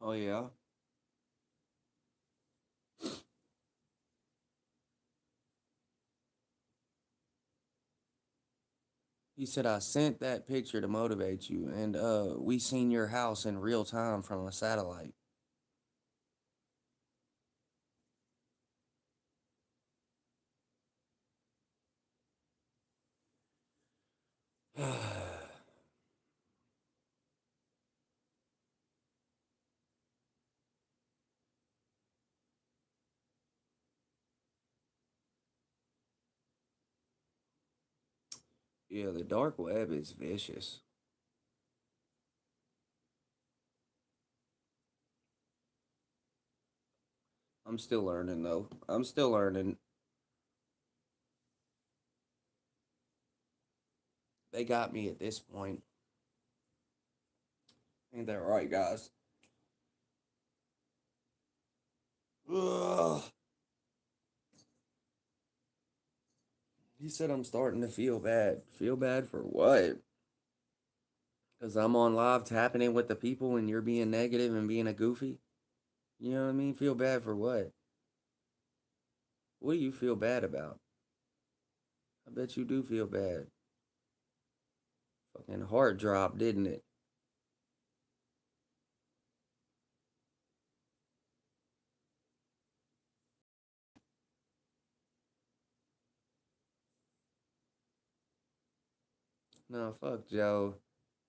[SPEAKER 1] Oh, yeah. He said, I sent that picture to motivate you. And we seen your house in real time from a satellite. Yeah, the dark web is vicious. I'm still learning, though. I'm still learning. They got me at this point. Ain't that right, guys? Ugh. He said I'm starting to feel bad. Feel bad for what? Because I'm on live tapping in with the people and you're being negative and being a goofy? You know what I mean? Feel bad for what? What do you feel bad about? I bet you do feel bad. Fucking heart drop, didn't it? No, fuck Joe.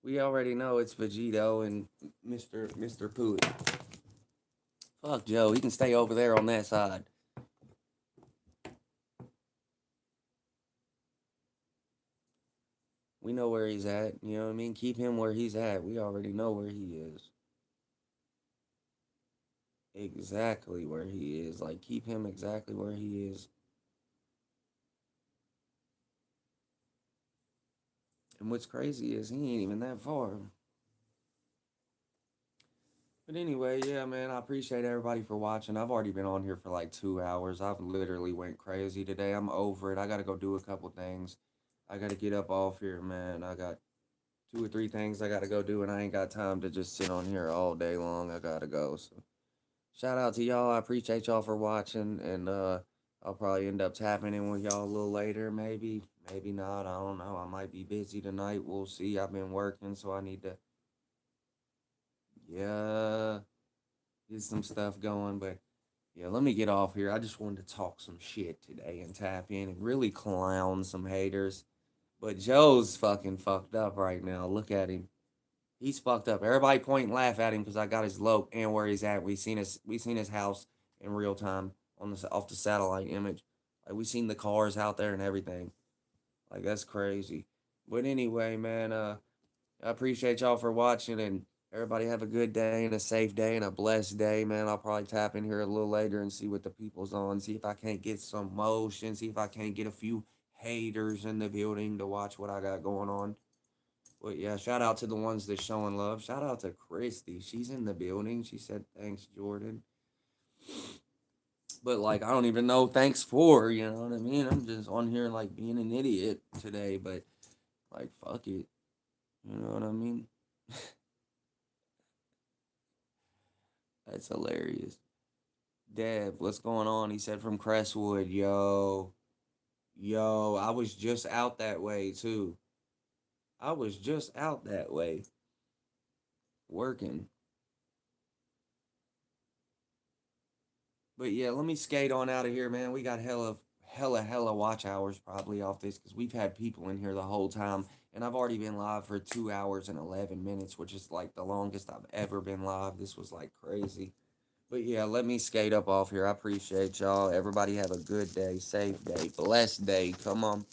[SPEAKER 1] We already know it's Vegito and Mr. Pooh. Fuck Joe. He can stay over there on that side. We know where he's at. You know what I mean? Keep him where he's at. We already know where he is. Exactly where he is. Like, keep him exactly where he is. And what's crazy is he ain't even that far. But anyway, yeah, man, I appreciate everybody for watching. I've already been on here for like 2 hours. I've literally went crazy today. I'm over it. I gotta go do a couple things. I gotta get up off here, man. I got 2 or 3 things I gotta go do, and I ain't got time to just sit on here all day long. I gotta go. So shout out to y'all. I appreciate y'all for watching, and I'll probably end up tapping in with y'all a little later, maybe, maybe not. I don't know. I might be busy tonight. We'll see. I've been working, so I need to, yeah, get some stuff going. But yeah, let me get off here. I just wanted to talk some shit today and tap in and really clown some haters. But Joe's fucking fucked up right now. Look at him. He's fucked up. Everybody point and laugh at him because I got his loc and where he's at. We seen his house in real time on the off the satellite image. Like we seen the cars out there and everything. Like that's crazy. But anyway, man, I appreciate y'all for watching and everybody have a good day and a safe day and a blessed day, man. I'll probably tap in here a little later and see what the people's on. See if I can't get some motion. See if I can't get a few haters in the building to watch what I got going on. But yeah, shout out to the ones that showing love. Shout out to Christy. She's in the building. She said thanks, Jordan. But like I don't even know thanks for, you know what I mean? I'm just on here like being an idiot today, but like fuck it. You know what I mean? That's hilarious. Dev, what's going on? He said from Crestwood. Yo, I was just out that way too. I was just out that way working. But yeah, let me skate on out of here, man. We got hella watch hours probably off this because we've had people in here the whole time. And I've already been live for 2 hours and 11 minutes, which is like the longest I've ever been live. This was like crazy. But yeah, let me skate up off here. I appreciate y'all. Everybody have a good day, safe day, blessed day. Come on.